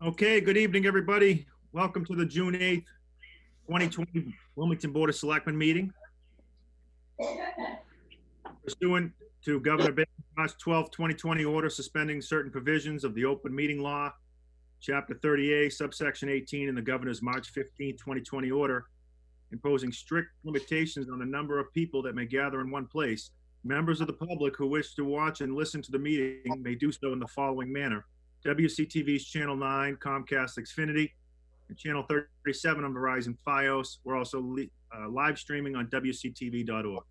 Okay, good evening, everybody. Welcome to the June 8th, 2020 Wilmington Board of Selectmen meeting. Pursuant to Governor Baker's March 12, 2020 order suspending certain provisions of the open meeting law, Chapter 30A, subsection 18, in the Governor's March 15, 2020 order, imposing strict limitations on the number of people that may gather in one place. Members of the public who wish to watch and listen to the meeting may do so in the following manner. WCTV's Channel 9, Comcast Xfinity, and Channel 37 on Verizon Fios. We're also live streaming on WCTV.org.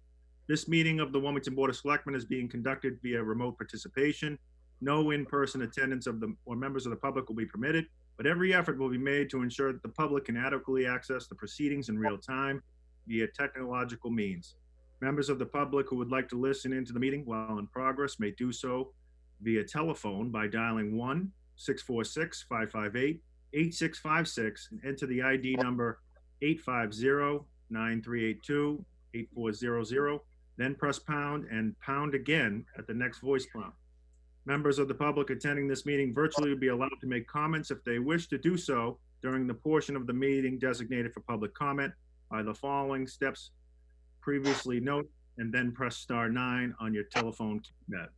This meeting of the Wilmington Board of Selectmen is being conducted via remote participation. No in-person attendance of the or members of the public will be permitted, but every effort will be made to ensure that the public can adequately access the proceedings in real time via technological means. Members of the public who would like to listen into the meeting while in progress may do so via telephone by dialing 1-646-558-8656 and enter the ID number 850-9382-8400, then press pound and pound again at the next voice prompt. Members of the public attending this meeting virtually will be allowed to make comments if they wish to do so during the portion of the meeting designated for public comment by the following steps previously noted, and then press *9 on your telephone keypad.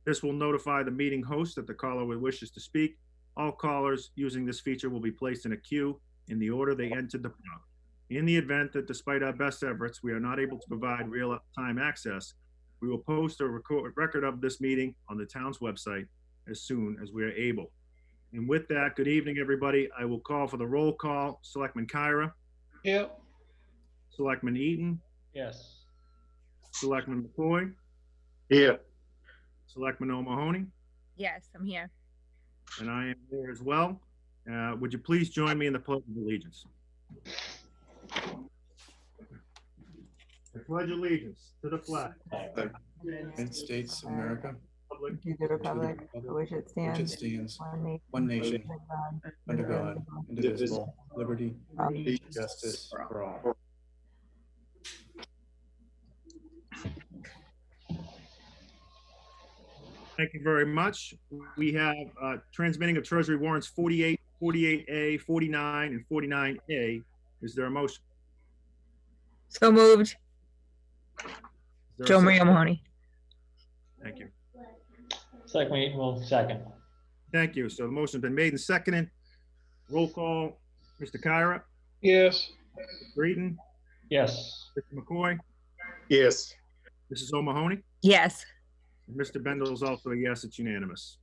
This will notify the meeting host that the caller wishes to speak. All callers using this feature will be placed in a queue in the order they entered the prompt. In the event that despite our best efforts, we are not able to provide real-time access, we will post a record of this meeting on the town's website as soon as we are able. And with that, good evening, everybody. I will call for the roll call. Selectman Kyra. Here. Selectman Eaton. Yes. Selectman McCoy. Here. Selectman O'Mahony. Yes, I'm here. And I am here as well. Would you please join me in the Pledge of Allegiance? I pledge allegiance to the flag. United States of America, To the republic for which it stands, one nation, under God, indivisible, liberty, justice for all. Thank you very much. We have transmitting of Treasury warrants 48, 48A, 49, and 49A. Is there a motion? So moved. Is there a Joe second? Maria Mahoney. Thank you. Selectman Eaton will second. Thank you. So the motion's been made and seconded. Roll call, Mr. Kyra, Yes. Mr. Eaton, Yes. Mr. McCoy, Yes. Mrs. O'Mahony. Yes. And Mr. Bendel is also a yes, it's unanimous.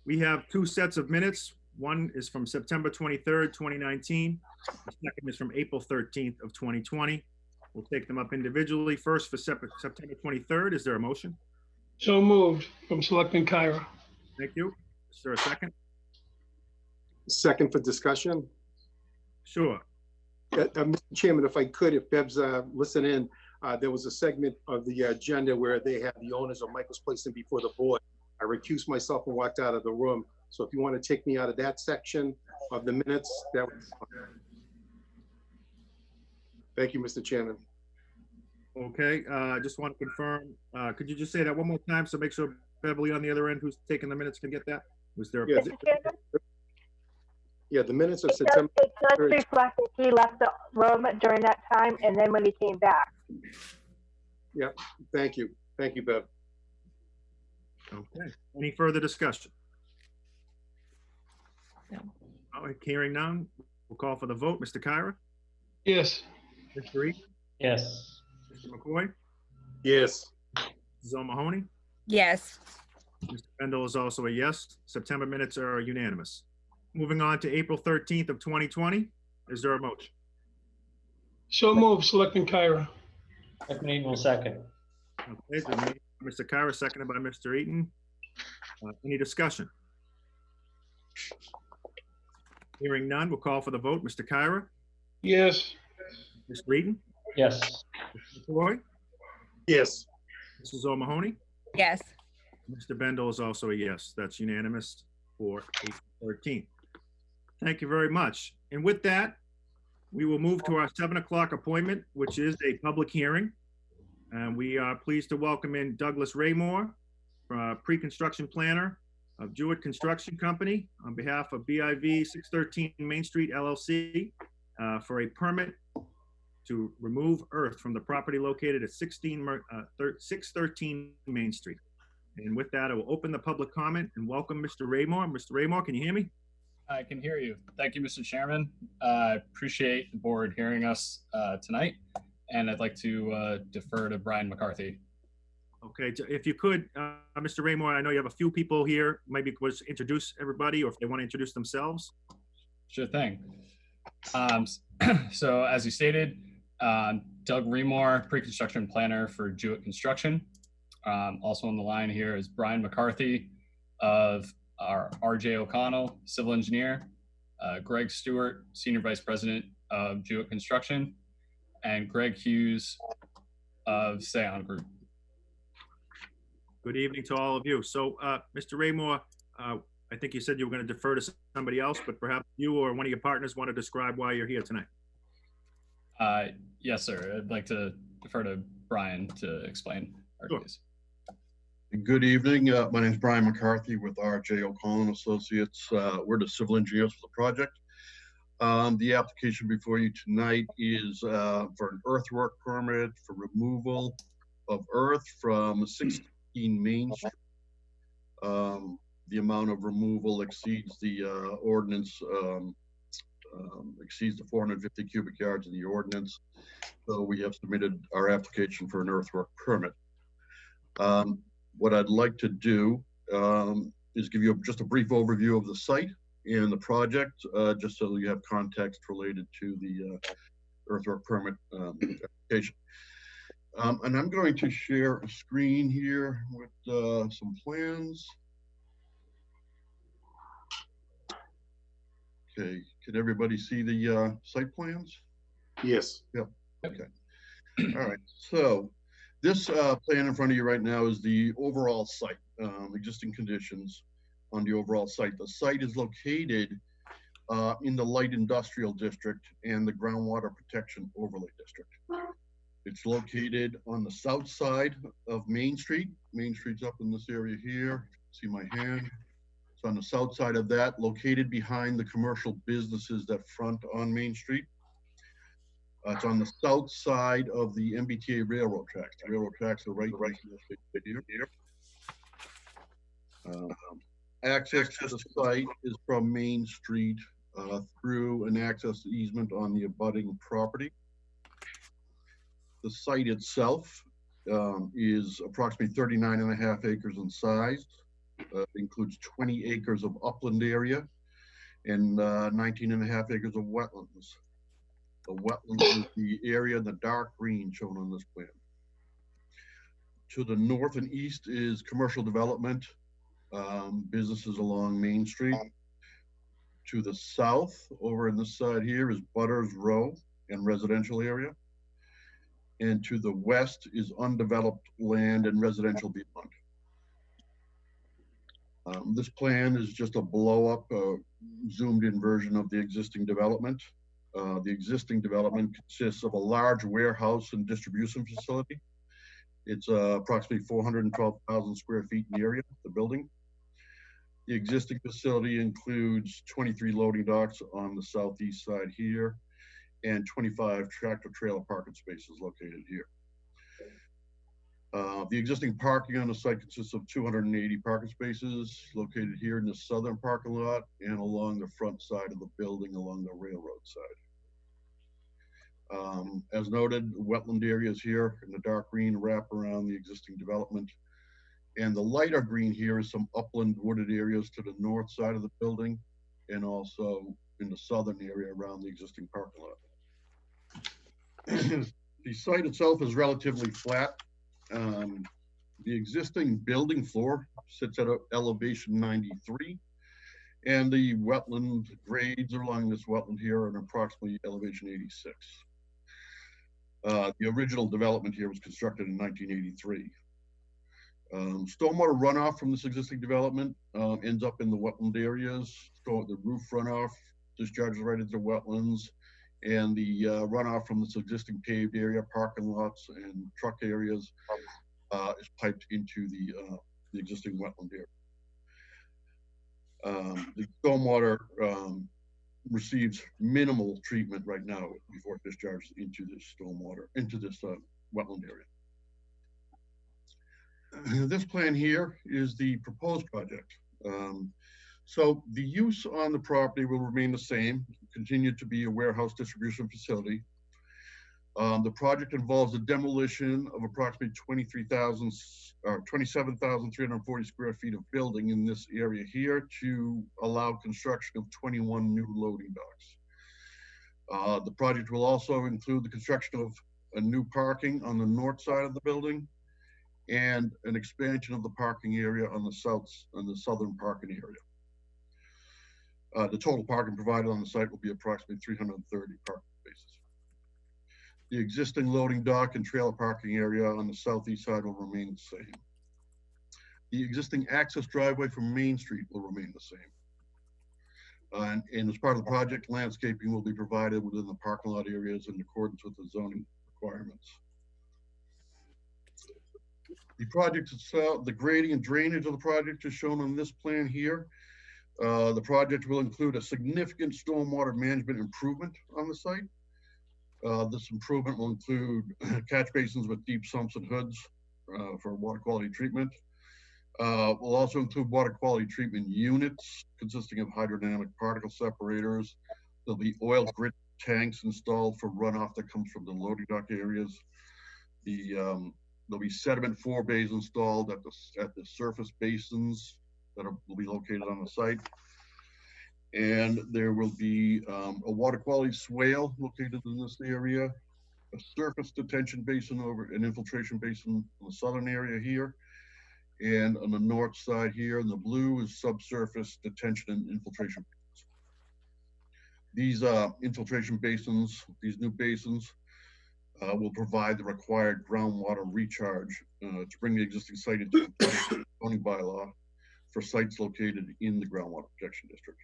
We have two sets of minutes. One is from September 23rd, 2019. The second is from April 13th of 2020. We'll take them up individually. First for September 23rd, is there a motion? So moved from Selectman Kyra. Thank you. Is there a second? Second for discussion. Sure. Mr. Chairman, if I could, if Bev's listening in, there was a segment of the agenda where they had the owners of Michael's Place in before the board. I recused myself and walked out of the room. So if you want to take me out of that section of the minutes, that would be fine. Thank you, Mr. Chairman. Okay, I just want to confirm, could you just say that one more time so make sure Beverly on the other end who's taking the minutes can get that? Was there a Yeah. Yeah, the minutes of September. It does reflect that he left the room during that time and then when he came back. Yeah, thank you. Thank you, Bev. Okay, any further discussion? No. All right, hearing none, we'll call for the vote. Mr. Kyra? Yes. Mr. Eaton? Yes. Mr. McCoy? Yes. Mrs. O'Mahony? Yes. Mr. Bendel is also a yes. September minutes are unanimous. Moving on to April 13th of 2020, is there a motion? So moved, Selectman Kyra. Selectman Eaton will second. Okay, it's been made by Mr. Kyra, seconded by Mr. Eaton. Any discussion? Hearing none, we'll call for the vote. Mr. Kyra? Yes. Mr. Eaton? Yes. Mr. McCoy? Yes. Mrs. O'Mahony? Yes. Mr. Bendel is also a yes. That's unanimous for April 13th. Thank you very much. And with that, we will move to our 7 o'clock appointment, which is a public hearing. And we are pleased to welcome in Douglas Raymore, pre-construction planner, of Jewett Construction Company on behalf of BIV 613 Main Street LLC for a permit to remove earth from the property located at 613 Main Street. And with that, I will open the public comment and welcome Mr. Raymore. Mr. Raymore, can you hear me? I can hear you. Thank you, Mr. Chairman. I appreciate the board hearing us tonight, and I'd like to defer to Brian McCarthy. Okay, if you could, Mr. Raymore, I know you have a few people here. Maybe just introduce everybody, or if they want to introduce themselves. Sure thing. So as you stated, Doug Remore, pre-construction planner for Jewett Construction. Also on the line here is Brian McCarthy of our RJ O'Connell, civil engineer, Greg Stewart, senior vice president of Jewett Construction, and Greg Hughes of Seon Group. Good evening to all of you. So, Mr. Raymore, I think you said you were going to defer to somebody else, but perhaps you or one of your partners want to describe why you're here tonight. Yes, sir. I'd like to defer to Brian to explain our case. Good evening. My name is Brian McCarthy with RJ O'Connell Associates. We're the civil engineers for the project. The application before you tonight is for an earthwork permit for removal of earth from 16 Main Street. The amount of removal exceeds the ordinance, exceeds the 450 cubic yards of the ordinance. So we have submitted our application for an earthwork permit. What I'd like to do is give you just a brief overview of the site and the project, just so you have context related to the earthwork permit application. And I'm going to share a screen here with some plans. Okay, can everybody see the site plans? Yes. Yep. Okay. All right. So this plan in front of you right now is the overall site, existing conditions on the overall site. The site is located in the light industrial district and the groundwater protection overlay district. It's located on the south side of Main Street. Main Street's up in this area here. See my hand? It's on the south side of that, located behind the commercial businesses that front on Main Street. It's on the south side of the MBTA railroad tracks. The railroad tracks are right here. Access to the site is from Main Street through an access easement on the abutting property. The site itself is approximately 39.5 acres in size. It includes 20 acres of upland area and 19.5 acres of wetlands. The wetlands is the area in the dark green shown on this plan. To the north and east is commercial development, businesses along Main Street. To the south, over in this side here, is Butters Row and residential area. And to the west is undeveloped land and residential beyond. This plan is just a blow-up, zoomed-in version of the existing development. The existing development consists of a large warehouse and distribution facility. It's approximately 412,000 square feet in the area, the building. The existing facility includes 23 loading docks on the southeast side here and 25 tractor trailer parking spaces located here. The existing parking on the site consists of 280 parking spaces located here in the southern parking lot and along the front side of the building along the railroad side. As noted, wetland areas here in the dark green wrap around the existing development. And the lighter green here is some upland wooded areas to the north side of the building and also in the southern area around the existing parking lot. The site itself is relatively flat. The existing building floor sits at elevation 93, and the wetland grades along this wetland here are at approximately elevation 86. The original development here was constructed in 1983. Stormwater runoff from this existing development ends up in the wetland areas. So the roof runoff discharges right into wetlands, and the runoff from this existing paved area, parking lots and truck areas is piped into the existing wetland area. The stormwater receives minimal treatment right now before it discharges into this wetland area. This plan here is the proposed project. So the use on the property will remain the same, continue to be a warehouse distribution facility. The project involves the demolition of approximately 27,340 square feet of building in this area here to allow construction of 21 new loading docks. The project will also include the construction of a new parking on the north side of the building and an expansion of the parking area on the southern parking area. The total parking provided on the site will be approximately 330 parking spaces. The existing loading dock and trailer parking area on the southeast side will remain the same. The existing access driveway from Main Street will remain the same. And as part of the project, landscaping will be provided within the parking lot areas in accordance with the zoning requirements. The project itself, the grading and drainage of the project is shown on this plan here. The project will include a significant stormwater management improvement on the site. This improvement will include catch basins with deep sumps and hoods for water quality treatment. Will also include water quality treatment units consisting of hydrodynamic particle separators. There'll be oil grit tanks installed for runoff that comes from the loading dock areas. There'll be sediment forebays installed at the surface basins that will be located on the site. And there will be a water quality swale located in this area, a surface detention basin over an infiltration basin in the southern area here. And on the north side here in the blue is subsurface detention and infiltration basins. These infiltration basins, these new basins, will provide the required groundwater recharge to bring the existing site into compliance with the zoning bylaw for sites located in the groundwater protection district.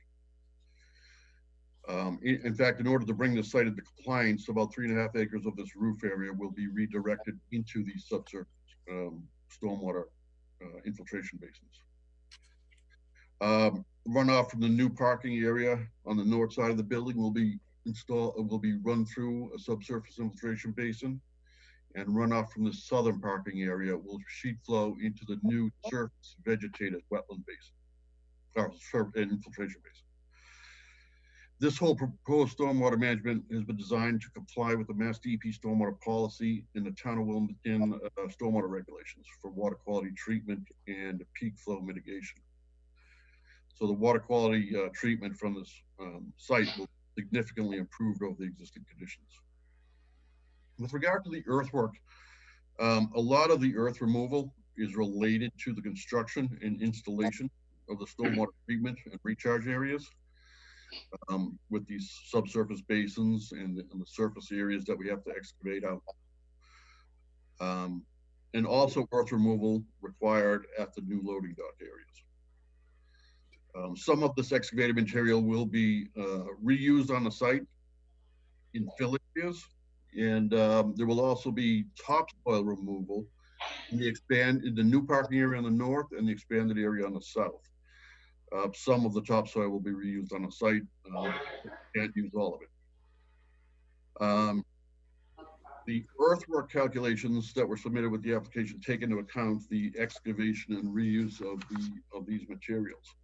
In fact, in order to bring the site into compliance, about 3.5 acres of this roof area will be redirected into these subsurface stormwater infiltration basins. Runoff from the new parking area on the north side of the building will be run through a subsurface infiltration basin, and runoff from the southern parking area will sheet flow into the new surface vegetated wetland basin, or infiltration basin. This whole proposed stormwater management has been designed to comply with the Mass DEP stormwater policy and the town of Wilmington stormwater regulations for water quality treatment and peak flow mitigation. So the water quality treatment from this site will significantly improve over the existing conditions. With regard to the earthwork, a lot of the earth removal is related to the construction and installation of the stormwater treatment and recharge areas. With these subsurface basins and the surface areas that we have to excavate out. And also earth removal required at the new loading dock areas. Some of this excavated material will be reused on the site in fill areas, and there will also be topsoil removal in the new parking area on the north and the expanded area on the south. Some of the topsoil will be reused on the site. Can't use all of it. The earthwork calculations that were submitted with the application take into account the excavation and reuse of these materials.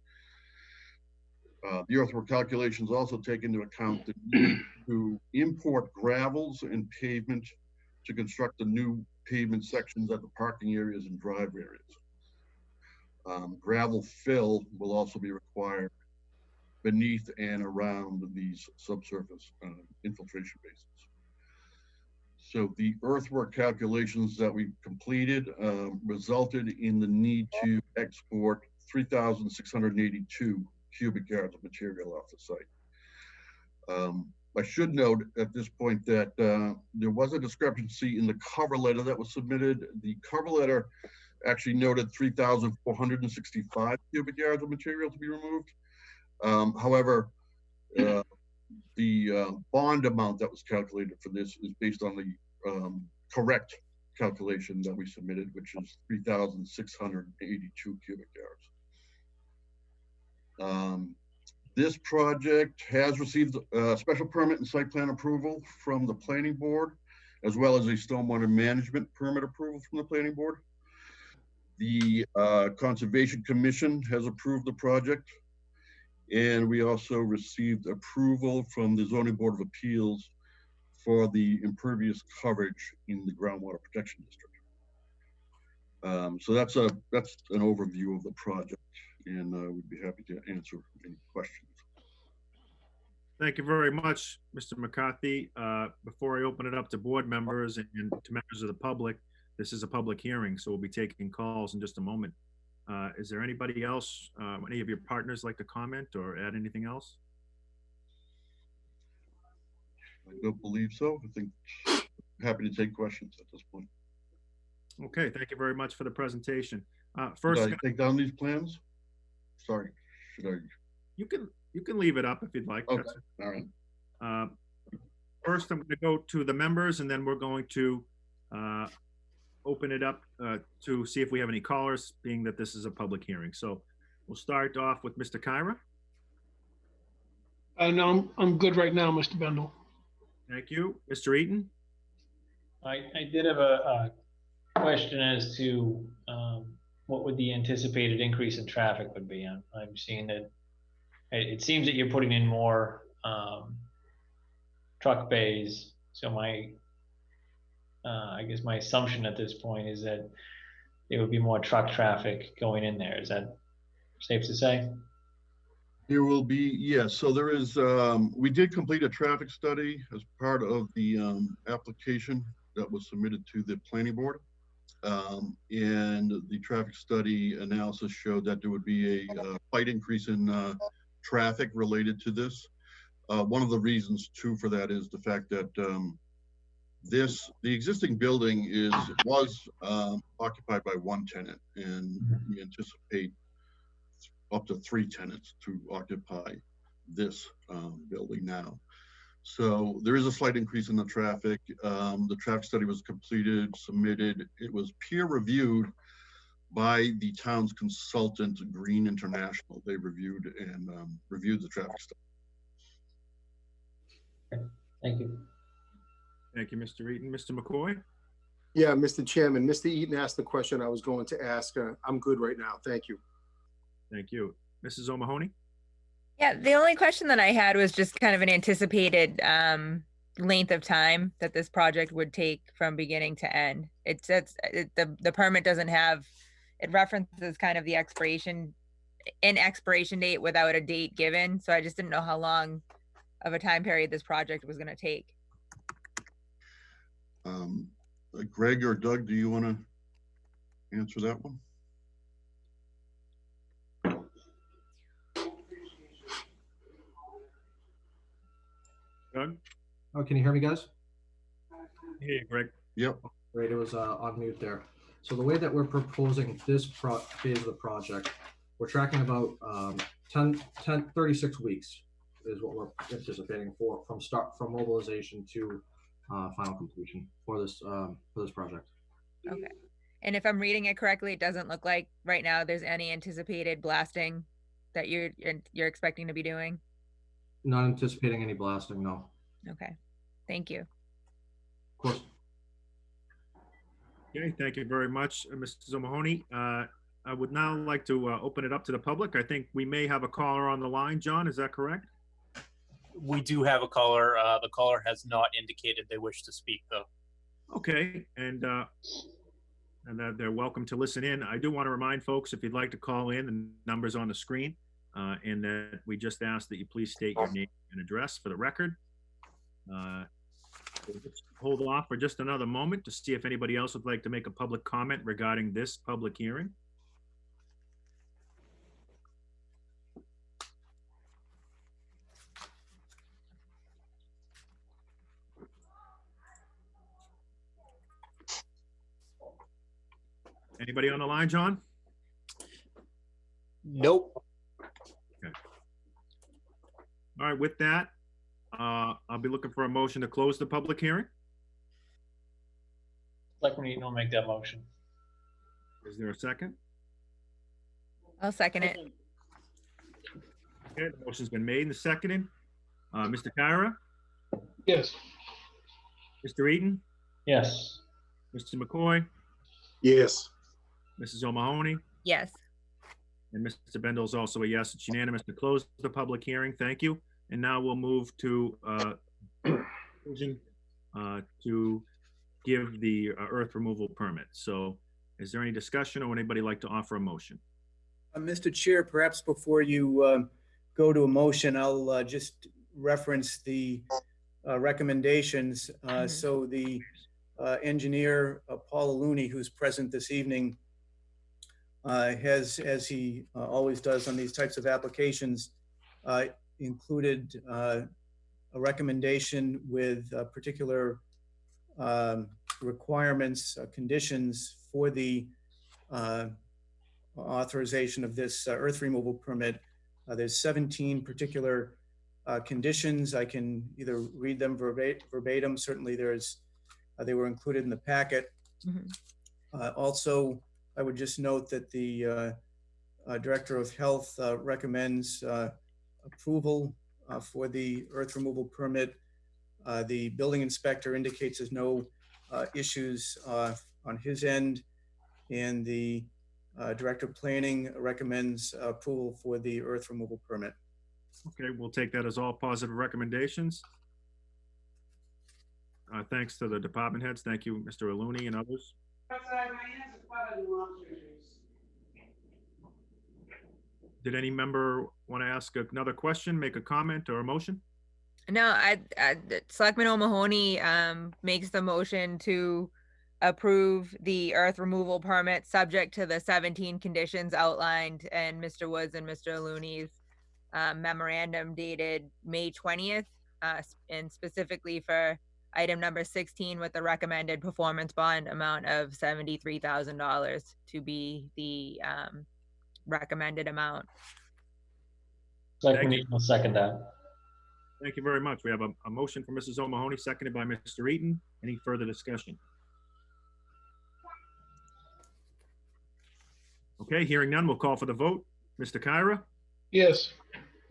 The earthwork calculations also take into account the need to import gravels and pavement to construct the new pavement sections at the parking areas and drive areas. Gravel fill will also be required beneath and around these subsurface infiltration basins. So the earthwork calculations that we completed resulted in the need to export 3,682 cubic yards of material off the site. I should note at this point that there was a discrepancy in the cover letter that was submitted. The cover letter actually noted 3,465 cubic yards of material to be removed. However, the bond amount that was calculated for this is based on the correct calculation that we submitted, which is 3,682 cubic yards. This project has received a special permit and site plan approval from the planning board, as well as a stormwater management permit approval from the planning board. The Conservation Commission has approved the project. And we also received approval from the Zoning Board of Appeals for the impervious coverage in the groundwater protection district. So that's an overview of the project, and we'd be happy to answer any questions. Thank you very much, Mr. McCarthy. Before I open it up to board members and to members of the public, this is a public hearing, so we'll be taking calls in just a moment. Is there anybody else, any of your partners like to comment or add anything else? I don't believe so. I think happy to take questions at this point. Okay, thank you very much for the presentation. First, should I take down these plans? Sorry, should I? You can leave it up if you'd like. Okay, all right. First, I'm going to go to the members, and then we're going to open it up to see if we have any callers, being that this is a public hearing. So we'll start off with Mr. Kyra. No, I'm good right now, Mr. Bendel. Thank you. Mr. Eaton? I did have a question as to what would the anticipated increase in traffic would be. I'm seeing that it seems that you're putting in more truck bays. So I guess my assumption at this point is that there would be more truck traffic going in there. Is that safe to say? There will be, yes. So there is, we did complete a traffic study as part of the application that was submitted to the planning board. And the traffic study analysis showed that there would be a slight increase in traffic related to this. One of the reasons too for that is the fact that the existing building was occupied by one tenant, and we anticipate up to 3 tenants to occupy this building now. So there is a slight increase in the traffic. The traffic study was completed, submitted. It was peer reviewed by the town's consultant, Green International. They reviewed and reviewed the traffic study. Thank you. Thank you, Mr. Eaton. Mr. McCoy? Yeah, Mr. Chairman, Mr. Eaton asked the question I was going to ask. I'm good right now. Thank you. Thank you. Mrs. O'Mahony? Yeah, the only question that I had was just kind of an anticipated length of time that this project would take from beginning to end. It says the permit doesn't have, it references kind of the expiration date without a date given. So I just didn't know how long of a time period this project was going to take. Greg or Doug, do you want to answer that one? Doug? Oh, can you hear me, guys? Hey, Greg. Yep. Great, it was on mute there. So the way that we're proposing this phase of the project, we're tracking about 36 weeks is what we're anticipating from mobilization to final completion for this project. Okay. And if I'm reading it correctly, it doesn't look like right now there's any anticipated blasting that you're expecting to be doing? Not anticipating any blasting, no. Okay. Thank you. Of course. Okay, thank you very much, Mrs. O'Mahony. I would now like to open it up to the public. I think we may have a caller on the line. John, is that correct? We do have a caller. The caller has not indicated they wish to speak, though. Okay, and they're welcome to listen in. I do want to remind folks, if you'd like to call in, the number's on the screen, and that we just ask that you please state your name and address for the record. We'll just hold off for just another moment to see if anybody else would like to make a public comment regarding this public hearing. Anybody on the line, John? Nope. Okay. All right, with that, I'll be looking for a motion to close the public hearing. Selectmen Eaton will make that motion. Is there a second? I'll second it. Okay, the motion's been made and seconded. Mr. Kyra, Yes. Mr. Eaton, Yes. Mr. McCoy, Yes. Mrs. O'Mahony, Yes. and Mr. Bendel is also a yes. It's unanimous to close the public hearing. Thank you. And now we'll move to conclusion, to give the earth removal permit. So is there any discussion or would anybody like to offer a motion? Mr. Chair, perhaps before you go to a motion, I'll just reference the recommendations. So the engineer, Paul Looney, who's present this evening, has, as he always does on these types of applications, included a recommendation with particular requirements, conditions for the authorization of this earth removal permit. There's 17 particular conditions. I can either read them verbatim. Certainly they were included in the packet. Also, I would just note that the Director of Health recommends approval for the earth removal permit. The building inspector indicates there's no issues on his end, and the Director of Planning recommends approval for the earth removal permit. Okay, we'll take that as all positive recommendations. Thanks to the department heads. Thank you, Mr. Looney and others. Did any member want to ask another question, make a comment or a motion? No, Selectman O'Mahony makes the motion to approve the earth removal permit subject to the 17 conditions outlined in Mr. Woods and Mr. Looney's memorandum dated May 20th, and specifically for item number 16 with the recommended performance bond amount of $73,000 to be the recommended amount. Selectman Eaton will second that. Thank you very much. We have a motion from Mrs. O'Mahony, seconded by Mr. Eaton. Any further discussion? Okay, hearing none, we'll call for the vote. Mr. Kyra? Yes.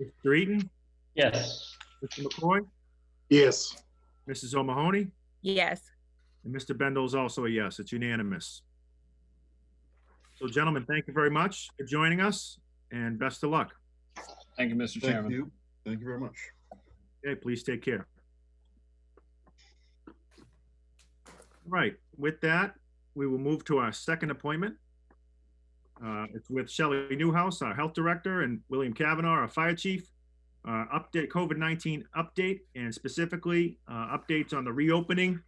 Mr. Eaton? Yes. Mr. McCoy? Yes. Mrs. O'Mahony? Yes. And Mr. Bendel is also a yes. It's unanimous. So gentlemen, thank you very much for joining us and best of luck. Thank you, Mr. Chairman. Thank you. Thank you very much. Okay, please take care. All right, with that, we will move to our second appointment. It's with Shelley Newhouse, our health director, and William Kavanaugh, our fire chief. Update, COVID-19 update, and specifically updates on the reopening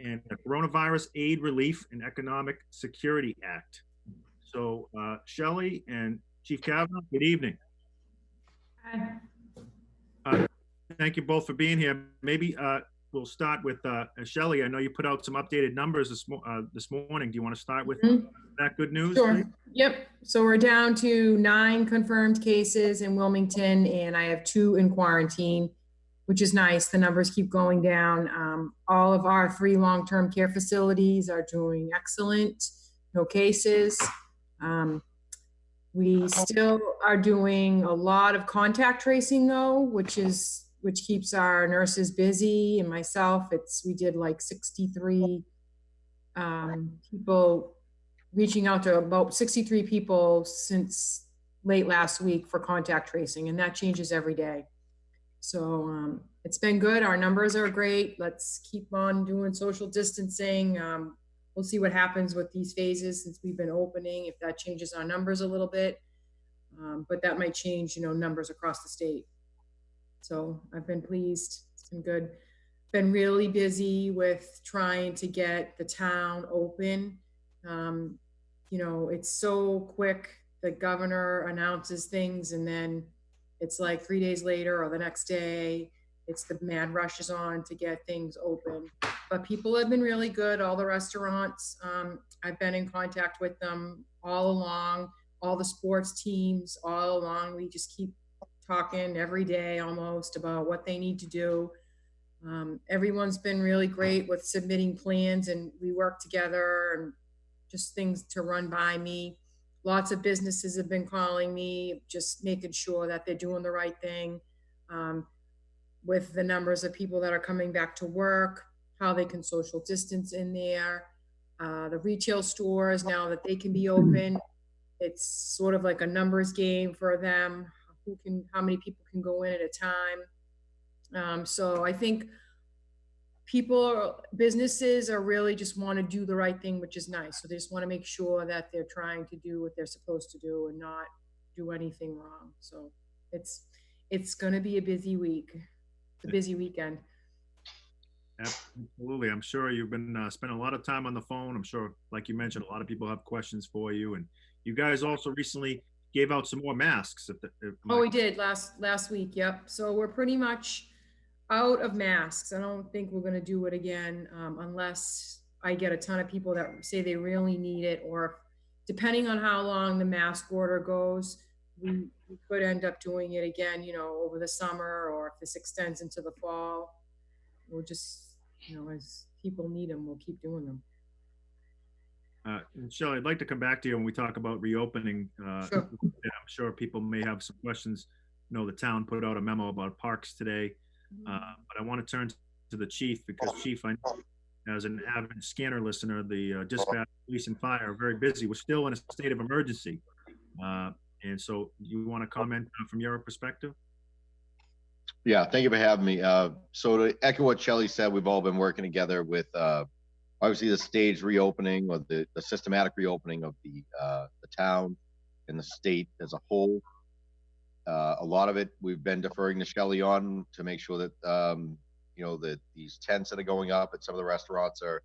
and the Coronavirus Aid, Relief, and Economic Security Act. So Shelley and Chief Kavanaugh, good evening. Hi. Thank you both for being here. Maybe we'll start with Shelley. I know you put out some updated numbers this morning. Do you want to start with that good news? Sure. Please? Yep. So we're down to 9 confirmed cases in Wilmington, and I have 2 in quarantine, which is nice. The numbers keep going down. All of our 3 long-term care facilities are doing excellent. No cases. We still are doing a lot of contact tracing though, which keeps our nurses busy and myself. We did like 63 people, reaching out to about 63 people since late last week for contact tracing, and that changes every day. So it's been good. Our numbers are great. Let's keep on doing social distancing. We'll see what happens with these phases since we've been opening, if that changes our numbers a little bit. But that might change, numbers across the state. So I've been pleased. It's been good. Been really busy with trying to get the town open. It's so quick. The governor announces things and then it's like 3 days later or the next day, it's the mad rush is on to get things open. But people have been really good. All the restaurants, I've been in contact with them all along, all the sports teams all along. We just keep talking every day almost about what they need to do. Everyone's been really great with submitting plans, and we work together and just things to run by me. Lots of businesses have been calling me, just making sure that they're doing the right thing with the numbers of people that are coming back to work, how they can social distance in there. The retail stores, now that they can be open, it's sort of like a numbers game for them. How many people can go in at a time? So I think businesses are really just want to do the right thing, which is nice. So they just want to make sure that they're trying to do what they're supposed to do and not do anything wrong. So it's going to be a busy week, a busy weekend. Absolutely. I'm sure you've been spending a lot of time on the phone. I'm sure, like you mentioned, a lot of people have questions for you. And you guys also recently gave out some more masks. Oh, we did last week. Yep. So we're pretty much out of masks. I don't think we're going to do it again unless I get a ton of people that say they really need it, or depending on how long the mask order goes, we could end up doing it again, you know, over the summer, or if this extends into the fall. We'll just, you know, as people need them, we'll keep doing them. And Shelley, I'd like to come back to you when we talk about reopening. Sure. I'm sure people may have some questions. You know, the town put out a memo about parks today, but I want to turn to the chief, because Chief, I know, as an avid scanner listener, the dispatch, police, and fire are very busy. We're still in a state of emergency. And so you want to comment from your perspective? Yeah, thank you for having me. So to echo what Shelley said, we've all been working together with obviously the staged reopening, or the systematic reopening of the town and the state as a whole. A lot of it we've been deferring to Shelley on to make sure that you know, that these tents that are going up at some of the restaurants are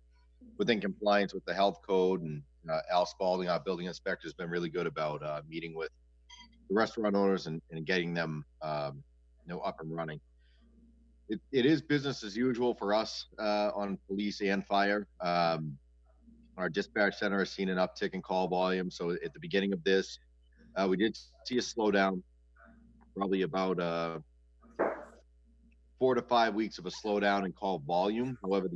within compliance with the health code. And Al Spalding, our building inspector, has been really good about meeting with the restaurant owners and getting them you know, up and running. It is business as usual for us on police and fire. Our dispatch center has seen an uptick in call volume. So at the beginning of this, we did see a slowdown, probably about 4 to 5 weeks of a slowdown in call volume. However,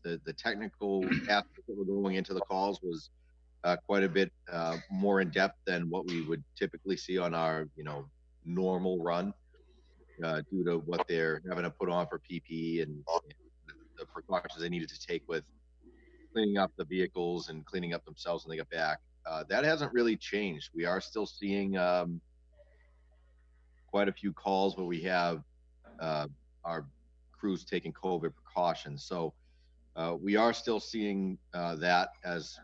the technical aspect that we're going into the calls was quite a bit more in depth than what we would typically see on our, you know, normal run, due to what they're having to put on for PPE and the precautions they needed to take with cleaning up the vehicles and cleaning up themselves when they get back. That hasn't really changed. We are still seeing quite a few calls where we have our crews taking COVID precautions. So we are still seeing that as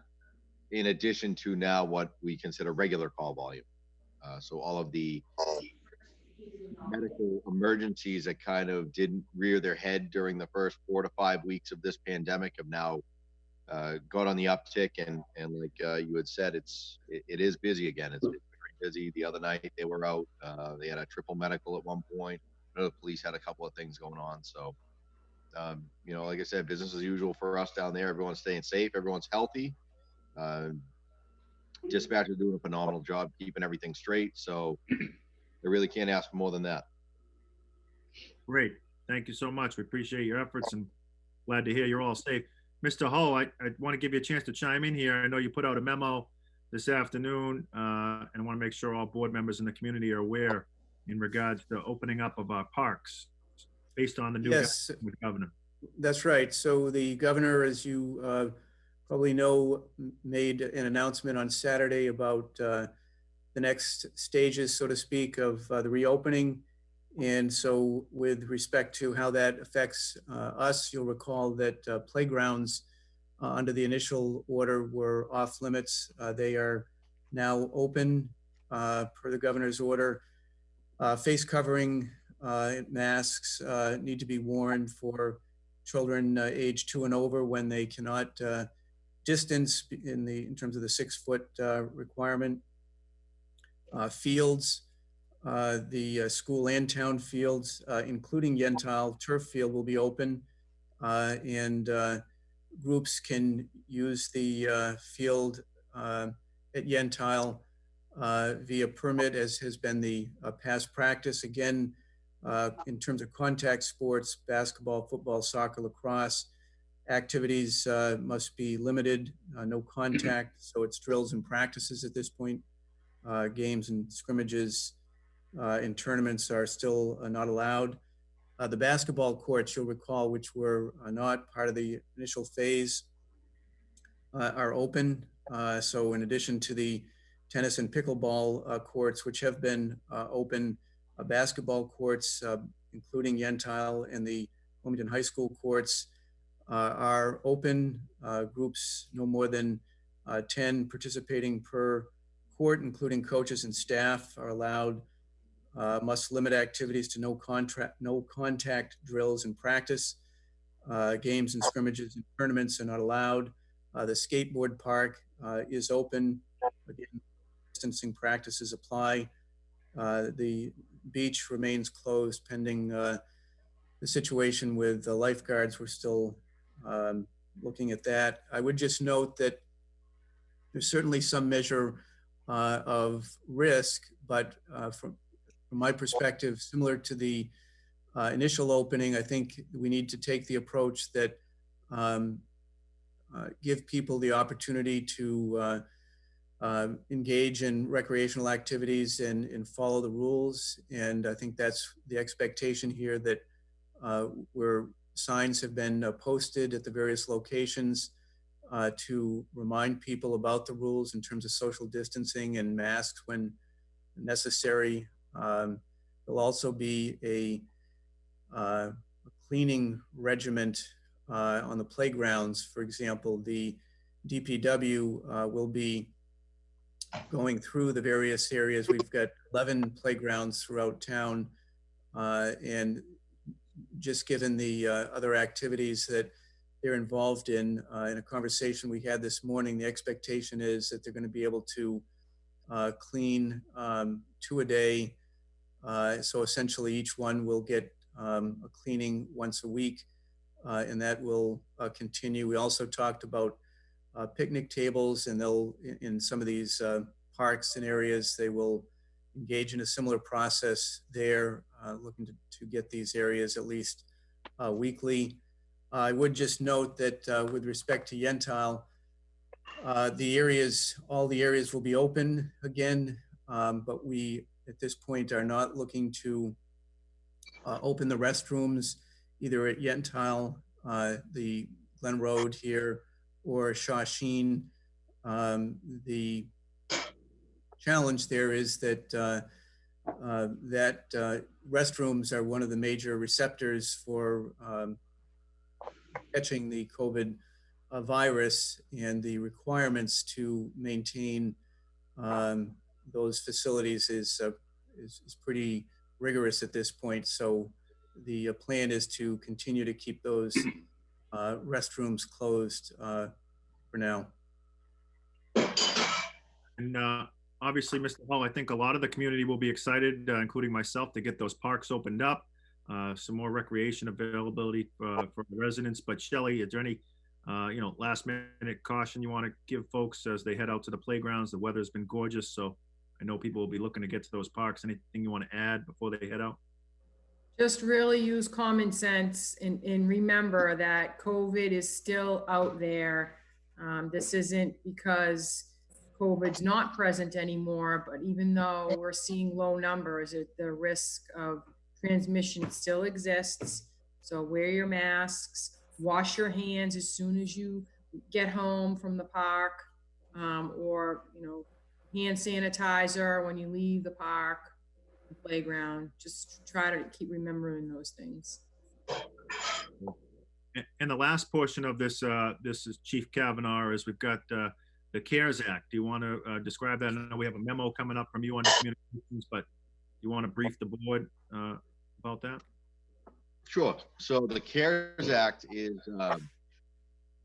in addition to now what we consider regular call volume. So all of the medical emergencies that kind of didn't rear their head during the first 4 to 5 weeks of this pandemic have now gone on the uptick. And like you had said, it is busy again. It's very busy. The other night they were out. They had a triple medical at one point. I know the police had a couple of things going on. So, you know, like I said, business as usual for us down there. Everyone's staying safe. Everyone's healthy. Dispatchers doing a phenomenal job keeping everything straight. So I really can't ask for more than that. Great. Thank you so much. We appreciate your efforts and glad to hear you're all safe. Mr. Hull, I want to give you a chance to chime in here. I know you put out a memo this afternoon, and I want to make sure all board members in the community are aware in regards to opening up of our parks based on the new governor. That's right. So the governor, as you probably know, made an announcement on Saturday about the next stages, so to speak, of the reopening. And so with respect to how that affects us, you'll recall that playgrounds under the initial order were off limits. They are now open per the governor's order. Face covering masks need to be worn for children age 2 and over when they cannot distance in terms of the 6-foot requirement. Fields, the school and town fields, including Yentile turf field, will be open, and groups can use the field at Yentile via permit, as has been the past practice. Again, in terms of contact sports, basketball, football, soccer, lacrosse, activities must be limited, no contact. So it's drills and practices at this point. Games and scrimmages and tournaments are still not allowed. The basketball courts, you'll recall, which were not part of the initial phase, are open. So in addition to the tennis and pickleball courts, which have been open, basketball courts, including Yentile and the Wilmington High School courts, are open. Groups no more than 10 participating per court, including coaches and staff, are allowed. Must limit activities to no contact drills and practice. Games and scrimmages and tournaments are not allowed. The skateboard park is open. Again, distancing practices apply. The beach remains closed pending the situation with the lifeguards. We're still looking at that. I would just note that there's certainly some measure of risk, but from my perspective, similar to the initial opening, I think we need to take the approach that give people the opportunity to engage in recreational activities and follow the rules. And I think that's the expectation here, that where signs have been posted at the various locations to remind people about the rules in terms of social distancing and masks when necessary. There'll also be a cleaning regiment on the playgrounds. For example, the DPW will be going through the various areas. We've got 11 playgrounds throughout town, and just given the other activities that they're involved in a conversation we had this morning, the expectation is that they're going to be able to clean 2 a day. So essentially each one will get a cleaning once a week, and that will continue. We also talked about picnic tables, and they'll, in some of these parks and areas, they will engage in a similar process there, looking to get these areas at least weekly. I would just note that with respect to Yentile, all the areas will be open again, but we at this point are not looking to open the restrooms either at Yentile, the Glen Road here, or Shawsheen. The challenge there is that restrooms are one of the major receptors for catching the COVID virus, and the requirements to maintain those facilities is pretty rigorous at this point. So the plan is to continue to keep those restrooms closed for now. And obviously, Mr. Hall, I think a lot of the community will be excited, including myself, to get those parks opened up, some more recreation availability for the residents. But Shelley, is there any last minute caution you want to give folks as they head out to the playgrounds? The weather's been gorgeous, so I know people will be looking to get to those parks. Anything you want to add before they head out? Just really use common sense and remember that COVID is still out there. This isn't because COVID's not present anymore, but even though we're seeing low numbers, the risk of transmission still exists. So wear your masks, wash your hands as soon as you get home from the park, or hand sanitizer when you leave the park, the playground. Just try to keep remembering those things. And the last portion of this, this is Chief Kavanaugh, is we've got the CARES Act. Do you want to describe that? I know we have a memo coming up from you on the communications, but you want to brief the board about that? Sure. So the CARES Act is,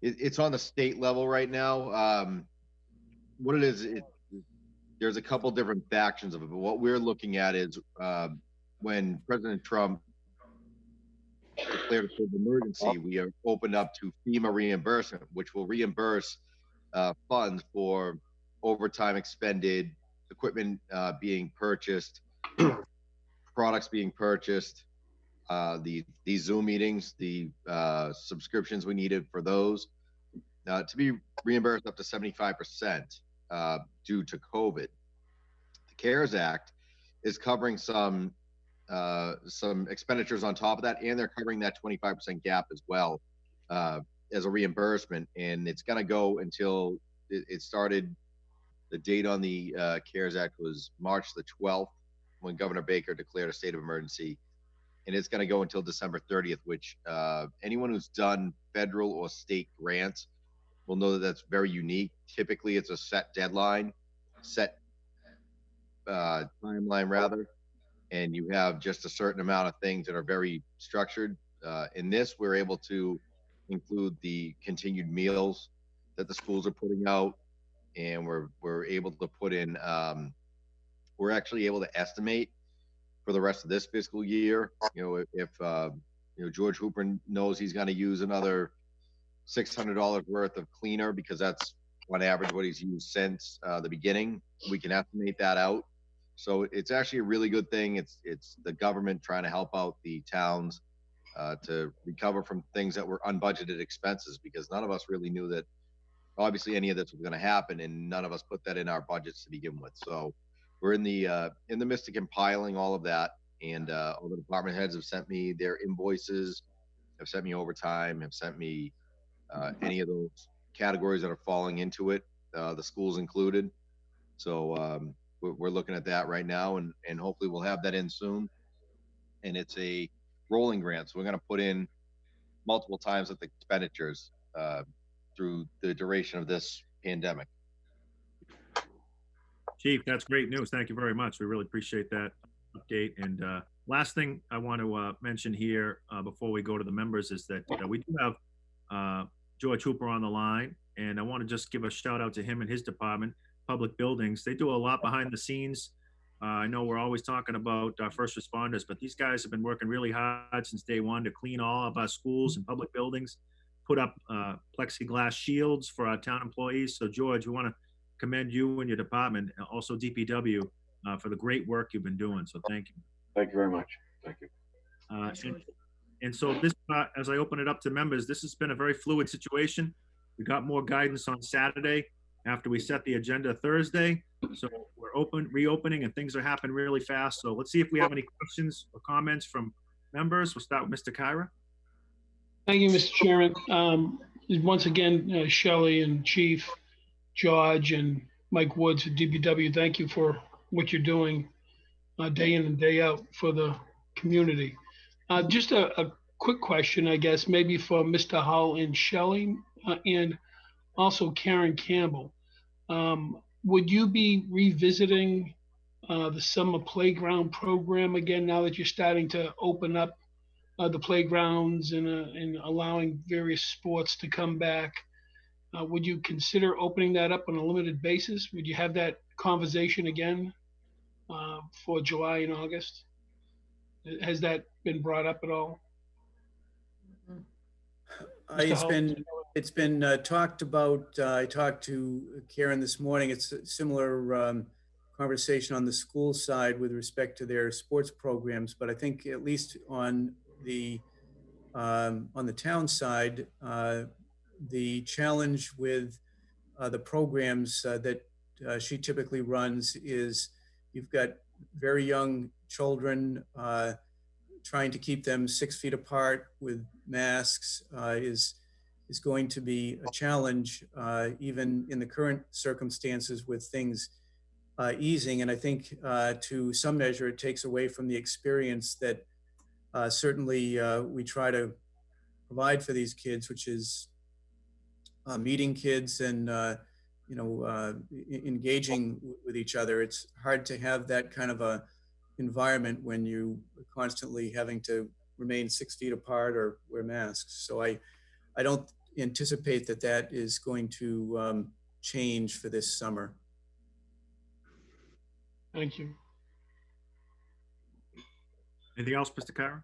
it's on the state level right now. What it is, there's a couple different factions of it, but what we're looking at is when President Trump declared a state of emergency, we are opened up to FEMA reimbursement, which will reimburse funds for overtime expended, equipment being purchased, products being purchased. these Zoom meetings, the subscriptions we needed for those, to be reimbursed up to 75% due to COVID. The CARES Act is covering some expenditures on top of that, and they're covering that 25% gap as well as a reimbursement. And it's going to go until it started. The date on the CARES Act was March the 12th, when Governor Baker declared a state of emergency. And it's going to go until December 30th, which anyone who's done federal or state grants will know that that's very unique. Typically, it's a set deadline, set timeline rather, and you have just a certain amount of things that are very structured. In this, we're able to include the continued meals that the schools are putting out, and we're able to put in. We're actually able to estimate for the rest of this fiscal year. If George Hooper knows he's going to use another $600 worth of cleaner, because that's on average what he's used since the beginning, we can estimate that out. So it's actually a really good thing. It's the government trying to help out the towns to recover from things that were unbudgeted expenses, because none of us really knew that obviously any of this was going to happen, and none of us put that in our budgets to begin with. So we're in the midst of compiling all of that, and all the department heads have sent me their invoices, have sent me overtime, have sent me any of those categories that are falling into it, the schools included. So we're looking at that right now, and hopefully we'll have that in soon. And it's a rolling grant, so we're going to put in multiple times with the expenditures through the duration of this pandemic. Chief, that's great news. Thank you very much. We really appreciate that update. And last thing I want to mention here before we go to the members is that we do have George Hooper on the line, and I want to just give a shout out to him and his department, Public Buildings. They do a lot behind the scenes. I know we're always talking about first responders, but these guys have been working really hard since day one to clean all of our schools and public buildings, put up plexiglass shields for our town employees. So George, we want to commend you and your department, and also DPW, for the great work you've been doing. So thank you. Thank you very much. Thank you. And so this, as I open it up to members, this has been a very fluid situation. We got more guidance on Saturday after we set the agenda Thursday. So we're reopening, and things are happening really fast. So let's see if we have any questions or comments from members. We'll start with Mr. Kyra. Thank you, Mr. Chairman. Once again, Shelley and Chief George and Mike Woods at DPW, thank you for what you're doing day in and day out for the community. Just a quick question, I guess, maybe for Mr. Hull and Shelley, and also Karen Campbell. Would you be revisiting the summer playground program again now that you're starting to open up the playgrounds and allowing various sports to come back? Would you consider opening that up on a limited basis? Would you have that conversation again for July and August? Has that been brought up at all? It's been talked about. I talked to Karen this morning. It's a similar conversation on the school side with respect to their sports programs, but I think at least on the town side, the challenge with the programs that she typically runs is you've got very young children, trying to keep them 6 feet apart with masks is going to be a challenge, even in the current circumstances with things easing. And I think to some measure, it takes away from the experience that certainly we try to provide for these kids, which is meeting kids and engaging with each other. It's hard to have that kind of a environment when you are constantly having to remain 6 feet apart or wear masks. So I don't anticipate that is going to change for this summer. Thank you. Anything else, Mr. Kyra?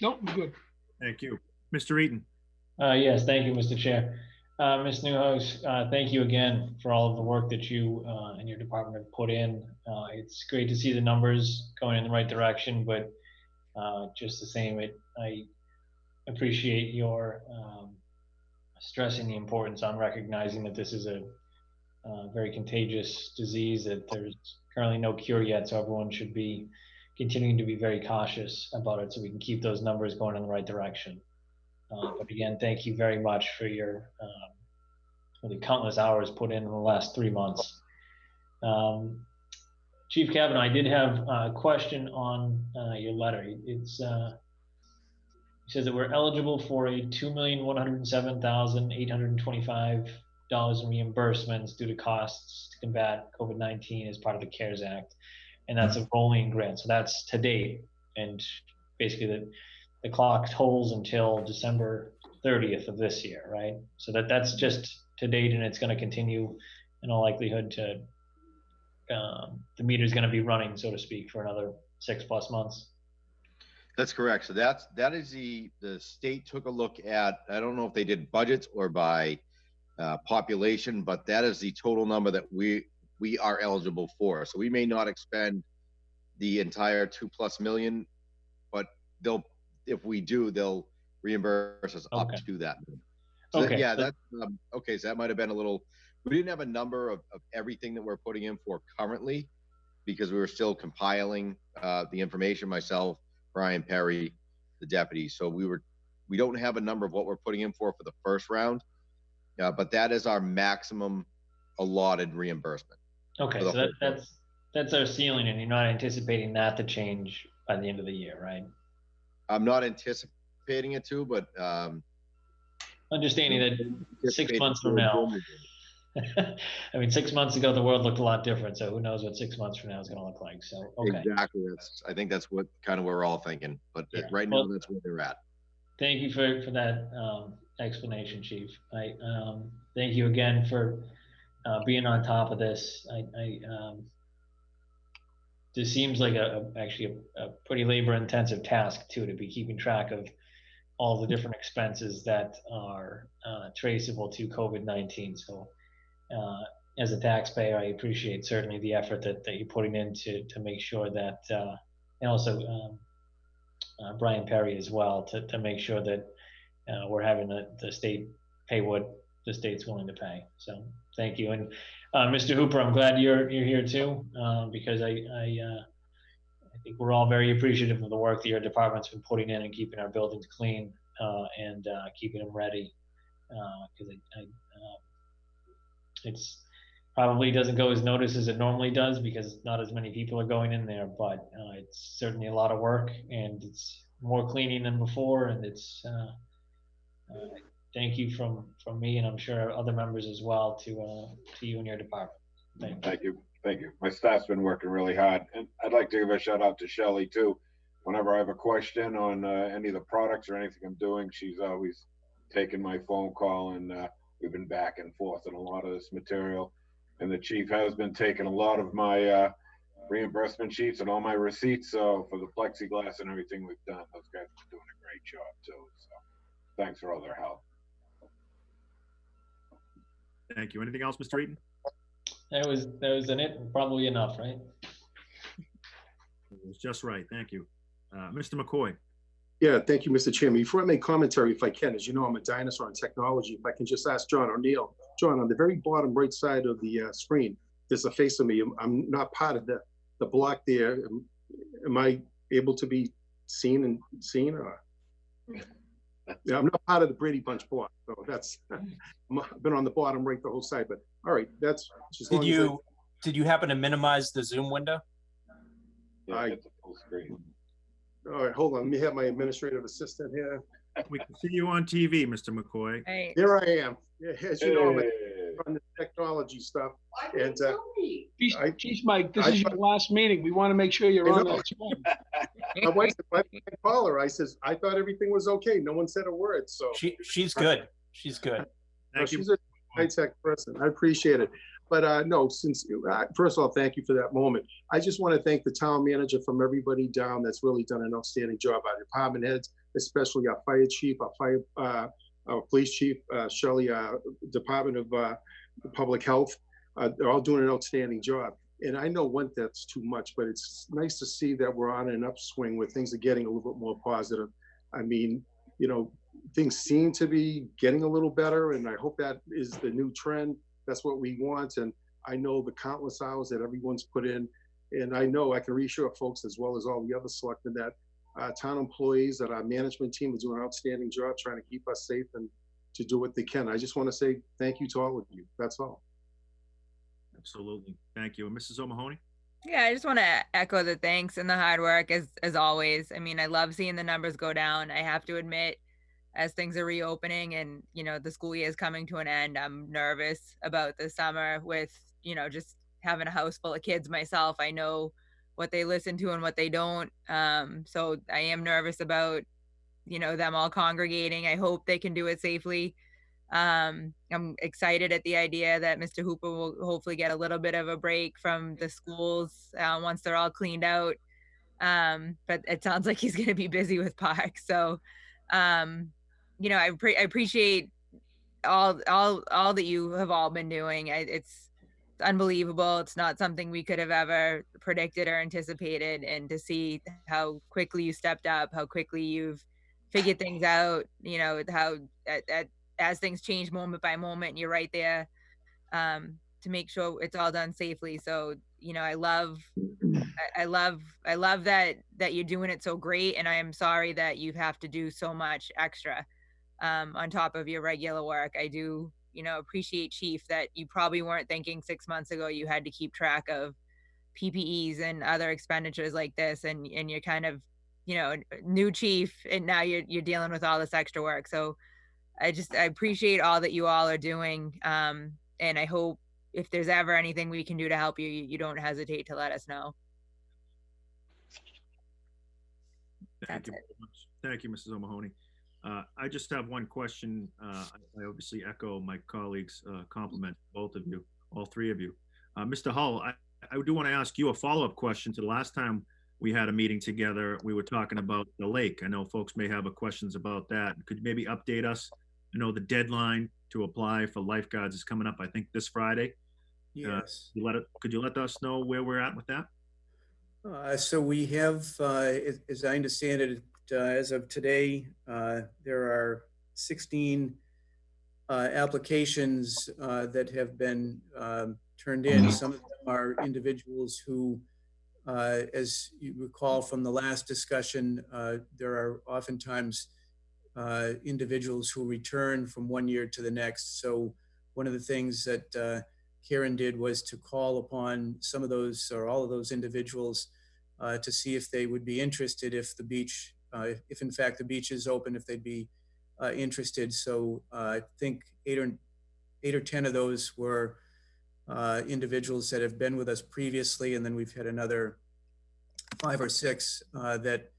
No, I'm good. Thank you. Mr. Eaton. Yes, thank you, Mr. Chair. Ms. Newhouse, thank you again for all of the work that you and your department have put in. It's great to see the numbers going in the right direction, but just the same, I appreciate your stressing the importance on recognizing that this is a very contagious disease, that there's currently no cure yet, so everyone should be continuing to be very cautious about it so we can keep those numbers going in the right direction. But again, thank you very much for your the countless hours put in the last 3 months. Chief Kavanaugh, I did have a question on your letter. It says that we're eligible for a $2,107,825 in reimbursements due to costs to combat COVID-19 as part of the CARES Act. And that's a rolling grant. So that's to date. And basically the clock tolls until December 30th of this year, right? So that's just to date, and it's going to continue in all likelihood to, the meter's going to be running, so to speak, for another 6+ months. That's correct. So that is the state took a look at, I don't know if they did budgets or by population, but that is the total number that we are eligible for. So we may not expend the entire $2+ million, but if we do, they'll reimburse us up to that. So Okay. yeah, that's okay. So that might have been a little, we didn't have a number of everything that we're putting in for currently because we were still compiling the information, myself, Brian Perry, the deputy. So we don't have a number of what we're putting in for the first round, but that is our maximum allotted reimbursement. Okay, so that's our ceiling, and you're not anticipating that to change by the end of the year, right? I'm not anticipating it to, but understanding that 6 months from now, I mean, 6 months ago, the world looked a lot different. So who knows what 6 months from now is going to look like. So, okay. Exactly. I think that's what kind of we're all thinking, but right now that's where they're at. Thank you for that explanation, Chief. I thank you again for being on top of this. This seems like actually a pretty labor-intensive task too, to be keeping track of all the different expenses that are traceable to COVID-19. So as a taxpayer, I appreciate certainly the effort that you're putting in to make sure that, and also Brian Perry as well, to make sure that we're having the state pay what the state's willing to pay. So thank you. And Mr. Hooper, I'm glad you're here too, because I think we're all very appreciative of the work that your department's been putting in and keeping our buildings clean and keeping them ready. Because it's probably doesn't go as noticed as it normally does because not as many people are going in there, but it's certainly a lot of work and it's more cleaning than before. And it's thank you from me, and I'm sure other members as well, to you and your department. Thank you. Thank you. My staff's been working really hard, and I'd like to give a shout out to Shelley too. Whenever I have a question on any of the products or anything I'm doing, she's always taking my phone call, and we've been back and forth on a lot of this material. And the chief has been taking a lot of my reimbursement sheets and all my receipts. So for the plexiglass and everything we've done, those guys have been doing a great job too. So thanks for all their help. Thank you. Anything else, Mr. Eaton? That was it. Probably enough, right? It was just right. Thank you. Mr. McCoy. Yeah, thank you, Mr. Chairman. Before I make commentary, if I can, as you know, I'm a dinosaur in technology. If I can just ask John O'Neill. John, on the very bottom right side of the screen, there's a face of me. I'm not part of the block there. Am I able to be seen? Or? Yeah, I'm not part of the Brady Bunch block, so that's I've been on the bottom right the whole side. But all right, that's just. Did you happen to minimize the Zoom window? Yeah, it's a full screen. All right, hold on. Let me have my administrative assistant here. We can see you on TV, Mr. McCoy. Hey. Here I am. Yeah, as you know, I'm on the technology stuff. And Chief Mike, this is your last meeting. We want to make sure you're on that. My wife said, I call her. I says, I thought everything was okay. No one said a word. So she's good. She's good. She's a high-tech person. I appreciate it. But no, since first of all, thank you for that moment. I just want to thank the town manager from everybody down that's really done an outstanding job. Our department heads, especially our fire chief, our police chief, Shelley, Department of Public Health. They're all doing an outstanding job. And I know that's too much, but it's nice to see that we're on an upswing where things are getting a little bit more positive. I mean, you know, things seem to be getting a little better, and I hope that is the new trend. That's what we want. And I know the countless hours that everyone's put in, and I know I can reassure folks as well as all the other selectmen that town employees, that our management team is doing an outstanding job trying to keep us safe and to do what they can. I just want to say thank you to all of you. That's all. Absolutely. Thank you. And Mrs. O'Mahony? Yeah, I just want to echo the thanks and the hard work as always. I mean, I love seeing the numbers go down. I have to admit, as things are reopening and, you know, the school year is coming to an end, I'm nervous about the summer with, you know, just having a house full of kids myself. I know what they listen to and what they don't. So I am nervous about, you know, them all congregating. I hope they can do it safely. I'm excited at the idea that Mr. Hooper will hopefully get a little bit of a break from the schools once they're all cleaned out. But it sounds like he's going to be busy with parks. So, you know, I appreciate all that you have all been doing. It's unbelievable. It's not something we could have ever predicted or anticipated. And to see how quickly you stepped up, how quickly you've figured things out, you know, how as things change moment by moment, you're right there to make sure it's all done safely. So, you know, I love that you're doing it so great. And I am sorry that you have to do so much extra on top of your regular work. I do, you know, appreciate, Chief, that you probably weren't thinking 6 months ago you had to keep track of PPEs and other expenditures like this, and you're kind of, you know, new chief, and now you're dealing with all this extra work. So I appreciate all that you all are doing, and I hope if there's ever anything we can do to help you, you don't hesitate to let us know. Thank you very much. Thank you, Mrs. O'Mahony. I just have one question. I obviously echo my colleagues' compliment, both of you, all three of you. Mr. Hull, I do want to ask you a follow-up question to the last time we had a meeting together. We were talking about the lake. I know folks may have questions about that. Could you maybe update us? I know the deadline to apply for lifeguards is coming up, I think, this Friday. Yes. Could you let us know where we're at with that? So we have, as I understand it, as of today, there are 16 applications that have been turned in. Some of them are individuals who, as you recall from the last discussion, there are oftentimes individuals who return from one year to the next. So one of the things that Karen did was to call upon some of those or all of those individuals to see if they would be interested if the beach, if in fact the beach is open, if they'd be interested. So I think 8 or 10 of those were individuals that have been with us previously, and then we've had another 5 or 6 that,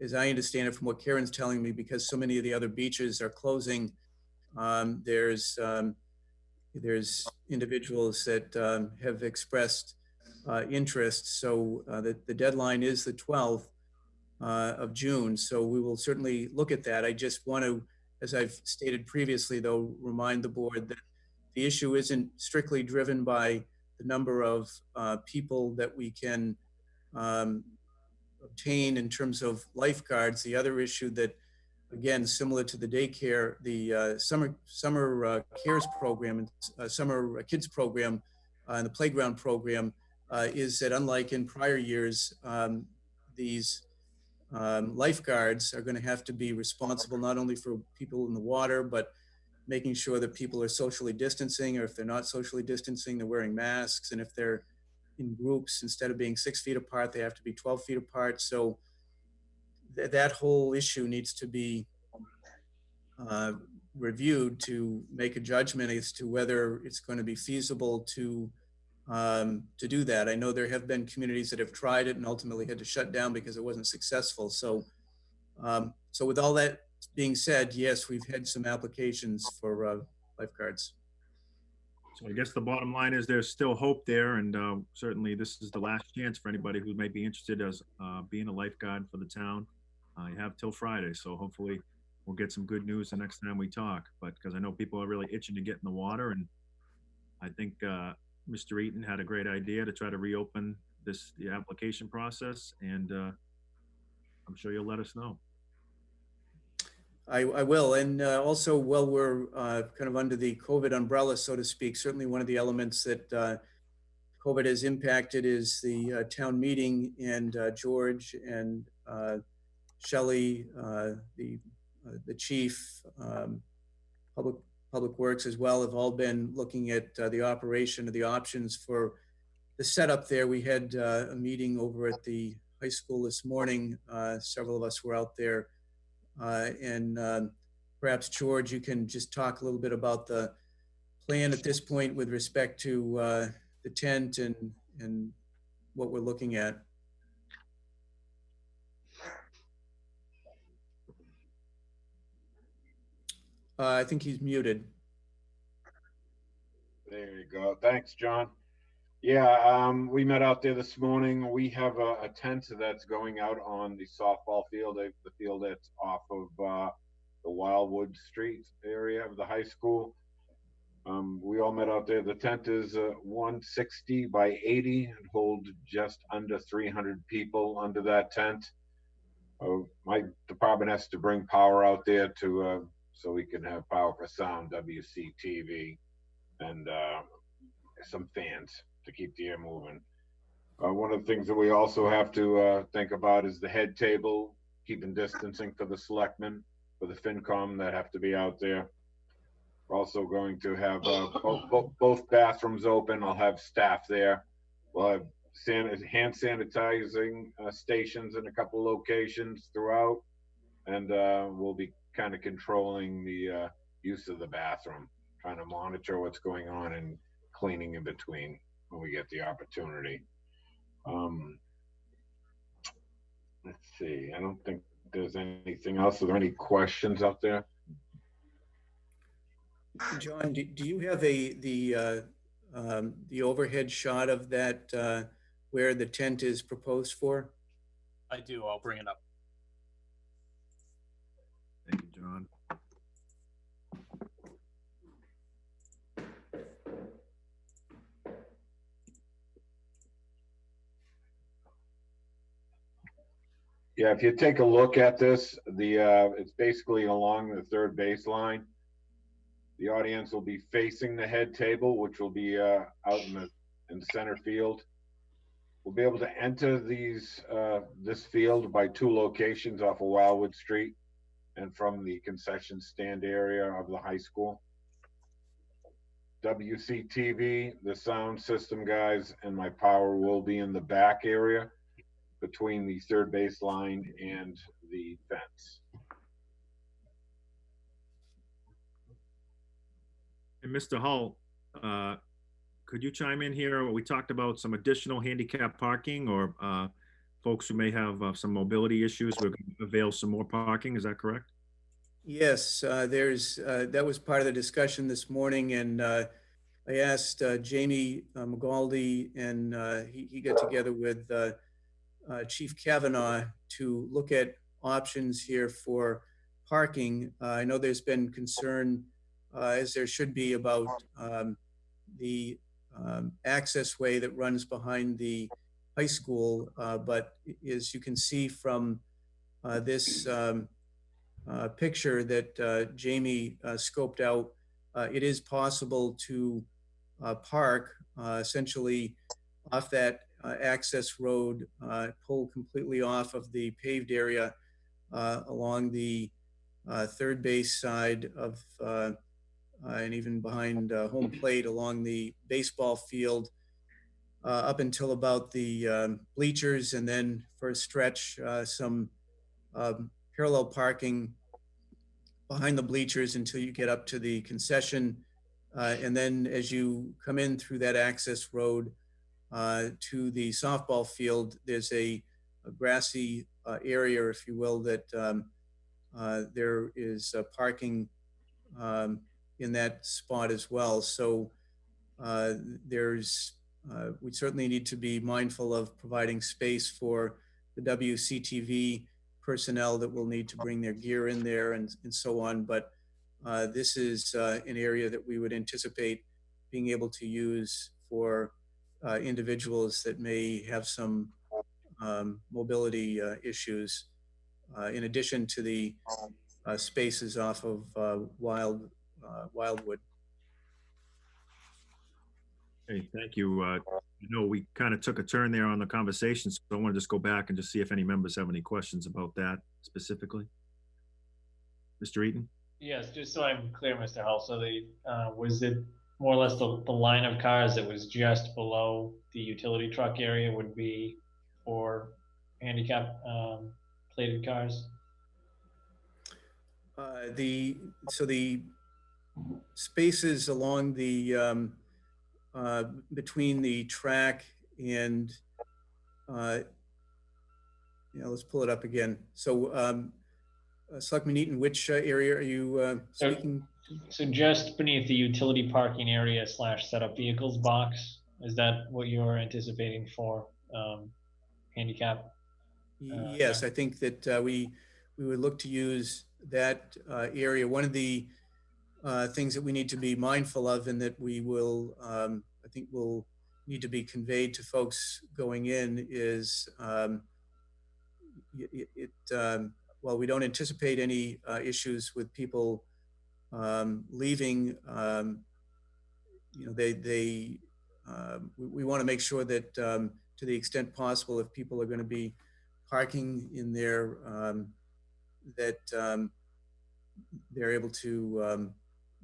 as I understand it from what Karen's telling me, because so many of the other beaches are closing, there's individuals that have expressed interest. So the deadline is the 12th of June. So we will certainly look at that. I just want to, as I've stated previously, though, remind the board that the issue isn't strictly driven by the number of people that we can obtain in terms of lifeguards. The other issue that, again, similar to the daycare, the summer cares program and summer kids program and the playground program is that, unlike in prior years, these lifeguards are going to have to be responsible not only for people in the water, but making sure that people are socially distancing, or if they're not socially distancing, they're wearing masks. And if they're in groups, instead of being 6 feet apart, they have to be 12 feet apart. So that whole issue needs to be reviewed to make a judgment as to whether it's going to be feasible to do that. I know there have been communities that have tried it and ultimately had to shut down because it wasn't successful. So, so with all that being said, yes, we've had some applications for lifeguards. So I guess the bottom line is there's still hope there, and certainly this is the last chance for anybody who may be interested as being a lifeguard for the town. You have till Friday, so hopefully we'll get some good news the next time we talk. But because I know people are really itching to get in the water, and I think Mr. Eaton had a great idea to try to reopen the application process, and I'm sure you'll let us know. I will. And also, while we're kind of under the COVID umbrella, so to speak, certainly one of the elements that COVID has impacted is the town meeting, and George and Shelley, the chief, public works as well, have all been looking at the operation of the options for the setup there. We had a meeting over at the high school this morning. Several of us were out there. And perhaps, George, you can just talk a little bit about the plan at this point with respect to the tent and what we're looking at. I think he's muted. There you go. Thanks, John. Yeah, we met out there this morning. We have a tent that's going out on the softball field, the field that's off of the Wildwood Street area of the high school. We all met out there. The tent is 160 by 80 and hold just under 300 people under that tent. My department has to bring power out there to so we can have power for sound, WCTV, and some fans to keep the air moving. One of the things that we also have to think about is the head table, keeping distancing for the selectmen, for the FinCom that have to be out there. We're also going to have both bathrooms open. I'll have staff there. We'll have hand sanitizing stations in a couple locations throughout, and we'll be kind of controlling the use of the bathroom, trying to monitor what's going on and cleaning in between when we get the opportunity. Let's see, I don't think there's anything else. Are there any questions out there? John, do you have the overhead shot of that where the tent is proposed for? I do. I'll bring it up. Thank you, John. Yeah, if you take a look at this, it's basically along the third baseline. The audience will be facing the head table, which will be out in the center field. We'll be able to enter this field by two locations off of Wildwood Street and from the concession stand area of the high school. WCTV, the sound system guys, and my power will be in the back area between the third baseline and the fence. And Mr. Hull, could you chime in here? We talked about some additional handicap parking, or folks who may have some mobility issues. We're going to avail some more parking. Is that correct? Yes, that was part of the discussion this morning, and I asked Jamie McGaldy, and he got together with Chief Kavanaugh to look at options here for parking. I know there's been concern, as there should be, about the access way that runs behind the high school, but as you can see from this picture that Jamie scoped out, it is possible to park essentially off that access road, pull completely off of the paved area along the third base side of and even behind home plate along the baseball field up until about the bleachers, and then for a stretch some parallel parking behind the bleachers until you get up to the concession. And then as you come in through that access road to the softball field, there's a grassy area, if you will, that there is parking in that spot as well. So we certainly need to be mindful of providing space for the WCTV personnel that will need to bring their gear in there and so on. But this is an area that we would anticipate being able to use for individuals that may have some mobility issues, in addition to the spaces off of Wildwood. Hey, thank you. We kind of took a turn there on the conversation, so I want to just go back and just see if any members have any questions about that specifically. Mr. Eaton? Yes, just so I'm clear, Mr. Hull, so was it more or less the line of cars that was just below the utility truck area would be for handicap plated cars? The spaces along the between the track and let's pull it up again. So Selectman Eaton, which area are you speaking to? So just beneath the utility parking area / setup vehicles box, is that what you're anticipating for handicap? Yes, I think that we would look to use that area. One of the things that we need to be mindful of, and that we will, I think will need to be conveyed to folks going in, is while we don't anticipate any issues with people leaving, we want to make sure that to the extent possible, if people are going to be parking in there, that they're able to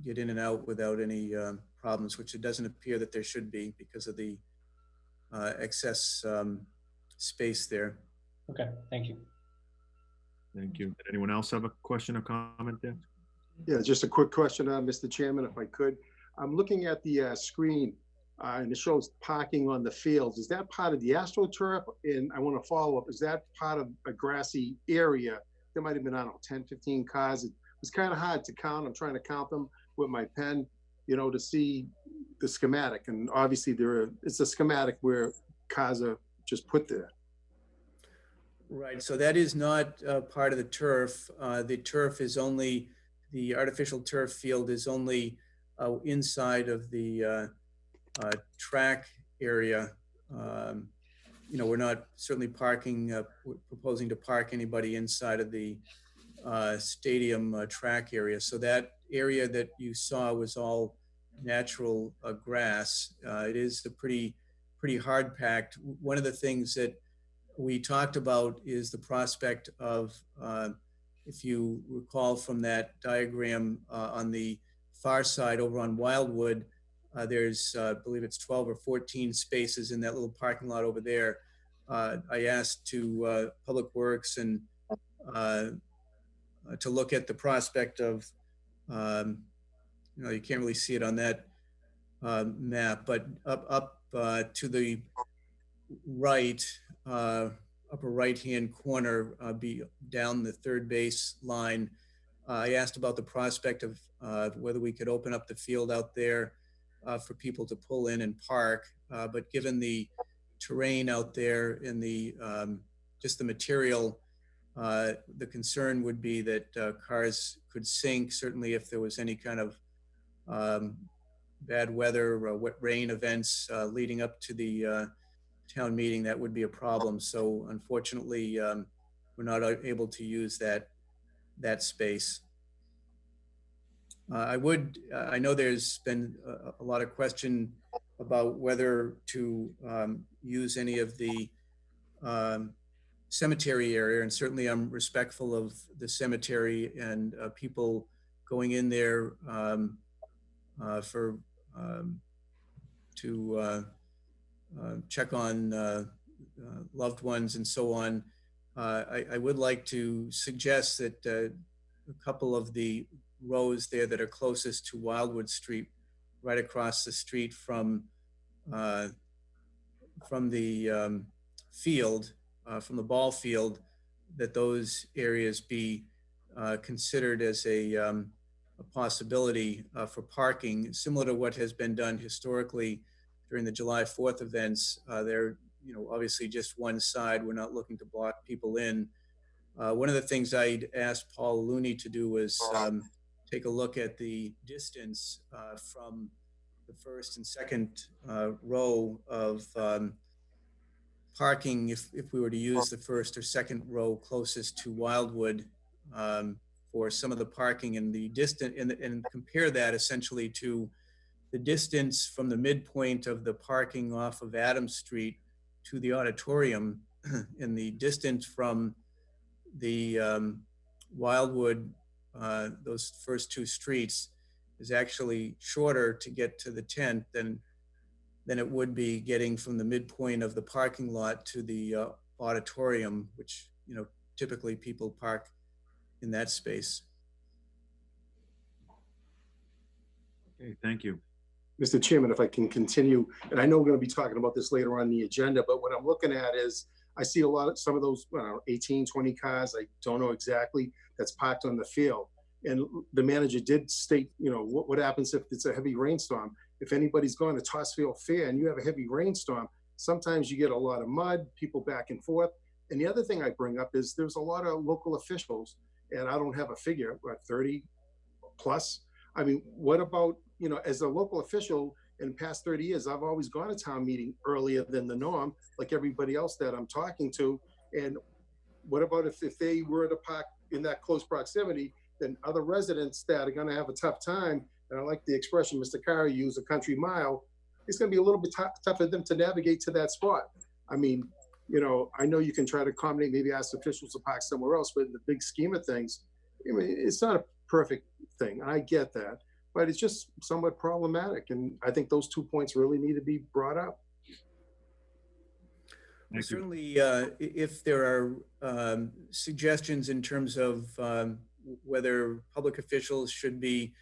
get in and out without any problems, which it doesn't appear that there should be because of the excess space there. Okay, thank you. Thank you. Did anyone else have a question or comment there? Yeah, just a quick question, Mr. Chairman, if I could. I'm looking at the screen and it shows parking on the fields. Is that part of the AstroTurf? And I want to follow up, is that part of a grassy area? There might have been, I don't know, 10, 15 cars. It was kind of hard to count. I'm trying to count them with my pen, to see the schematic. And obviously it's a schematic where cars are just put there. Right, so that is not part of the turf. The turf is only, the artificial turf field is only inside of the track area. We're not certainly proposing to park anybody inside of the stadium track area. So that area that you saw was all natural grass. It is a pretty hard packed. One of the things that we talked about is the prospect of, if you recall from that diagram on the far side over on Wildwood, there's, I believe it's 12 or 14 spaces in that little parking lot over there. I asked to Public Works and to look at the prospect of, you can't really see it on that map, but up to the right, upper right-hand corner, be down the third base line. I asked about the prospect of whether we could open up the field out there for people to pull in and park. But given the terrain out there and the just the material, the concern would be that cars could sink, certainly if there was any kind of bad weather or wet rain events leading up to the town meeting. That would be a problem. So unfortunately, we're not able to use that space. I know there's been a lot of question about whether to use any of the cemetery area, and certainly I'm respectful of the cemetery and people going in there to check on loved ones and so on. I would like to suggest that a couple of the rows there that are closest to Wildwood Street, right across the street from the field, from the ball field, that those areas be considered as a possibility for parking, similar to what has been done historically during the July 4th events. They're, obviously just one side. We're not looking to block people in. One of the things I'd asked Paul Looney to do was take a look at the distance from the first and second row of parking if we were to use the first or second row closest to Wildwood for some of the parking and the distance, and compare that essentially to the distance from the midpoint of the parking off of Adams Street to the auditorium, and the distance from the Wildwood, those first two streets, is actually shorter to get to the tent than it would be getting from the midpoint of the parking lot to the auditorium, which, you know, typically people park in that space. Okay, thank you. Mr. Chairman, if I can continue, and I know we're going to be talking about this later on the agenda, but what I'm looking at is I see some of those 18, 20 cars, I don't know exactly, that's parked on the field. And the manager did state, you know, what happens if it's a heavy rainstorm? If anybody's going to Tossfield Fair and you have a heavy rainstorm, sometimes you get a lot of mud, people back and forth. And the other thing I bring up is there's a lot of local officials, and I don't have a figure, but 30 plus. I mean, what about, you know, as a local official in the past 30 years, I've always gone to town meeting earlier than the norm, like everybody else that I'm talking to. And what about if they were to park in that close proximity, then other residents that are going to have a tough time, and I like the expression Mr. Carr used, a country mile, it's going to be a little bit tough for them to navigate to that spot. I mean, you know, I know you can try to accommodate, maybe ask officials to park somewhere else, but in the big scheme of things, I mean, it's not a perfect thing. I get that, but it's just somewhat problematic. And I think those 2 points really need to be brought up. Certainly, if there are suggestions in terms of whether public officials should be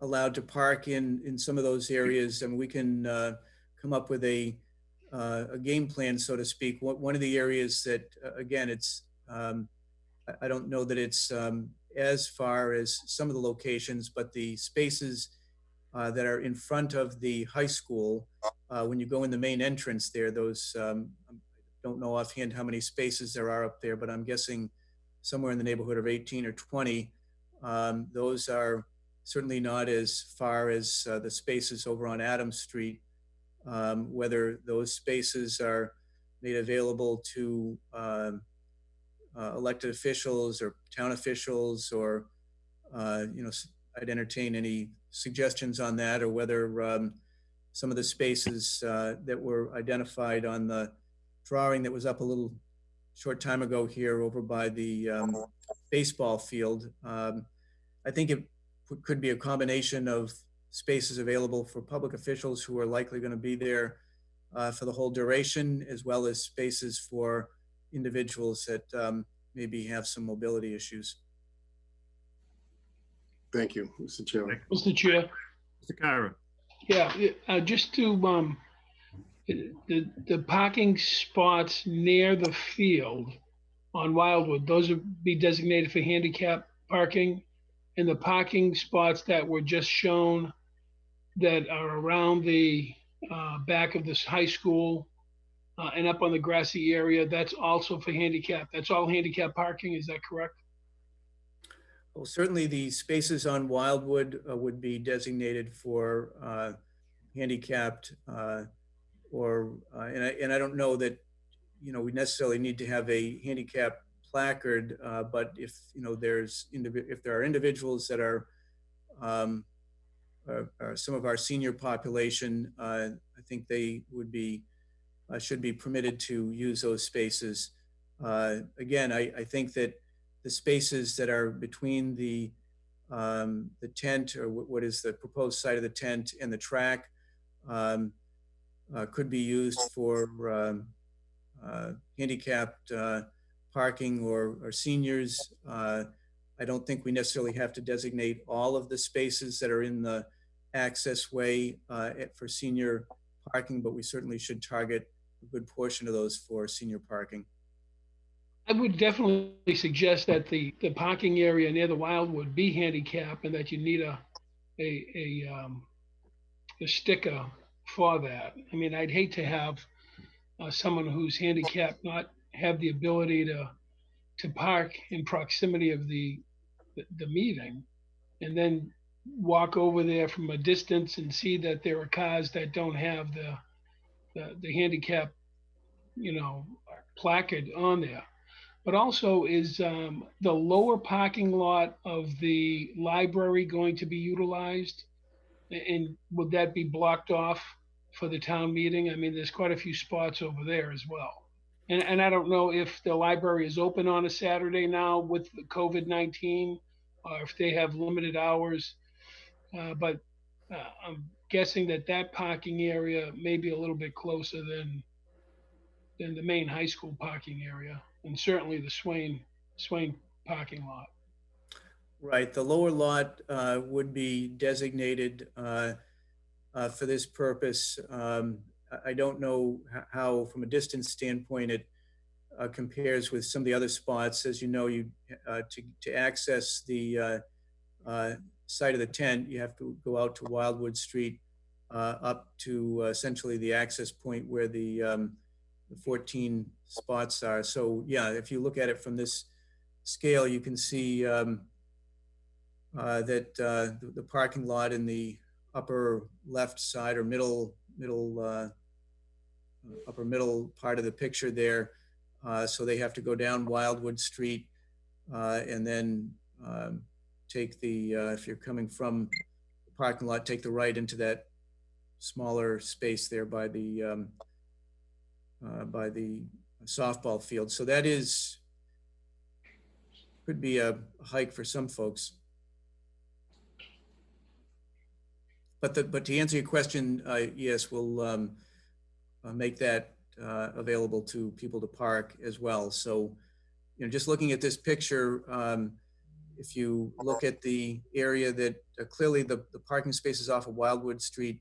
allowed to park in some of those areas, and we can come up with a game plan, so to speak. One of the areas that, again, it's I don't know that it's as far as some of the locations, but the spaces that are in front of the high school, when you go in the main entrance there, those, I don't know offhand how many spaces there are up there, but I'm guessing somewhere in the neighborhood of 18 or 20. Those are certainly not as far as the spaces over on Adams Street. Whether those spaces are made available to elected officials or town officials, or, you know, I'd entertain any suggestions on that, or whether some of the spaces that were identified on the drawing that was up a little short time ago here over by the baseball field. I think it could be a combination of spaces available for public officials who are likely going to be there for the whole duration, as well as spaces for individuals that maybe have some mobility issues. Thank you, Mr. Chairman. Mr. Chair. Mr. Kyra. Yeah, just to, the parking spots near the field on Wildwood, those would be designated for handicap parking, and the parking spots that were just shown that are around the back of this high school and up on the grassy area, that's also for handicap. That's all handicap parking, is that correct? Well, certainly the spaces on Wildwood would be designated for handicapped, and I don't know that, you know, we necessarily need to have a handicap placard, but if, you know, if there are individuals that are some of our senior population, I think they would be should be permitted to use those spaces. Again, I think that the spaces that are between the tent, or what is the proposed site of the tent, and the track could be used for handicapped parking or seniors. I don't think we necessarily have to designate all of the spaces that are in the access way for senior parking, but we certainly should target a good portion of those for senior parking. I would definitely suggest that the parking area near the Wildwood be handicap, and that you need a sticker for that. I mean, I'd hate to have someone who's handicapped not have the ability to park in proximity of the meeting, and then walk over there from a distance and see that there are cars that don't have the handicap, placard on there. But also, is the lower parking lot of the library going to be utilized? And would that be blocked off for the town meeting? I mean, there's quite a few spots over there as well. And I don't know if the library is open on a Saturday now with the COVID-19, or if they have limited hours. But I'm guessing that parking area may be a little bit closer than the main high school parking area, and certainly the Swain parking lot. Right, the lower lot would be designated for this purpose. I don't know how, from a distance standpoint, it compares with some of the other spots. As you know, to access the site of the tent, you have to go out to Wildwood Street up to essentially the access point where the 14 spots are. So yeah, if you look at it from this scale, you can see that the parking lot in the upper left side or upper middle part of the picture there. So they have to go down Wildwood Street and then take the, if you're coming from the parking lot, take the right into that smaller space there by the softball field. So that could be a hike for some folks. But to answer your question, yes, we'll make that available to people to park as well. So, just looking at this picture, if you look at the area that clearly the parking spaces off of Wildwood Street,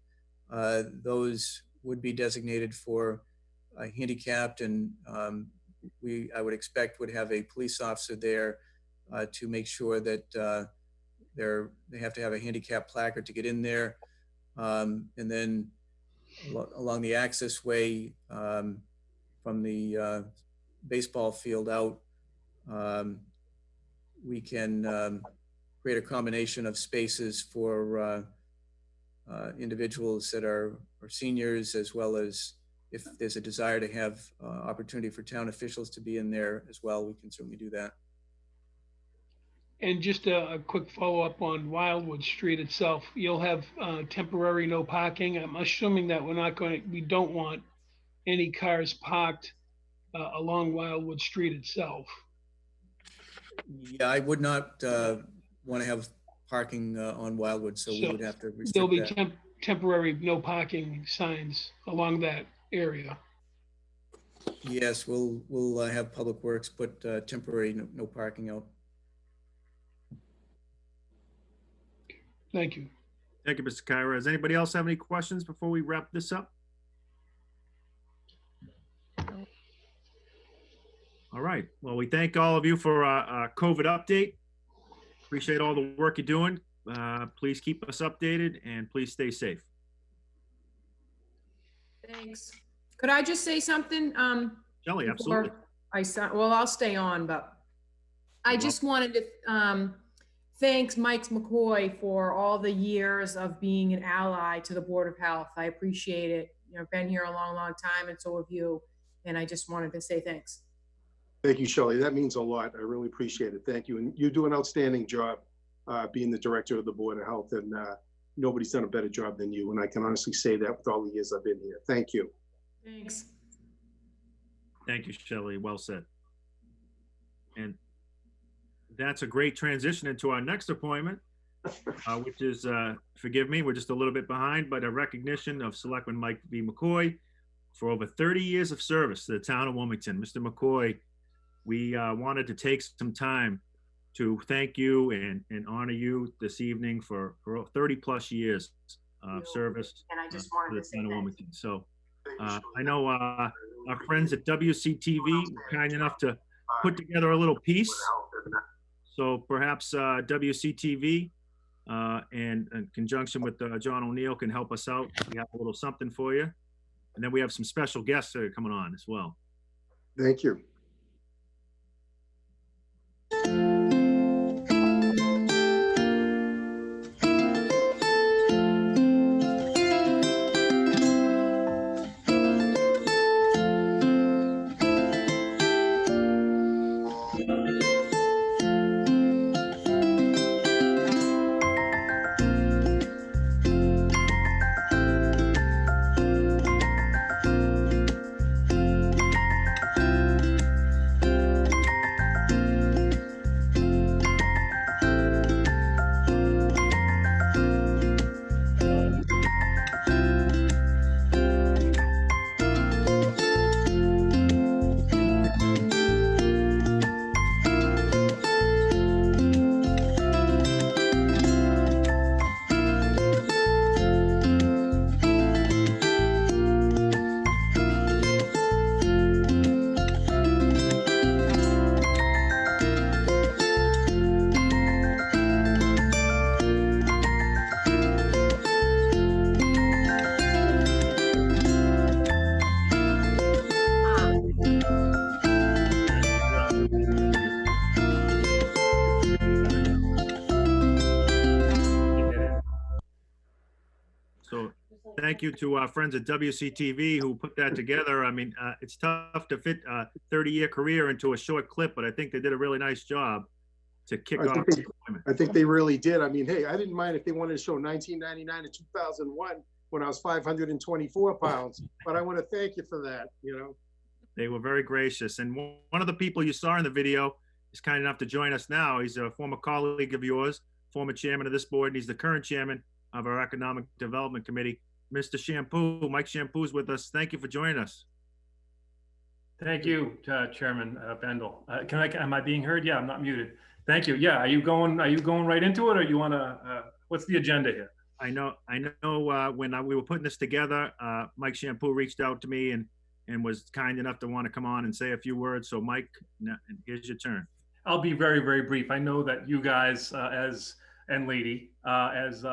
those would be designated for handicapped, and I would expect would have a police officer there to make sure that they have to have a handicap placard to get in there. And then along the access way from the baseball field out, we can create a combination of spaces for individuals that are seniors, as well as if there's a desire to have opportunity for town officials to be in there as well, we can certainly do that. And just a quick follow-up on Wildwood Street itself. You'll have temporary no parking. I'm assuming that we don't want any cars parked along Wildwood Street itself. Yeah, I would not want to have parking on Wildwood, so we would have to restrict there'll be that. Temporary no parking signs along that area. Yes, we'll have Public Works put temporary no parking out. Thank you. Thank you, Mr. Kyra. Does anybody else have any questions before we wrap this up? All right. Well, we thank all of you for a COVID update. Appreciate all the work you're doing. Please keep us updated and please stay safe. Thanks. Could I just say something? Shelley, absolutely. I'll stay on, but I just wanted to thank Mike McCoy for all the years of being an ally to the Board of Health. I appreciate it. I've been here a long, long time, and so have you. And I just wanted to say thanks. Thank you, Shelley. That means a lot. I really appreciate it. Thank you. And you do an outstanding job being the director of the Board of Health, and nobody's done a better job than you. And I can honestly say that with all the years I've been here. Thank you. Thanks. Thank you, Shelley. Well said. And that's a great transition into our next appointment, which is, forgive me, we're just a little bit behind, but a recognition of Selectman Mike V. McCoy for over 30 years of service to the town of Wilmington. Mr. McCoy, we wanted to take some time to thank you and honor you this evening for 30 plus years of service to the town of Wilmington. So I know our friends at WCTV were kind enough to put together a little piece. So perhaps WCTV and in conjunction with John O'Neill can help us out. We have a little something for you. And then we have some special guests that are coming on as well. Thank you. thank you to our friends at WCTV who put that together. I mean, it's tough to fit a 30-year career into a short clip, but I think they did a really nice job to kick off the deployment. I think they really did. I mean, hey, I didn't mind if they wanted to show 1999 to 2001 when I was 524 pounds, but I want to thank you for that, you know. They were very gracious. And one of the people you saw in the video is kind enough to join us now. He's a former colleague of yours, former chairman of this board, and he's the current chairman of our Economic Development Committee, Mr. Shampoo. Mike Shampoo's with us. Thank you for joining us. Thank you, Chairman Bendel. Am I being heard? Yeah, I'm not muted. Thank you. Yeah, are you going right into it, or you want to? What's the agenda here? I know. When we were putting this together, Mike Shampoo reached out to me and was kind enough to want to come on and say a few words. So, Mike, here's your turn. I'll be very, very brief. I know that you guys, as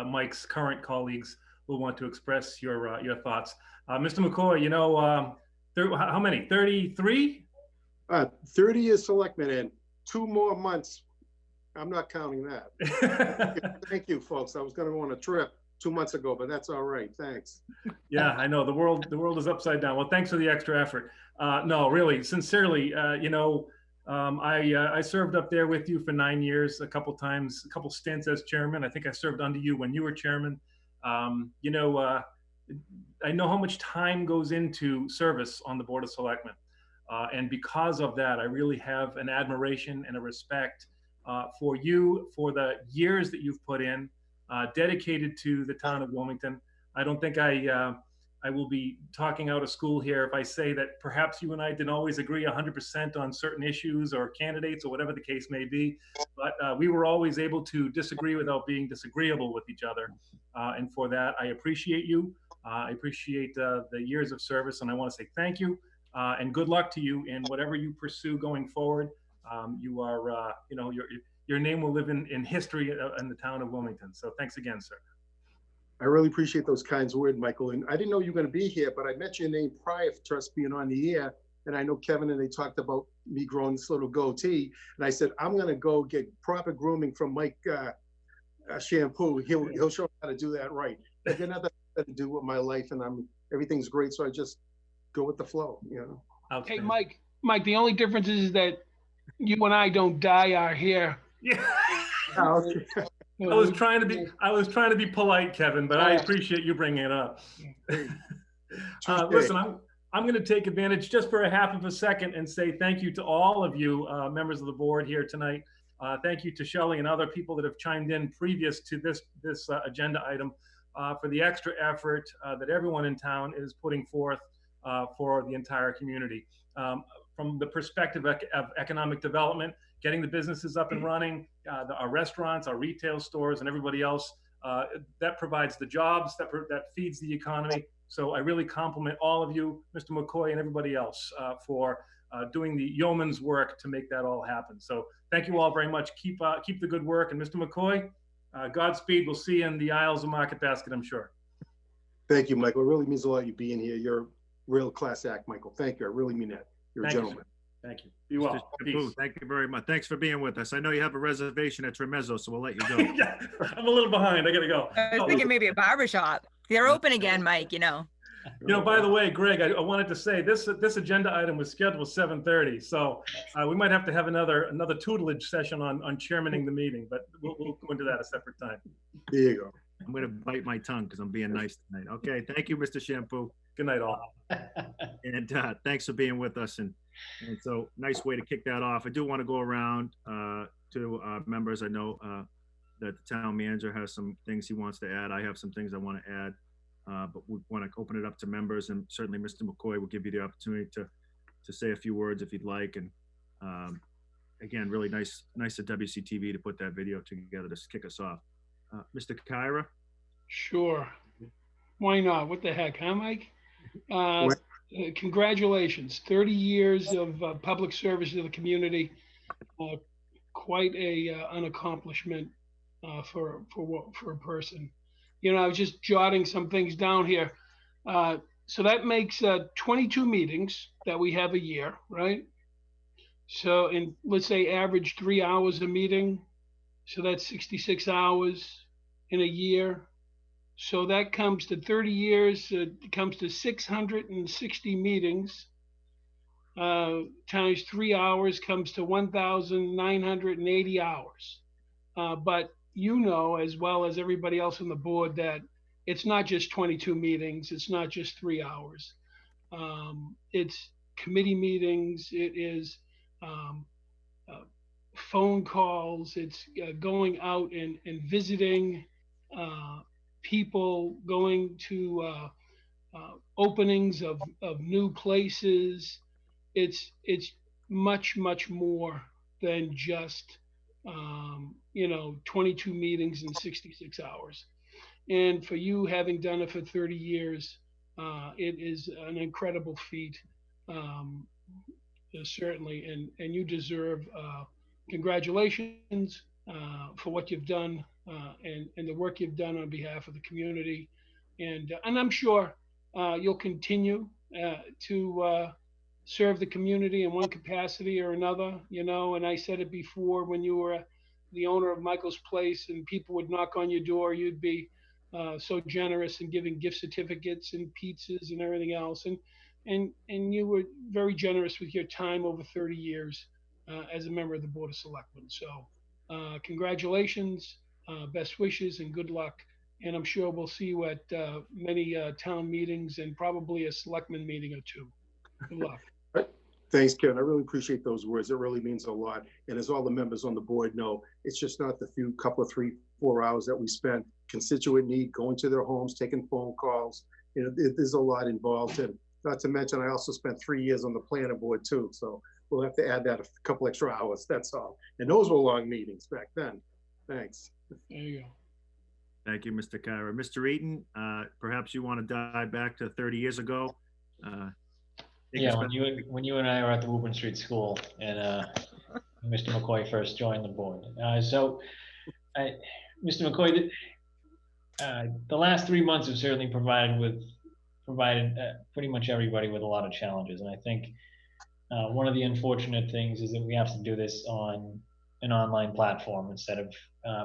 Mike's current colleagues, will want to express your thoughts. Mr. McCoy, you know, how many? 33? 30 years selectman and 2 more months. I'm not counting that. Thank you, folks. I was going to go on a trip 2 months ago, but that's all right. Thanks. Yeah, I know the world is upside down. Well, thanks for the extra effort. No, really, sincerely, you know, I served up there with you for 9 years, a couple stints as chairman. I think I served under you when you were chairman. You know, I know how much time goes into service on the Board of Selectmen. And because of that, I really have an admiration and a respect for you, for the years that you've put in, dedicated to the town of Wilmington. I don't think I will be talking out of school here if I say that perhaps you and I didn't always agree 100% on certain issues or candidates or whatever the case may be, but we were always able to disagree without being disagreeable with each other. And for that, I appreciate you. I appreciate the years of service, and I want to say thank you and good luck to you in whatever you pursue going forward. You are, you know, your name will live in history in the town of Wilmington. So thanks again, sir. I really appreciate those kind words, Michael. And I didn't know you were going to be here, but I met your name prior to us being on the air. And I know Kevin and they talked about me growing this little goatee. And I said, I'm going to go get proper grooming from Mike Shampoo. He'll show me how to do that right. I got nothing to do with my life, and everything's great. So I just go with the flow, you know. Hey, Mike, the only difference is that you and I don't dye our hair. Yeah. Okay. I was trying to be polite, Kevin, but I appreciate you bringing it up. Listen, I'm going to take advantage just for a half of a second and say thank you to all of you members of the board here tonight. Thank you to Shelley and other people that have chimed in previous to this agenda item for the extra effort that everyone in town is putting forth for the entire community. From the perspective of economic development, getting the businesses up and running, our restaurants, our retail stores, and everybody else, that provides the jobs, that feeds the economy. So I really compliment all of you, Mr. McCoy and everybody else, for doing the yeoman's work to make that all happen. So thank you all very much. Keep the good work. And Mr. McCoy, Godspeed. We'll see you in the aisles of Market Basket, I'm sure. Thank you, Michael. It really means a lot you being here. You're a real class act, Michael. Thank you. I really mean that. You're a gentleman. Thank you. Be well. Peace. Thank you very much. Thanks for being with us. I know you have a reservation at Tremezzo, so we'll let you go. Yeah, I'm a little behind. I got to go. I was thinking maybe a barbershop. They're open again, Mike, you know. You know, by the way, Greg, I wanted to say this agenda item was scheduled 7:30, so we might have to have another tutelage session on chairmaning the meeting, but we'll go into that a separate time. There you go. I'm going to bite my tongue because I'm being nice tonight. Okay, thank you, Mr. Shampoo. Good night, all. And thanks for being with us. And so, nice way to kick that off. I do want to go around to members. I know that the town manager has some things he wants to add. I have some things I want to add. But we want to open it up to members, and certainly Mr. McCoy will give you the opportunity to say a few words if you'd like. And again, really nice at WCTV to put that video together to kick us off. Mr. Kyra? Sure. Why not? What the heck, huh, Mike? Congratulations. 30 years of public service to the community. Quite an accomplishment for a person. You know, I was just jotting some things down here. So that makes 22 meetings that we have a year, right? So, and let's say average 3 hours a meeting. So that's 66 hours in a year. So that comes to 30 years, it comes to 660 meetings. Times 3 hours comes to 1,980 hours. But you know, as well as everybody else on the board, that it's not just 22 meetings, it's not just 3 hours. It's committee meetings, it is phone calls, it's going out and visiting people, going to openings of new places. It's much more than just 22 meetings in 66 hours. And for you, having done it for 30 years, it is an incredible feat, certainly, and you deserve congratulations for what you've done and the work you've done on behalf of the community. And I'm sure you'll continue to serve the community in one capacity or another, and I said it before, when you were the owner of Michael's Place and people would knock on your door, you'd be so generous in giving gift certificates and pizzas and everything else. And you were very generous with your time over 30 years as a member of the Board of Selectmen. So congratulations, best wishes, and good luck. And I'm sure we'll see you at many town meetings and probably a selectman meeting or two. Good luck. Thanks, Kevin. I really appreciate those words. It really means a lot. And as all the members on the board know, it's just not the couple of 3-4 hours that we spent constituent need, going to their homes, taking phone calls. There's a lot involved. And not to mention, I also spent 3 years on the planning board too. So we'll have to add that a couple extra hours, that's all. And those were long meetings back then. Thanks. There you go. Thank you, Mr. Kyra. Mr. Eaton, perhaps you want to dive back to 30 years ago. Yeah, when you and I were at the Woburn Street School and Mr. McCoy first joined the board. Mr. McCoy, the last 3 months have certainly provided pretty much everybody with a lot of challenges. And I think one of the unfortunate things is that we have to do this on an online platform instead of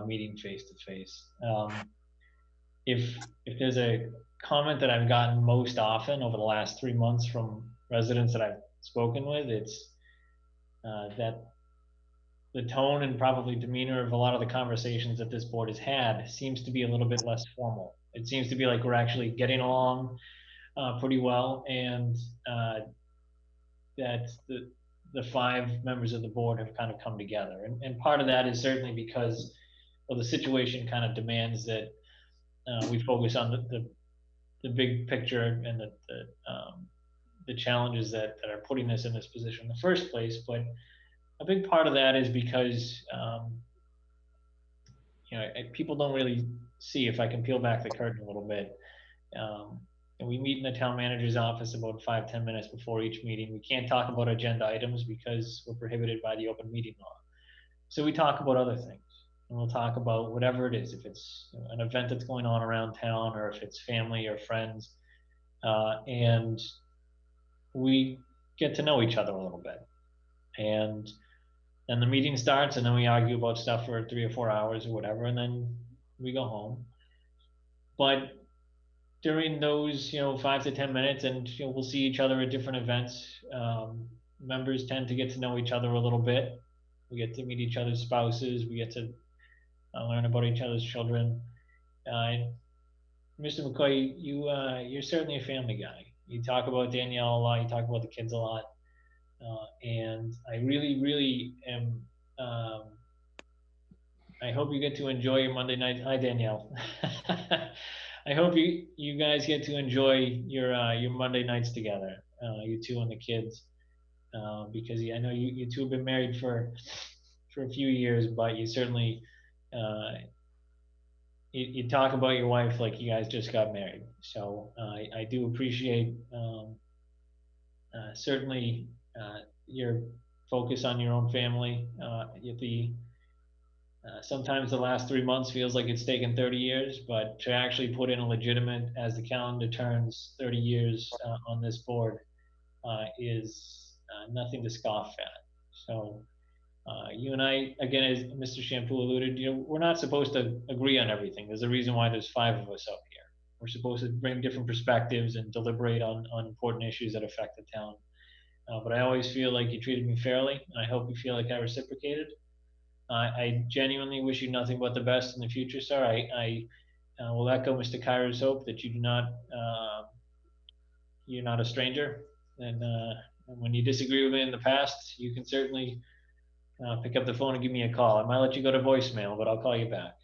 meeting face to face. If there's a comment that I've gotten most often over the last 3 months from residents that I've spoken with, it's that the tone and probably demeanor of a lot of the conversations that this board has had seems to be a little bit less formal. It seems to be like we're actually getting along pretty well, and that the 5 members of the board have kind of come together. And part of that is certainly because, well, the situation kind of demands that we focus on the big picture and the challenges that are putting us in this position in the first place. But a big part of that is because people don't really see, if I can peel back the curtain a little bit, and we meet in the town manager's office about 5-10 minutes before each meeting. We can't talk about agenda items because we're prohibited by the open meeting law. So we talk about other things, and we'll talk about whatever it is, if it's an event that's going on around town or if it's family or friends, and we get to know each other a little bit. And then the meeting starts, and then we argue about stuff for 3 or 4 hours or whatever, and then we go home. But during those 5 to 10 minutes, and we'll see each other at different events, members tend to get to know each other a little bit. We get to meet each other's spouses, we get to learn about each other's children. Mr. McCoy, you're certainly a family guy. You talk about Danielle a lot, you talk about the kids a lot, and I really am. I hope you get to enjoy your Monday night. Hi, Danielle. I hope you guys get to enjoy your Monday nights together, you two and the kids, because I know you two have been married for a few years, but you certainly you talk about your wife like you guys just got married. So I do appreciate certainly your focus on your own family. Sometimes the last 3 months feels like it's taken 30 years, but to actually put in a legitimate, as the calendar turns, 30 years on this board is nothing to scoff at. So you and I, again, as Mr. Shampoo alluded, we're not supposed to agree on everything. There's a reason why there's 5 of us up here. we're supposed to bring different perspectives and deliberate on important issues that affect the town. But I always feel like you treated me fairly, and I hope you feel like I reciprocated. I genuinely wish you nothing but the best in the future, sir. I will echo Mr. Kyra's hope that you do not, you're not a stranger. And when you disagree with me in the past, you can certainly pick up the phone and give me a call. I might let you go to voicemail, but I'll call you back.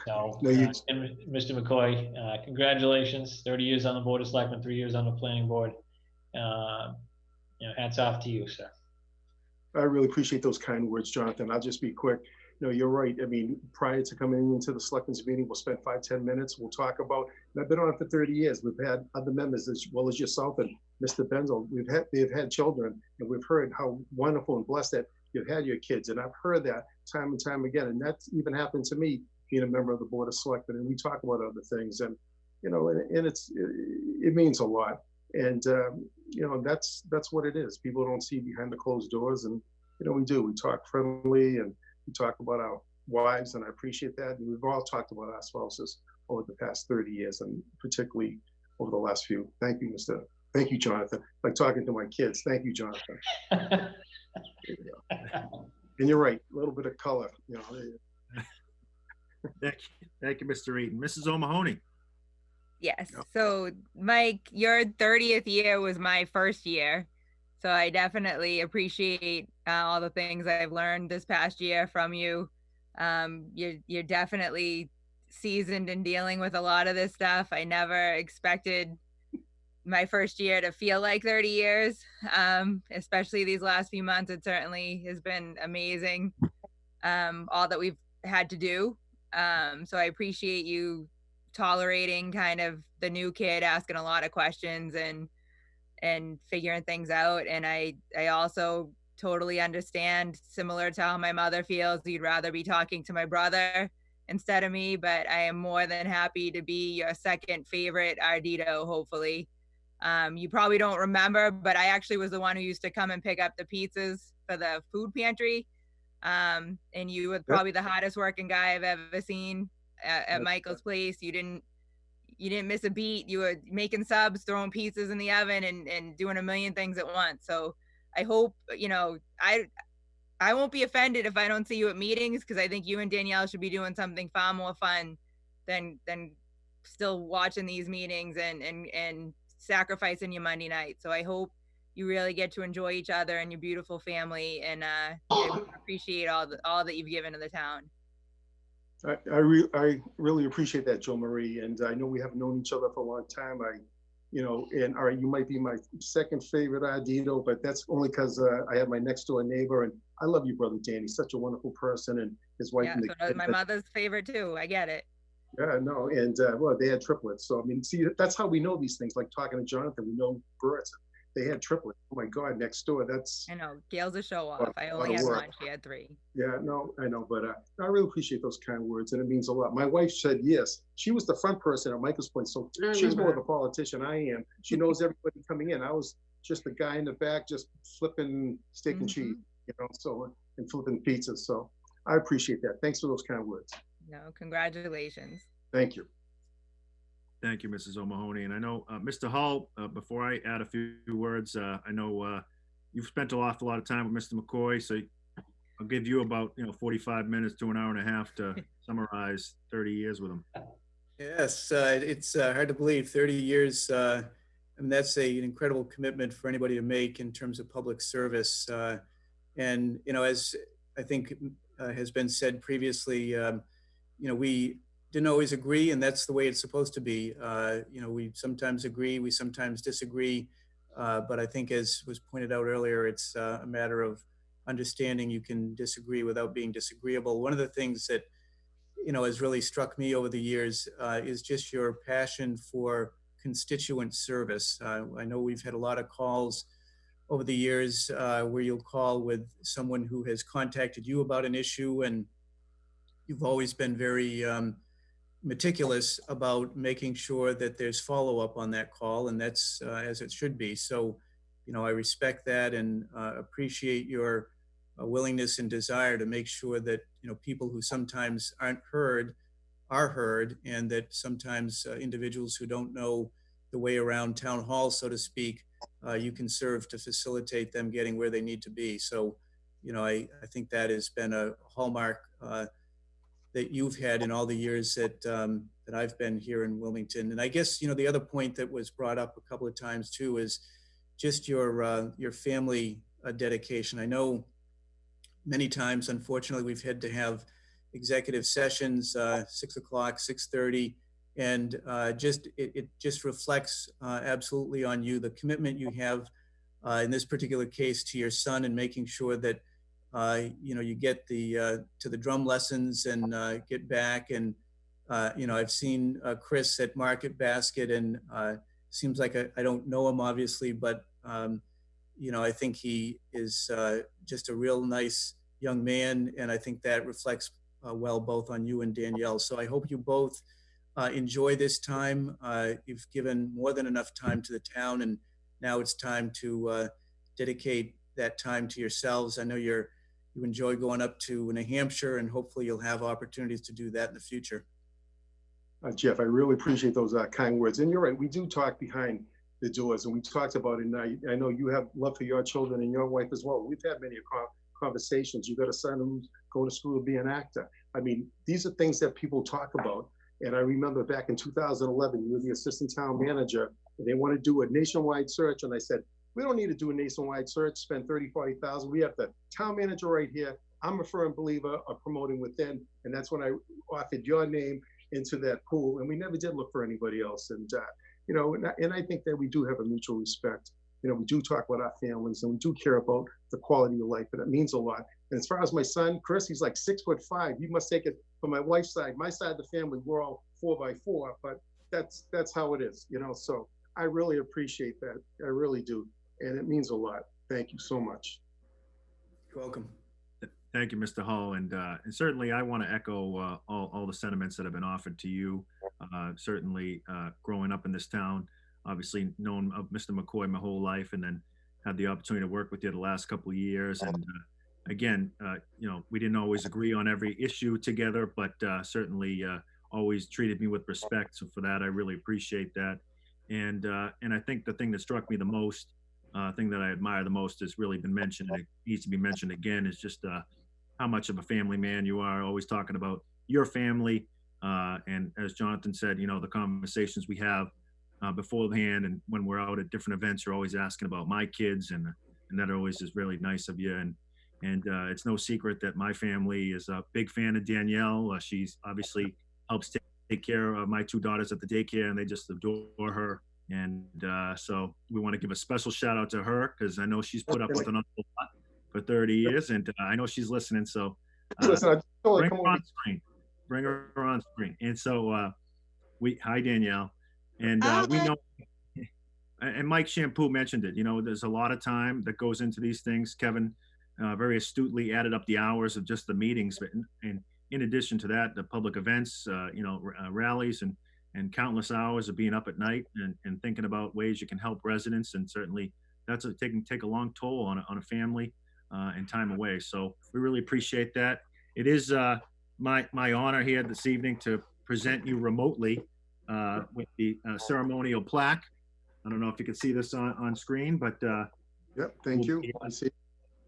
So, and Mr. McCoy, congratulations. 30 years on the Board of Selectmen, 3 years on the Planning Board. Hats off to you, sir. I really appreciate those kind words, Jonathan. I'll just be quick. You're right. I mean, prior to coming into the Selectmen's meeting, we'll spend 5-10 minutes. We'll talk about, and I've been on it for 30 years. We've had other members as well as yourself and Mr. Benzel. They've had children, and we've heard how wonderful and blessed that you've had your kids. And I've heard that time and time again. And that's even happened to me being a member of the Board of Selectmen. And we talk about other things, and and it means a lot. And that's what it is. People don't see behind the closed doors, and we do. We talk friendly, and we talk about our wives, and I appreciate that. And we've all talked about our spouses over the past 30 years, and particularly over the last few. Thank you, Jonathan. Like talking to my kids. Thank you, Jonathan. And you're right, a little bit of color. Thank you, Mr. Eaton. Mrs. O'Mahony. Yes. So, Mike, your 30th year was my first year. So I definitely appreciate all the things I've learned this past year from you. You're definitely seasoned in dealing with a lot of this stuff. I never expected my first year to feel like 30 years, especially these last few months. It certainly has been amazing, all that we've had to do. So I appreciate you tolerating kind of the new kid asking a lot of questions and figuring things out. And I also totally understand, similar to how my mother feels, you'd rather be talking to my brother instead of me, but I am more than happy to be your second favorite Ardito, hopefully. You probably don't remember, but I actually was the one who used to come and pick up the pizzas for the food pantry. And you were probably the hardest working guy I've ever seen at Michael's place. You didn't miss a beat. You were making subs, throwing pizzas in the oven, and doing a million things at once. So I hope, I won't be offended if I don't see you at meetings, because I think you and Danielle should be doing something far more fun than still watching these meetings and sacrificing your Monday night. So I hope you really get to enjoy each other and your beautiful family, and I appreciate all that you've given to the town. I really appreciate that, Joe Marie, and I know we haven't known each other for a long time. And all right, you might be my second favorite Ardito, but that's only because I have my next door neighbor, and I love you, brother Danny. Such a wonderful person, and his wife. Yeah, so my mother's favorite too. I get it. Yeah, no, and well, they had triplets. So I mean, see, that's how we know these things. Like talking to Jonathan, we know birds. They had triplets. Oh my God, next door. That's. I know. Gail's a show off. I only had one. She had 3. Yeah, no, I know, but I really appreciate those kind words, and it means a lot. My wife said yes. She was the front person at Michael's place, so she's more of a politician I am. She knows everybody coming in. I was just the guy in the back, just flipping steak and cheese, so and flipping pizzas. So I appreciate that. Thanks for those kind words. No, congratulations. Thank you. Thank you, Mrs. O'Mahony. And I know, Mr. Hull, before I add a few words, I know you've spent an awful lot of time with Mr. McCoy, so I'll give you about 45 minutes to an hour and a half to summarize 30 years with him. Yes, it's hard to believe 30 years. I mean, that's an incredible commitment for anybody to make in terms of public service. And, as I think has been said previously, we didn't always agree, and that's the way it's supposed to be. We sometimes agree, we sometimes disagree, but I think, as was pointed out earlier, it's a matter of understanding you can disagree without being disagreeable. One of the things that has really struck me over the years is just your passion for constituent service. I know we've had a lot of calls over the years where you'll call with someone who has contacted you about an issue, and you've always been very meticulous about making sure that there's follow-up on that call, and that's as it should be. So, I respect that and appreciate your willingness and desire to make sure that people who sometimes aren't heard are heard, and that sometimes individuals who don't know the way around town hall, so to speak, you can serve to facilitate them getting where they need to be. So, you know, I think that has been a hallmark that you've had in all the years that that I've been here in Wilmington. And I guess, you know, the other point that was brought up a couple of times too is just your family dedication. I know many times, unfortunately, we've had to have executive sessions, 6 o'clock, 6:30, and it just reflects absolutely on you, the commitment you have in this particular case to your son, and making sure that you know, you get the to the drum lessons and get back. And you know, I've seen Chris at Market Basket, and seems like I don't know him obviously, but you know, I think he is just a real nice young man, and I think that reflects well both on you and Danielle. So I hope you both enjoy this time. You've given more than enough time to the town, and now it's time to dedicate that time to yourselves. I know you enjoy going up to New Hampshire, and hopefully you'll have opportunities to do that in the future. Jeff, I really appreciate those kind words. And you're right, we do talk behind the doors, and we talked about it. And I know you have love for your children and your wife as well. We've had many conversations. You got a son who's going to school to be an actor. I mean, these are things that people talk about. And I remember back in 2011, you were the assistant town manager, and they want to do a nationwide search. And I said, we don't need to do a nationwide search, spend 30, 40,000. We have the town manager right here. I'm a firm believer of promoting within. And that's when I offered your name into that pool. And we never did look for anybody else. And, you know, and I think that we do have a mutual respect. You know, we do talk about our families, and we do care about the quality of life, and it means a lot. And as far as my son, Chris, he's like 6'5". You must take it from my wife's side. My side of the family, we're all 4x4, but that's how it is, you know? So I really appreciate that. I really do. And it means a lot. Thank you so much. You're welcome. Thank you, Mr. Hull. And certainly I want to echo all the sentiments that have been offered to you. Certainly growing up in this town, obviously known of Mr. McCoy my whole life, and then had the opportunity to work with you the last couple of years. And again, you know, we didn't always agree on every issue together, but certainly always treated me with respect. So for that, I really appreciate that. And I think the thing that struck me the most, thing that I admire the most, has really been mentioned, and it needs to be mentioned again, is just how much of a family man you are, always talking about your family. And as Jonathan said, you know, the conversations we have beforehand, and when we're out at different events, you're always asking about my kids, and that always is really nice of you. And it's no secret that my family is a big fan of Danielle. She's obviously helps take care of my two daughters at the daycare, and they just adore her. And so we want to give a special shout out to her, because I know she's put up with an awful lot for 30 years, and I know she's listening. So bring her on screen. Bring her on screen. And so hi, Danielle. And we know, and Mike Shampoo mentioned it, you know, there's a lot of time that goes into these things. Kevin very astutely added up the hours of just the meetings. And in addition to that, the public events, you know, rallies, and countless hours of being up at night and thinking about ways you can help residents. And certainly that's take a long toll on a family and time away. So we really appreciate that. It is my honor here this evening to present you remotely with the ceremonial plaque. I don't know if you can see this on screen, but yep, thank you.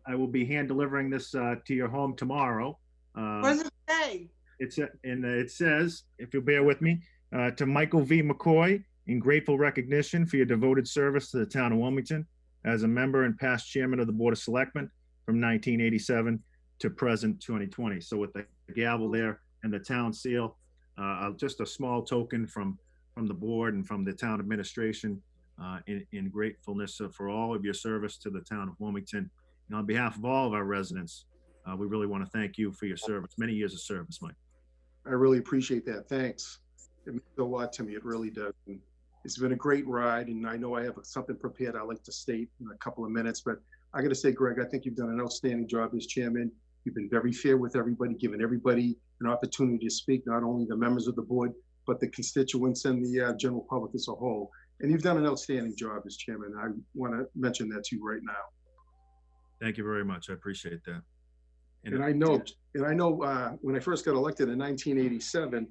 I will be hand delivering this to your home tomorrow. What does it say? It says, if you'll bear with me, to Michael V. McCoy, in grateful recognition for your devoted service to the town of Wilmington as a member and past chairman of the Board of Selectmen from 1987 to present 2020. So with the gavel there and the town seal, just a small token from the board and from the town administration in gratefulness for all of your service to the town of Wilmington. And on behalf of all of our residents, we really want to thank you for your service, many years of service, Mike. I really appreciate that. Thanks. It means a lot to me. It really does. And it's been a great ride, and I know I have something prepared I'd like to state in a couple of minutes, but I got to say, Greg, I think you've done an outstanding job as chairman. You've been very fair with everybody, giving everybody an opportunity to speak, not only the members of the board, but the constituents and the general public as a whole. And you've done an outstanding job as chairman. I want to mention that to you right now. Thank you very much. I appreciate that. And I know when I first got elected in 1987,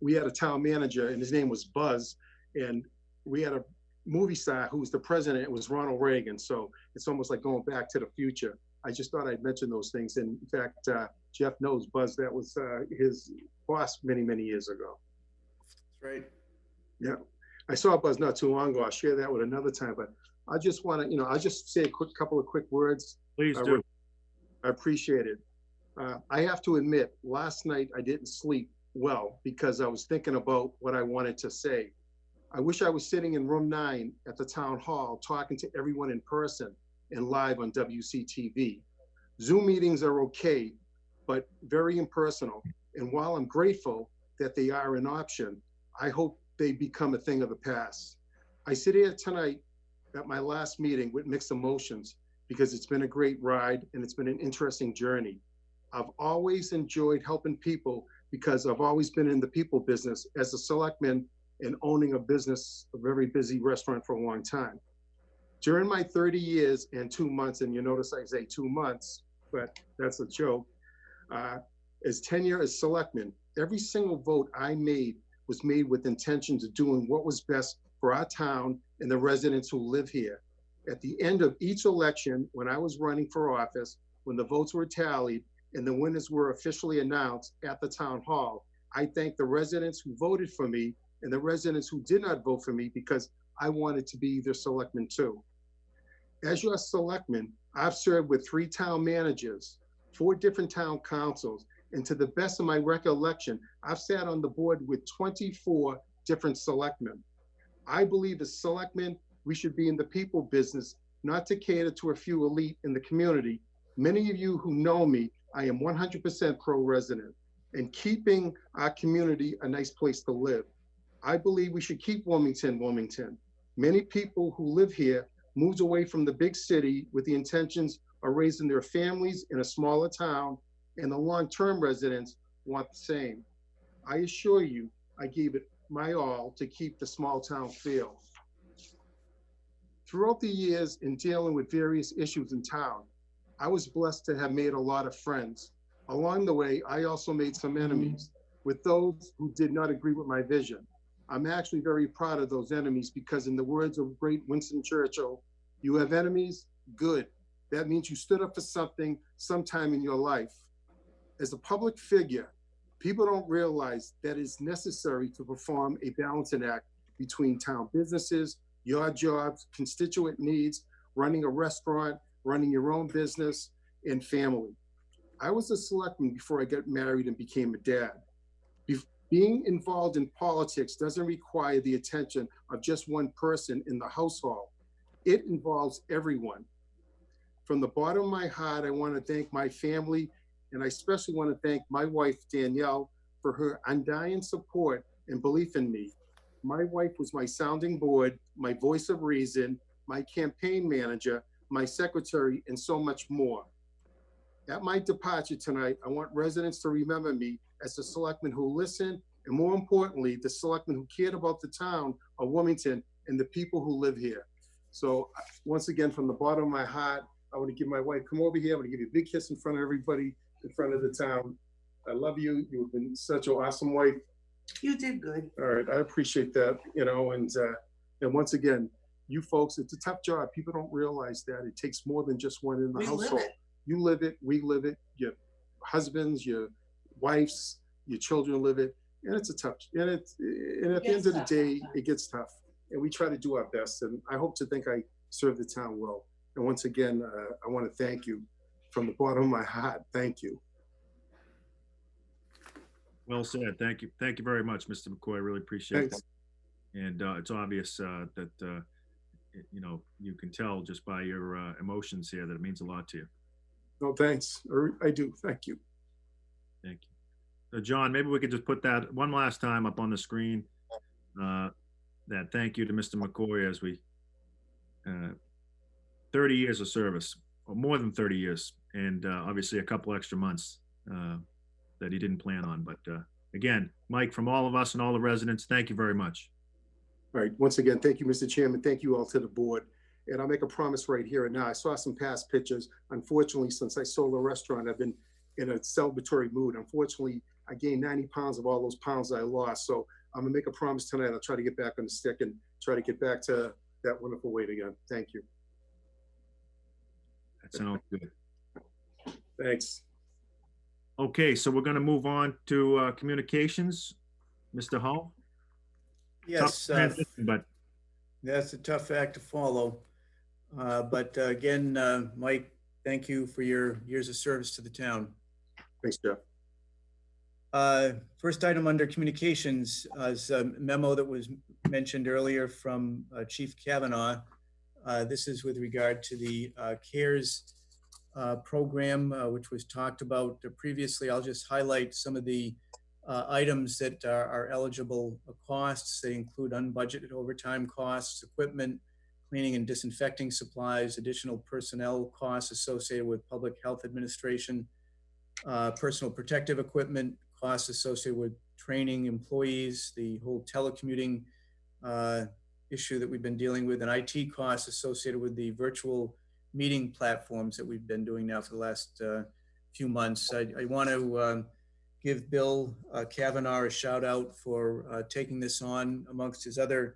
we had a town manager and his name was Buzz, and we had a movie star who was the president. It was Ronald Reagan. So it's almost like going back to the future. I just thought I'd mention those things. And in fact, Jeff knows Buzz, that was his boss many, many years ago. That's right. Yeah. I saw Buzz not too long ago. I'll share that with another time, but I just want to, I'll just say a couple of quick words. Please do. I appreciate it. I have to admit, last night I didn't sleep well because I was thinking about what I wanted to say. I wish I was sitting in room 9 at the town hall talking to everyone in person and live on WCTV. Zoom meetings are okay, but very impersonal. And while I'm grateful that they are an option, I hope they become a thing of the past. I sit here tonight at my last meeting with mixed emotions because it's been a great ride and it's been an interesting journey. I've always enjoyed helping people because I've always been in the people business as a selectman and owning a business, a very busy restaurant for a long time. During my 30 years and 2 months, and you notice I say 2 months, but that's a joke, as tenure as selectman, every single vote I made was made with intentions of doing what was best for our town and the residents who live here. At the end of each election, when I was running for office, when the votes were tallied and the winners were officially announced at the town hall, I thank the residents who voted for me and the residents who did not vote for me because I wanted to be their selectman too. As your selectman, I've served with 3 town managers, 4 different town councils, and to the best of my recollection, I've sat on the board with 24 different selectmen. I believe as selectmen, we should be in the people business, not to cater to a few elite in the community. Many of you who know me, I am 100% pro-resident and keeping our community a nice place to live. I believe we should keep Wilmington, Wilmington. Many people who live here moved away from the big city with the intentions of raising their families in a smaller town, and the long-term residents want the same. I assure you, I gave it my all to keep the small town feel. Throughout the years in dealing with various issues in town, I was blessed to have made a lot of friends. Along the way, I also made some enemies with those who did not agree with my vision. I'm actually very proud of those enemies because in the words of great Winston Churchill, you have enemies, good. That means you stood up for something sometime in your life. As a public figure, people don't realize that it's necessary to perform a balancing act between town businesses, your jobs, constituent needs, running a restaurant, running your own business, and family. I was a selectman before I got married and became a dad. Being involved in politics doesn't require the attention of just one person in the household. It involves everyone. From the bottom of my heart, I want to thank my family, and I especially want to thank my wife, Danielle, for her undying support and belief in me. My wife was my sounding board, my voice of reason, my campaign manager, my secretary, and so much more. At my departure tonight, I want residents to remember me as the selectman who listened, and more importantly, the selectman who cared about the town of Wilmington and the people who live here. So once again, from the bottom of my heart, I want to give my wife, come over here, I want to give you a big kiss in front of everybody, in front of the town. I love you. You've been such an awesome wife. You did good. All right, I appreciate that, and once again, you folks, it's a tough job. People don't realize that it takes more than just one in the household. You live it, we live it, your husbands, your wives, your children live it, and it's a tough, and at the end of the day, it gets tough, and we try to do our best, and I hope to think I serve the town well. And once again, I want to thank you from the bottom of my heart. Thank you. Well said. Thank you. Thank you very much, Mr. McCoy. I really appreciate it. And it's obvious that, you can tell just by your emotions here that it means a lot to you. No, thanks. I do. Thank you. Thank you. So John, maybe we could just put that one last time up on the screen. That thank you to Mr. McCoy as we 30 years of service, or more than 30 years, and obviously a couple extra months that he didn't plan on. But again, Mike, from all of us and all the residents, thank you very much. All right. Once again, thank you, Mr. Chairman. Thank you all to the board. And I'll make a promise right here and now. I saw some past pictures. Unfortunately, since I sold the restaurant, I've been in a celebratory mood. Unfortunately, I gained 90 pounds of all those pounds I lost. So I'm gonna make a promise tonight. I'll try to get back on the stick and try to get back to that wonderful weight again. Thank you. That sounds good. Thanks. Okay, so we're gonna move on to communications. Mr. Hull? Yes, Tough transition, but that's a tough act to follow. But again, Mike, thank you for your years of service to the town. Thanks, Jeff. First item under communications is a memo that was mentioned earlier from Chief Kavanaugh. This is with regard to the CARES program, which was talked about previously. I'll just highlight some of the items that are eligible costs. They include unbudgeted overtime costs, equipment, cleaning and disinfecting supplies, additional personnel costs associated with public health administration, personal protective equipment, costs associated with training employees, the whole telecommuting issue that we've been dealing with, and IT costs associated with the virtual meeting platforms that we've been doing now for the last few months. I want to give Bill Kavanaugh a shout out for taking this on amongst his other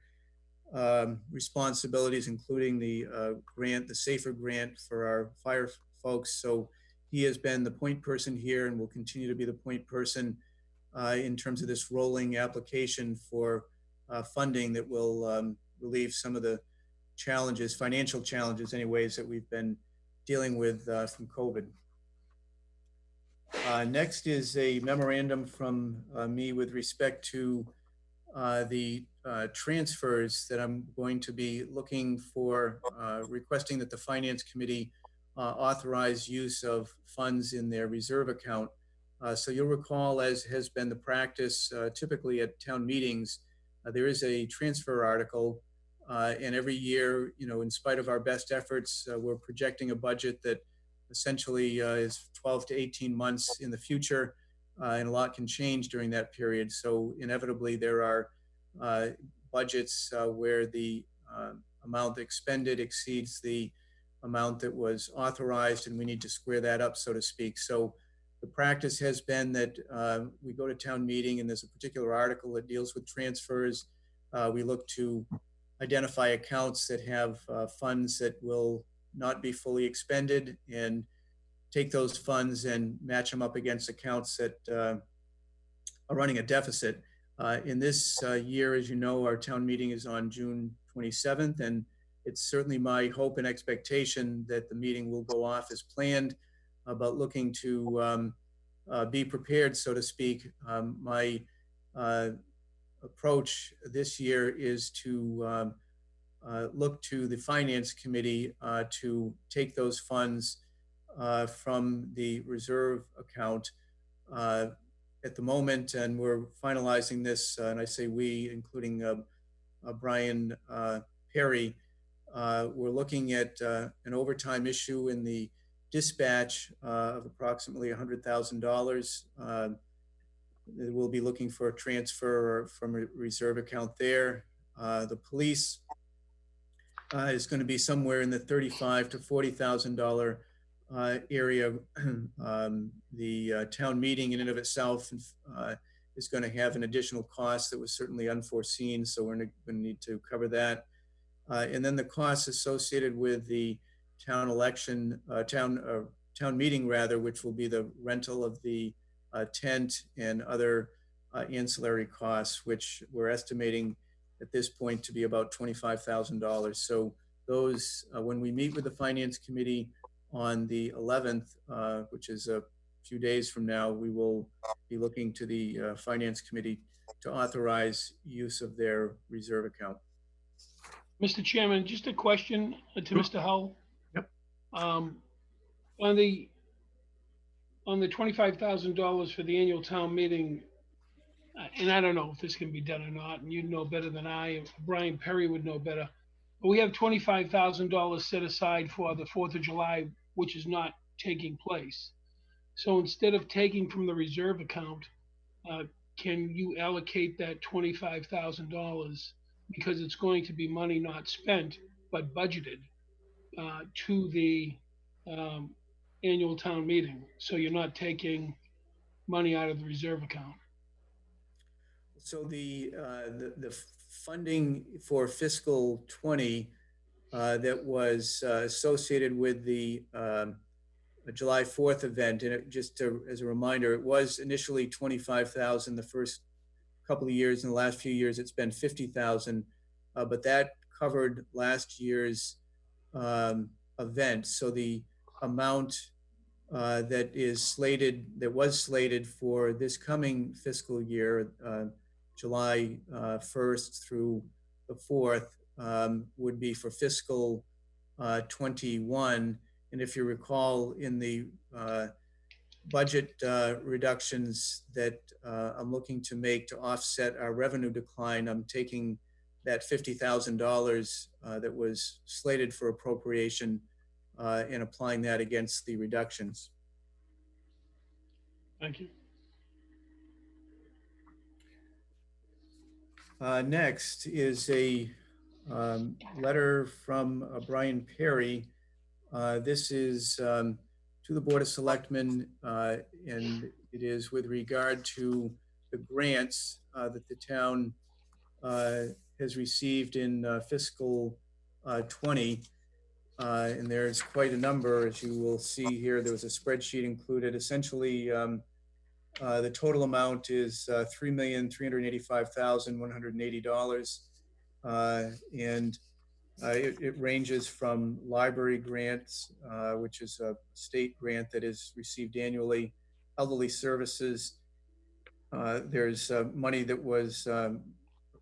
responsibilities, including the grant, the SAFER grant for our fire folks. So he has been the point person here and will continue to be the point person in terms of this rolling application for funding that will relieve some of the challenges, financial challenges anyways, that we've been dealing with from COVID. Next is a memorandum from me with respect to the transfers that I'm going to be looking for, requesting that the Finance Committee authorize use of funds in their reserve account. So you'll recall, as has been the practice typically at town meetings, there is a transfer article, and every year, you know, in spite of our best efforts, we're projecting a budget that essentially is 12 to 18 months in the future, and a lot can change during that period. So inevitably there are budgets where the amount expended exceeds the amount that was authorized, and we need to square that up, so to speak. So the practice has been that we go to town meeting and there's a particular article that deals with transfers. We look to identify accounts that have funds that will not be fully expended and take those funds and match them up against accounts that are running a deficit. In this year, as you know, our town meeting is on June 27th, and it's certainly my hope and expectation that the meeting will go off as planned, but looking to be prepared, so to speak. My approach this year is to look to the Finance Committee to take those funds from the reserve account at the moment, and we're finalizing this, and I say we, including Brian Perry. We're looking at an overtime issue in the dispatch of approximately $100,000. We'll be looking for a transfer from a reserve account there. The police is going to be somewhere in the $35,000 to $40,000 area. The town meeting in and of itself is going to have an additional cost that was certainly unforeseen, so we're going to need to cover that. And then the costs associated with the town election, town meeting rather, which will be the rental of the tent and other ancillary costs, which we're estimating at this point to be about $25,000. So those, when we meet with the Finance Committee on the 11th, which is a few days from now, we will be looking to the Finance Committee to authorize use of their reserve account. Mr. Chairman, just a question to Mr. Hull. Yep. On the $25,000 for the annual town meeting, and I don't know if this can be done or not, and you know better than I, Brian Perry would know better, but we have $25,000 set aside for the 4th of July, which is not taking place. So instead of taking from the reserve account, can you allocate that $25,000, because it's going to be money not spent but budgeted, to the annual town meeting? So you're not taking money out of the reserve account? So the funding for fiscal 20 that was associated with the July 4th event, and as a reminder, it was initially 25,000 the first couple of years. In the last few years, it's been 50,000, but that covered last year's event. So the amount that was slated for this coming fiscal year, July 1st through the 4th, would be for fiscal 21. And if you recall, in the budget reductions that I'm looking to make to offset our revenue decline, I'm taking that $50,000 that was slated for appropriation and applying that against the reductions. Thank you. Next is a letter from Brian Perry. This is to the Board of Selectmen, and it is with regard to the grants that the town has received in fiscal 20. And there's quite a number, as you will see here. There was a spreadsheet included. Essentially, the total amount is $3,385,180. And it ranges from library grants, which is a state grant that is received annually, elderly services. There's money that was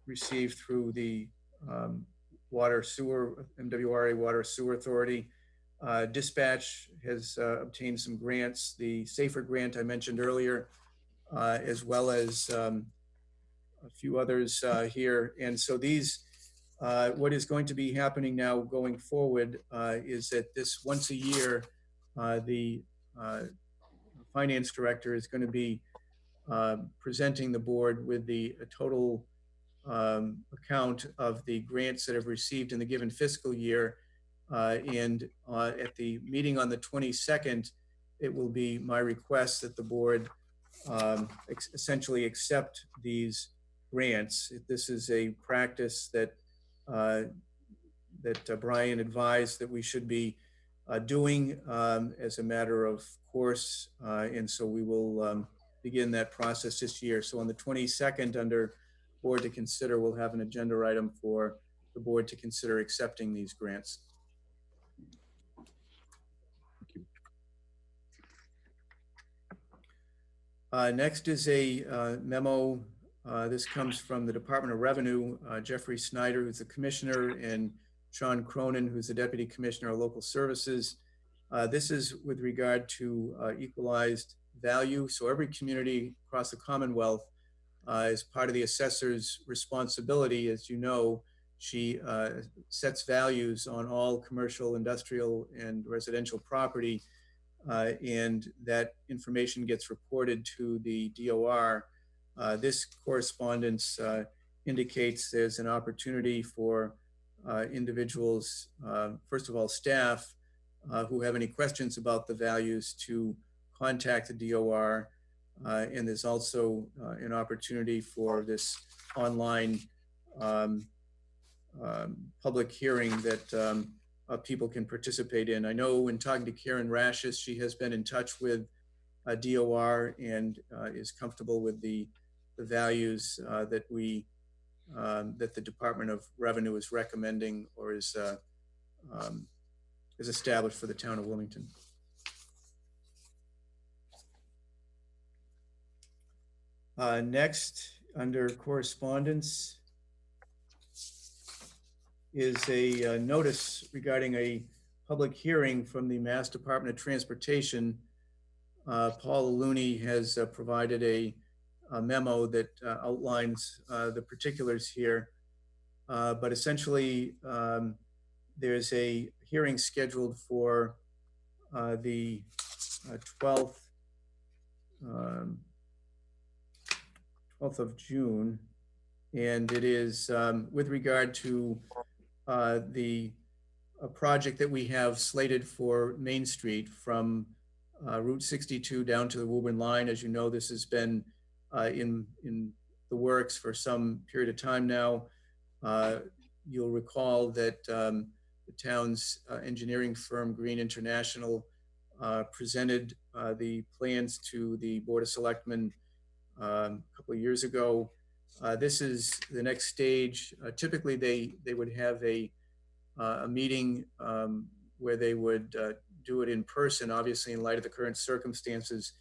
received through the MWRA Water Sewer Authority. Dispatch has obtained some grants, the SAFER grant I mentioned earlier, as well as a few others here. And so these, what is going to be happening now going forward is that this once a year, the finance director is going to be presenting the board with the total account of the grants that have received in the given fiscal year. And at the meeting on the 22nd, it will be my request that the board essentially accept these grants. This is a practice that Brian advised that we should be doing as a matter of course. And so we will begin that process this year. So on the 22nd, under board to consider, we'll have an agenda item for the board to consider accepting these grants. Next is a memo. This comes from the Department of Revenue, Jeffrey Snyder, who's the commissioner, and Sean Cronin, who's the deputy commissioner of local services. This is with regard to equalized value. So every community across the Commonwealth, as part of the assessor's responsibility, as you know, she sets values on all commercial, industrial, and residential property, and that information gets reported to the DOR. This correspondence indicates there's an opportunity for individuals, first of all, staff who have any questions about the values to contact the DOR. And there's also an opportunity for this online public hearing that people can participate in. I know in talking to Karen Rashis, she has been in touch with DOR and is comfortable with the values that the Department of Revenue is recommending or is established for the town of Wilmington. Next, under correspondence, is a notice regarding a public hearing from the Mass Department of Transportation. Paul Looney has provided a memo that outlines the particulars here. But essentially, there's a hearing scheduled for the 12th of June. And it is with regard to the project that we have slated for Main Street from Route 62 down to the Woburn line. As you know, this has been in the works for some period of time now. You'll recall that the town's engineering firm, Green International, presented the plans to the Board of Selectmen a couple of years ago. This is the next stage. Typically, they would have a meeting where they would do it in person. Obviously, in light of the current circumstances,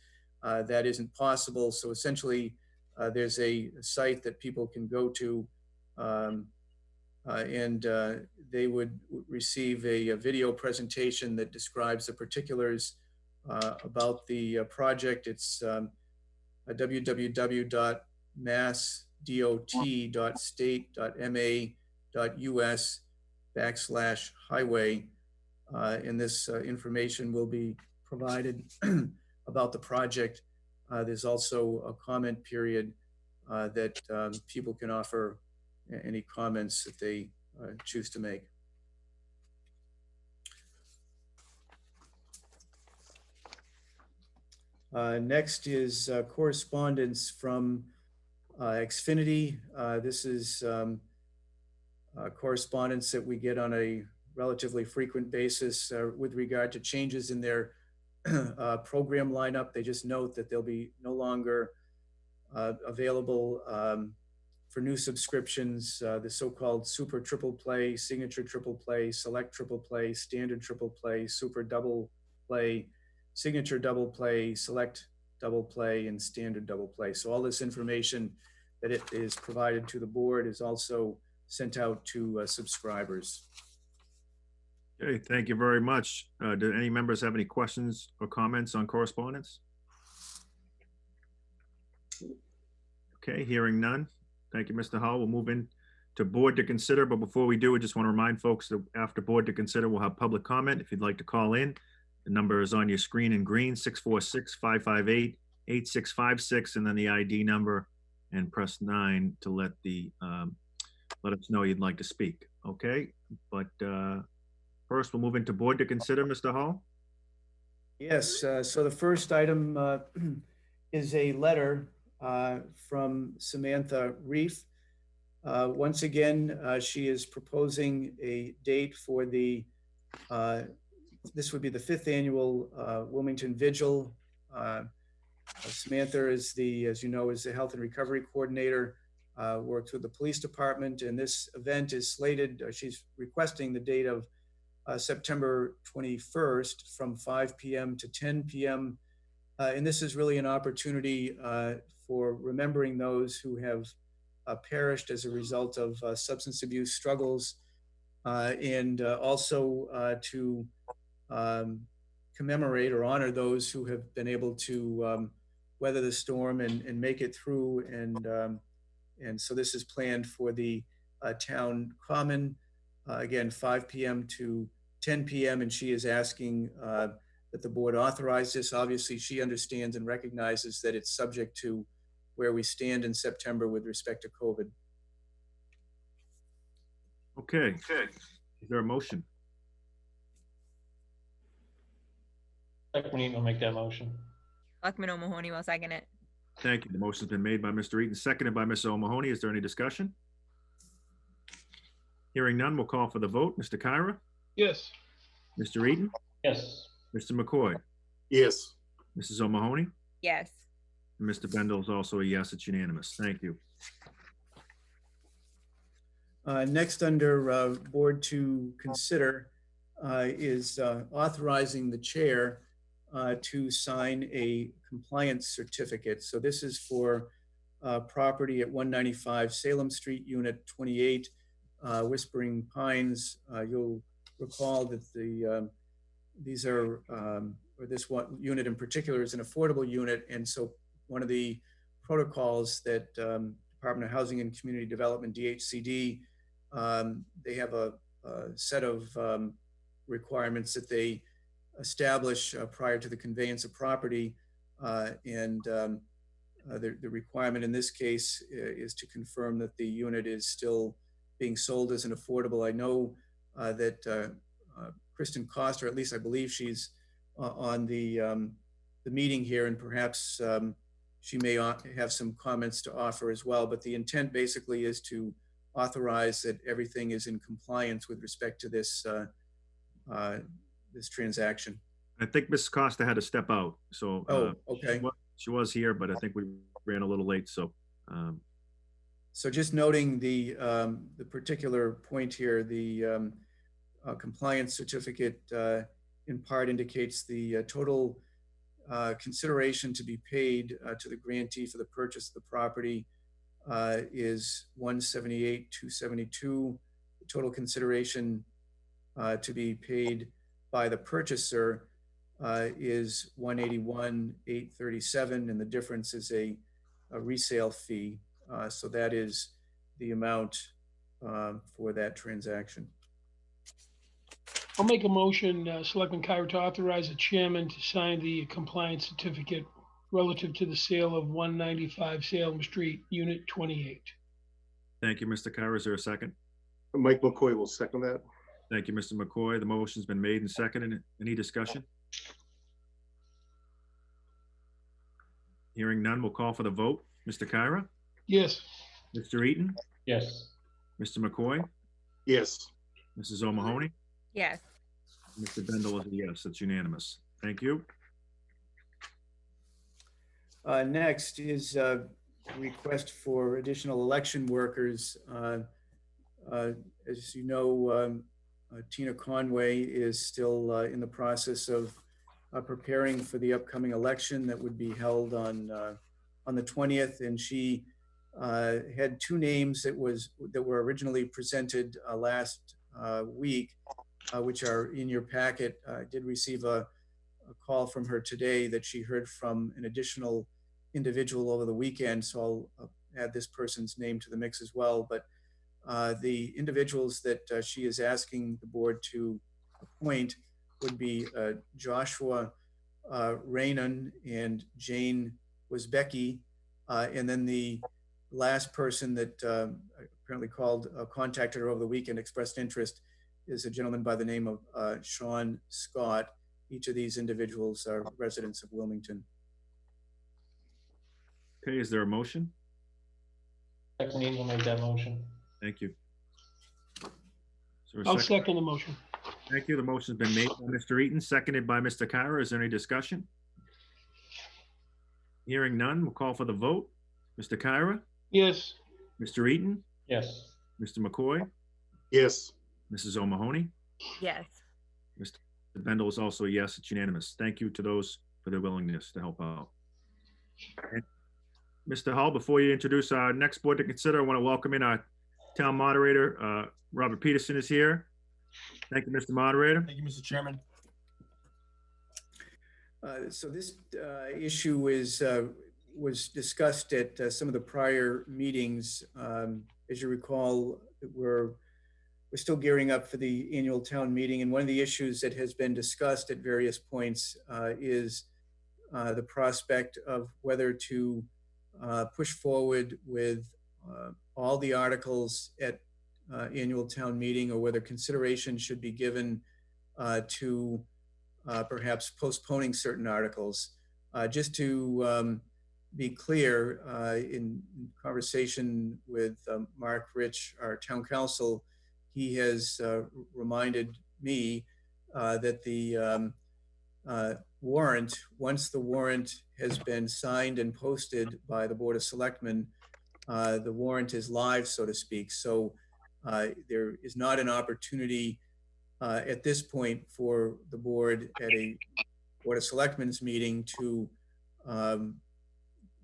that isn't possible. So essentially, there's a site that people can go to, and they would receive a video presentation that describes the particulars about the project. It's www.massdot.state.ma.us/highway. And this information will be provided about the project. There's also a comment period that people can offer any comments that they choose to make. Next is correspondence from Xfinity. This is correspondence that we get on a relatively frequent basis with regard to changes in their program lineup. They just note that they'll be no longer available for new subscriptions, the so-called Super Triple Play, Signature Triple Play, Select Triple Play, Standard Triple Play, Super Double Play, Signature Double Play, Select Double Play, and Standard Double Play. So all this information that it is provided to the board is also sent out to subscribers. Okay, thank you very much. Do any members have any questions or comments on correspondence? Okay, hearing none. Thank you, Mr. Hall. We'll move in to board to consider, but before we do, I just want to remind folks that after board to consider, we'll have public comment. If you'd like to call in, the number is on your screen in green, 646-558-8656, and then the ID number, and press 9 to let us know you'd like to speak. Okay, but first we'll move into board to consider, Mr. Hall. Yes, so the first item is a letter from Samantha Reef. Once again, she is proposing a date for the, this would be the 5th annual Wilmington Vigil. Samantha is as you know, is the Health and Recovery Coordinator, works with the police department, and this event is slated, she's requesting the date of September 21st from 5 p.m. to 10 p.m. And this is really an opportunity for remembering those who have perished as a result of substance abuse struggles, and also to commemorate or honor those who have been able to weather the storm and make it through. And so this is planned for the town common, again, 5 p.m. to 10 p.m. And she is asking that the board authorize this. Obviously, she understands and recognizes that it's subject to where we stand in September with respect to COVID. Okay. Is there a motion? Selectman Eaton will make that motion. Selectman O'Mahony will second it. Thank you. The motion's been made by Mr. Eaton, seconded by Mr. O'Mahony. Is there any discussion? Hearing none, we'll call for the vote. Mr. Kyra? Yes. Mr. Eaton? Yes. Mr. McCoy? Yes. Mrs. O'Mahony? Yes. And Mr. Bendel is also a yes. It's unanimous. Thank you. Next, under board to consider is authorizing the chair to sign a compliance certificate. So this is for property at 195 Salem Street, Unit 28, Whispering Pines. You'll recall that these are, or this one unit in particular is an affordable unit. And so one of the protocols that Department of Housing and Community Development, DHCD, they have a set of requirements that they establish prior to the conveyance of property. The requirement in this case is to confirm that the unit is still being sold as an affordable. I know that Kristen Coster, at least I believe she's on the the meeting here, and perhaps she may have some comments to offer as well. But the intent basically is to authorize that everything is in compliance with respect to this this transaction. I think Mrs. Costa had to step out, so. Okay. She was here, but I think we ran a little late, so. So just noting the particular point here, the compliance certificate in part indicates the total consideration to be paid to the grantee for the purchase of the property is $178,272. The total consideration to be paid by the purchaser is $181,837, and the difference is a resale fee. So that is the amount for that transaction. I'll make a motion, Selectman Kyra, to authorize the chairman to sign the compliance certificate relative to the sale of 195 Salem Street, Unit 28. Thank you, Mr. Kyra. Is there a second? Mike McCoy will second that. Thank you, Mr. McCoy. The motion's been made and seconded. Any discussion? Hearing none, we'll call for the vote. Mr. Kyra? Yes. Mr. Eaton? Yes. Mr. McCoy? Yes. Mrs. O'Mahony? Yes. Mr. Bendel is a yes. It's unanimous. Thank you. Next is a request for additional election workers. As you know, Tina Conway is still in the process of preparing for the upcoming election that would be held on the 20th, and she had two names that were originally presented last week, which are in your packet. I did receive a call from her today that she heard from an additional individual over the weekend, so I'll add this person's name to the mix as well. But the individuals that she is asking the board to appoint would be Joshua Rainan and Jane Wozbecki, and then the last person that apparently contacted her over the weekend, expressed interest, is a gentleman by the name of Sean Scott. Each of these individuals are residents of Wilmington. Okay, is there a motion? Second, will make that motion. Thank you. I'll second the motion. Thank you. The motion's been made by Mr. Eaton, seconded by Mr. Kyra. Is there any discussion? Hearing none, we'll call for the vote. Mr. Kyra? Yes. Mr. Eaton? Yes. Mr. McCoy? Yes. Mrs. O'Mahony? Yes. Mr. Bendel is also a yes. It's unanimous. Thank you to those for their willingness to help out. And Mr. Hull, before you introduce our next board to consider, I want to welcome in our town moderator. Robert Peterson is here. Thank you, Mr. Moderator. Thank you, Mr. Chairman. So this issue was discussed at some of the prior meetings. As you recall, we're still gearing up for the annual town meeting, and one of the issues that has been discussed at various points is the prospect of whether to push forward with all the articles at annual town meeting, or whether consideration should be given to perhaps postponing certain articles. Just to be clear, in conversation with Mark Rich, our town council, he has reminded me that the warrant, once the warrant has been signed and posted by the Board of Selectmen, the warrant is live, so to speak. So there is not an opportunity at this point for the board at a Board of Selectmen's meeting to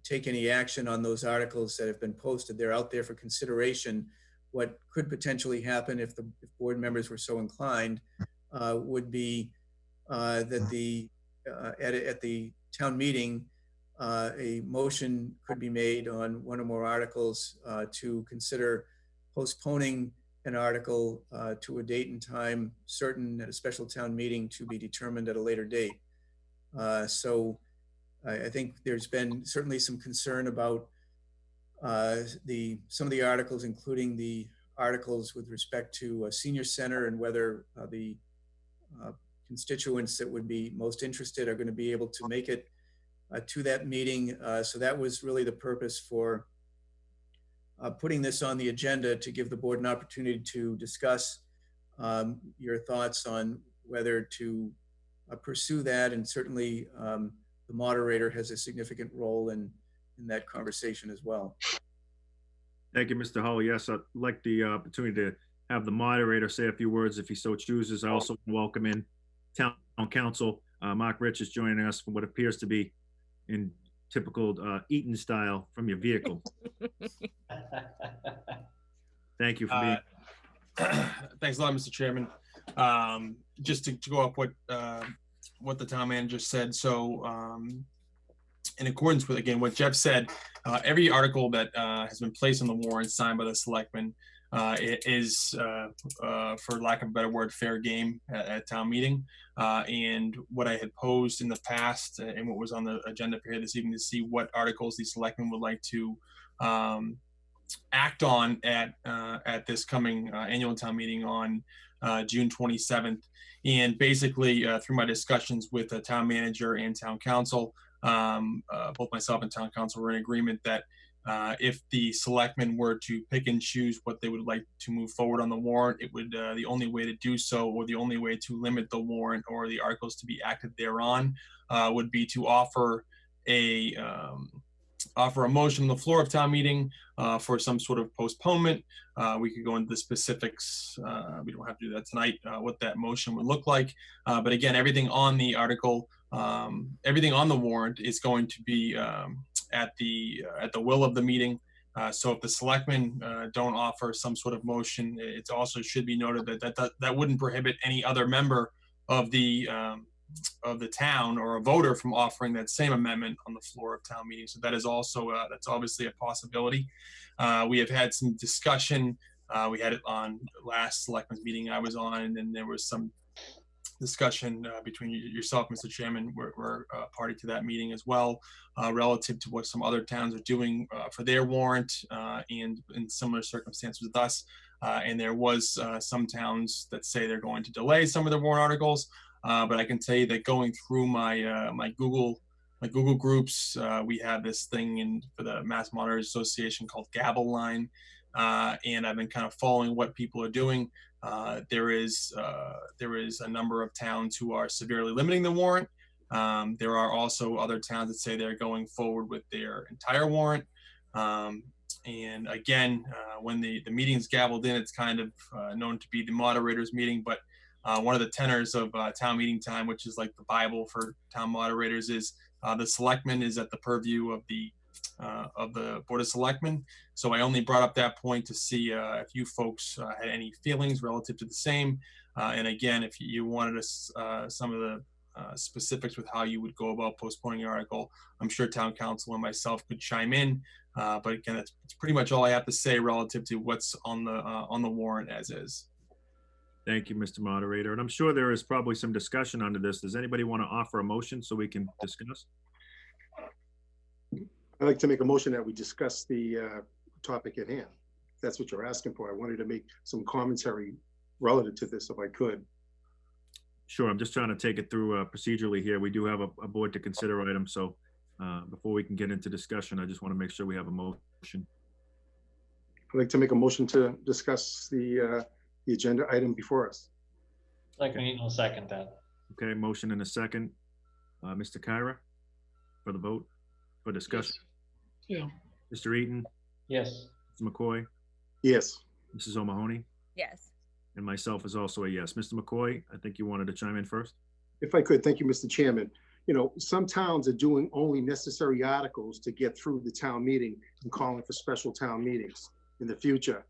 take any action on those articles that have been posted. They're out there for consideration. What could potentially happen if board members were so inclined would be that at the town meeting, a motion could be made on one or more articles to consider postponing an article to a date and time certain at a special town meeting to be determined at a later date. So I think there's been certainly some concern about some of the articles, including the articles with respect to a senior center, and whether the constituents that would be most interested are going to be able to make it to that meeting. So that was really the purpose for putting this on the agenda, to give the board an opportunity to discuss your thoughts on whether to pursue that. And certainly the moderator has a significant role in that conversation as well. Thank you, Mr. Hull. Yes, I'd like the opportunity to have the moderator say a few words if he so chooses. I also welcome in Town Council. Mark Rich is joining us from what appears to be in typical Eaton style from your vehicle. Thank you for being. Thanks a lot, Mr. Chairman. Just to go up what the town manager said. So in accordance with, again, what Jeff said, every article that has been placed on the warrant signed by the selectmen is, for lack of a better word, fair game at town meeting. And what I had posed in the past and what was on the agenda here this evening to see what articles the selectmen would like to act on at this coming annual town meeting on June 27th. And basically, through my discussions with the town manager and town council, both myself and town council were in agreement that if the selectmen were to pick and choose what they would like to move forward on the warrant, it would the only way to do so, or the only way to limit the warrant or the articles to be acted thereon, would be to offer a motion on the floor of town meeting for some sort of postponement. We could go into the specifics. We don't have to do that tonight, what that motion would look like. But again, everything on the article, everything on the warrant is going to be at the will of the meeting. So if the selectmen don't offer some sort of motion, it also should be noted that wouldn't prohibit any other member of the town or a voter from offering that same amendment on the floor of town meeting. So that is also, that's obviously a possibility. We have had some discussion. We had it on last selectmen's meeting I was on, and then there was some discussion between yourself, Mr. Chairman, we're party to that meeting as well, relative to what some other towns are doing for their warrant and in similar circumstances with us. And there was some towns that say they're going to delay some of their warrant articles. But I can tell you that going through my my Google groups, we have this thing for the Mass Monitors Association called Gavel Line, and I've been kind of following what people are doing. There is a number of towns who are severely limiting the warrant. There are also other towns that say they're going forward with their entire warrant. And again, when the meeting's gavelled in, it's kind of known to be the moderator's meeting, but one of the tenors of town meeting time, which is like the Bible for town moderators, is the selectmen is at the purview of the Board of Selectmen. So I only brought up that point to see if you folks had any feelings relative to the same. And again, if you wanted some of the specifics with how you would go about postponing your article, I'm sure town council and myself could chime in. But again, that's pretty much all I have to say relative to what's on the warrant as is. Thank you, Mr. Moderator. And I'm sure there is probably some discussion under this. Does anybody want to offer a motion so we can discuss? I'd like to make a motion that we discuss the topic at hand. If that's what you're asking for. I wanted to make some commentary relative to this if I could. Sure. I'm just trying to take it through procedurally here. We do have a board to consider item. So before we can get into discussion, I just want to make sure we have a motion. I'd like to make a motion to discuss the agenda item before us. Selectman will second that. Okay, motion and a second. Mr. Kyra, for the vote, for discussion. Yeah. Mr. Eaton? Yes. Mr. McCoy? Yes. Mrs. O'Mahony? Yes. And myself is also a yes. Mr. McCoy, I think you wanted to chime in first. If I could, thank you, Mr. Chairman. You know, some towns are doing only necessary articles to get through the town meeting and calling for special town meetings in the future.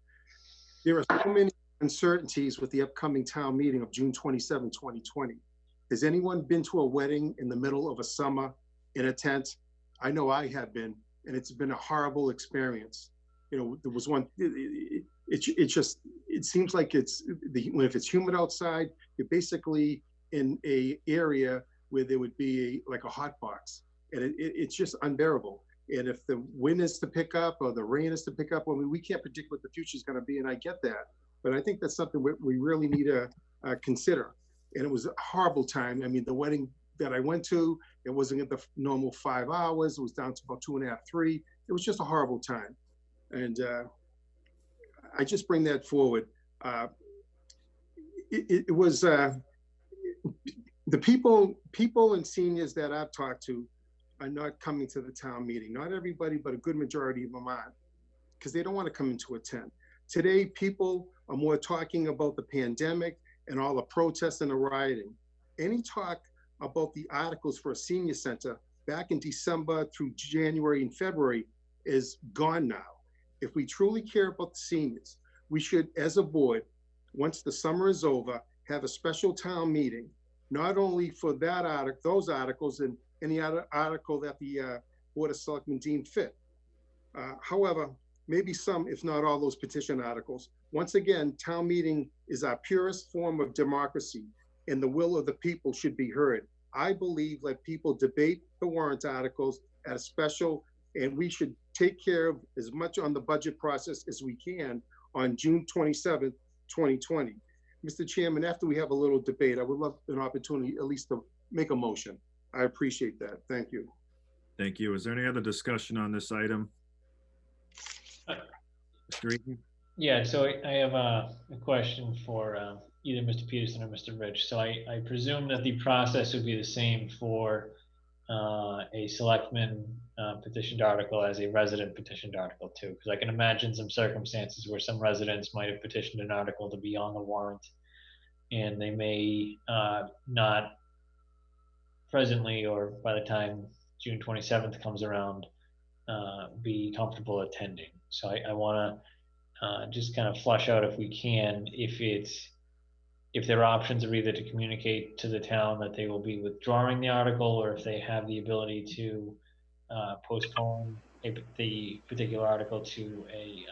There are so many uncertainties with the upcoming town meeting of June 27, 2020. Has anyone been to a wedding in the middle of a summer in a tent? I know I have been, and it's been a horrible experience. You know, there was one, it seems like if it's humid outside, you're basically in a area where there would be like a hot box, and it's just unbearable. And if the wind is to pick up or the rain is to pick up, well, we can't predict what the future is going to be, and I get that. But I think that's something we really need to consider. And it was a horrible time. I mean, the wedding that I went to, it wasn't at the normal 5 hours. It was down to about 2.5, 3. It was just a horrible time. And I just bring that forward. It was the people and seniors that I've talked to are not coming to the town meeting. Not everybody, but a good majority of them aren't, because they don't want to come in to attend. Today, people are more talking about the pandemic and all the protests and the rioting. Any talk about the articles for a senior center back in December through January and February is gone now. If we truly care about the seniors, we should, as a board, once the summer is over, have a special town meeting, not only for that article, those articles, and any other article that the Board of Selectmen deem fit. However, maybe some, if not all, those petition articles. Once again, town meeting is our purest form of democracy, and the will of the people should be heard. I believe let people debate the warrant articles at a special, and we should take care of as much on the budget process as we can on June 27th, 2020. Mr. Chairman, after we have a little debate, I would love an opportunity at least to make a motion. I appreciate that. Thank you. Thank you. Is there any other discussion on this item? Mr. Eaton? Yeah, so I have a question for either Mr. Peterson or Mr. Rich. So I presume that the process would be the same for a selectman petitioned article as a resident petitioned article too, because I can imagine some circumstances where some residents might have petitioned an article to be on the warrant, and they may not presently or by the time June 27th comes around be comfortable attending. So I want to just kind of flush out, if we can, if their options are either to communicate to the town that they will be withdrawing the article, or if they have the ability to postpone the particular article to a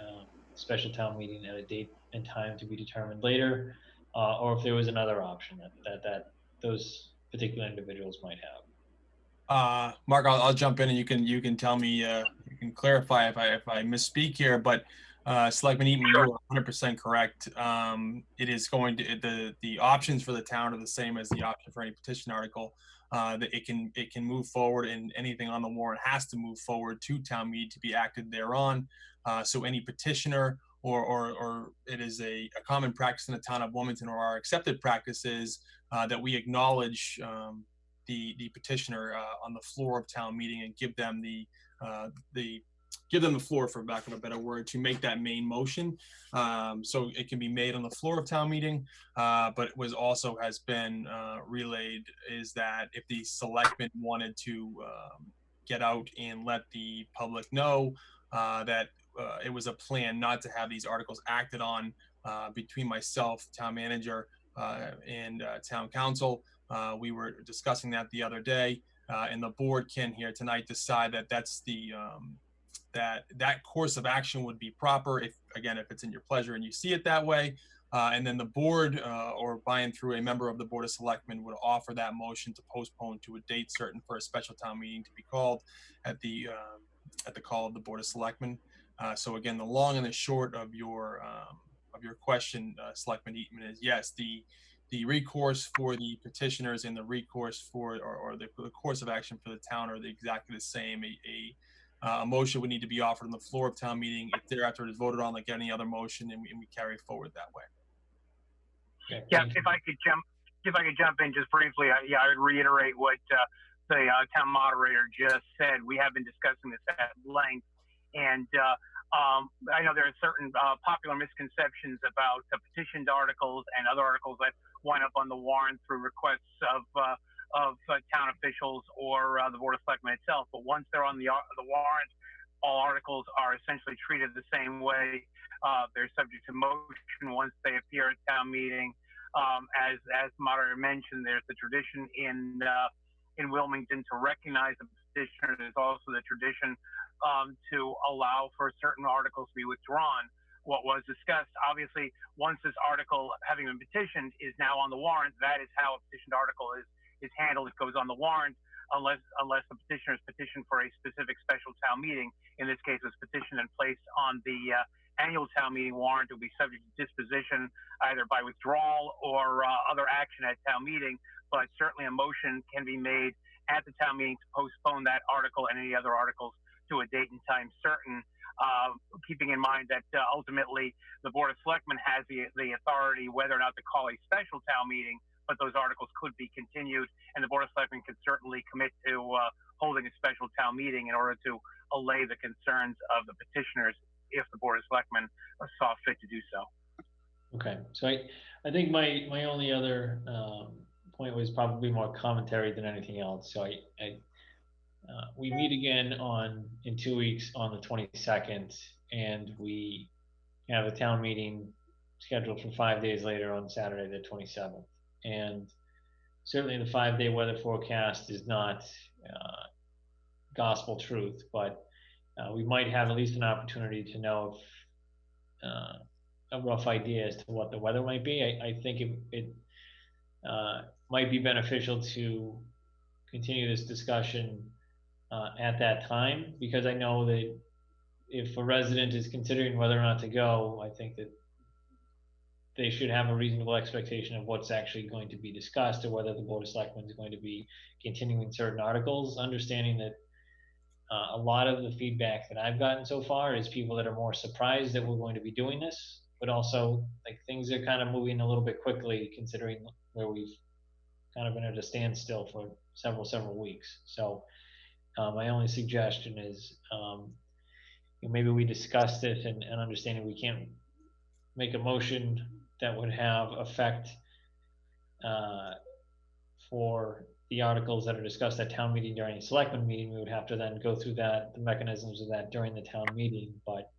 special town meeting at a date and time to be determined later, or if there was another option that those particular individuals might have. Mark, I'll jump in and you can tell me, you can clarify if I misspeak here, but Selectman Eaton, you are 100% correct. It is going to, the options for the town are the same as the option for any petition article. That it can move forward, and anything on the warrant has to move forward to town meeting to be acted thereon. So any petitioner or it is a common practice in the town of Wilmington, or our accepted practice is that we acknowledge the petitioner on the floor of town meeting and give them the floor, for lack of a better word, to make that main motion. So it can be made on the floor of town meeting, but it was also has been relayed is that if the selectmen wanted to get out and let the public know that it was a plan not to have these articles acted on between myself, town manager, and town council. We were discussing that the other day, and the board can here tonight decide that that's the that course of action would be proper if it's in your pleasure and you see it that way. And then the board or by and through a member of the Board of Selectmen would offer that motion to postpone to a date certain for a special town meeting to be called at the call of the Board of Selectmen. So again, the long and the short of your question, Selectman Eatman, is yes, the recourse for the petitioners and the recourse for or the course of action for the town are exactly the same. A motion would need to be offered on the floor of town meeting. If thereafter it is voted on like any other motion, and we carry forward that way. Okay, yeah, if I could jump in just briefly, I would reiterate what the town moderator just said. We have been discussing this at length, and I know there are certain popular misconceptions about the petitioned articles and other articles that wind up on the warrant through requests of town officials or the Board of Selectmen itself. But once they're on the warrant, all articles are essentially treated the same way. They're subject to motion once they appear at town meeting. As the moderator mentioned, there's the tradition in Wilmington to recognize the petitioner. There's also the tradition to allow for certain articles to be withdrawn. What was discussed, obviously, once this article, having been petitioned, is now on the warrant, that is how a petitioned article is handled. It goes on the warrant unless the petitioner is petitioned for a specific special town meeting. In this case, it was petitioned and placed on the annual town meeting warrant. It will be subject to disposition either by withdrawal or other action at town meeting. but certainly a motion can be made at the town meeting to postpone that article and any other articles to a date and time certain, keeping in mind that ultimately the Board of Selectmen has the authority whether or not to call a special town meeting, but those articles could be continued, and the Board of Selectmen can certainly commit to holding a special town meeting in order to allay the concerns of the petitioners if the Board of Selectmen saw fit to do so. Okay, so I think my only other point was probably more commentary than anything else. So we meet again in 2 weeks on the 22nd, and we have a town meeting scheduled for 5 days later on Saturday the 27th. And certainly the 5-day weather forecast is not gospel truth, but we might have at least an opportunity to know if a rough idea as to what the weather might be. I think it might be beneficial to continue this discussion at that time, because I know that if a resident is considering whether or not to go, I think that they should have a reasonable expectation of what's actually going to be discussed, or whether the Board of Selectmen is going to be continuing certain articles, understanding that a lot of the feedback that I've gotten so far is people that are more surprised that we're going to be doing this, but also like things are kind of moving a little bit quickly considering where we've kind of been at a standstill for several weeks. So my only suggestion is maybe we discuss this and understanding we can't make a motion that would have effect for the articles that are discussed at town meeting during a selectman meeting. We would have to then go through the mechanisms of that during the town meeting, but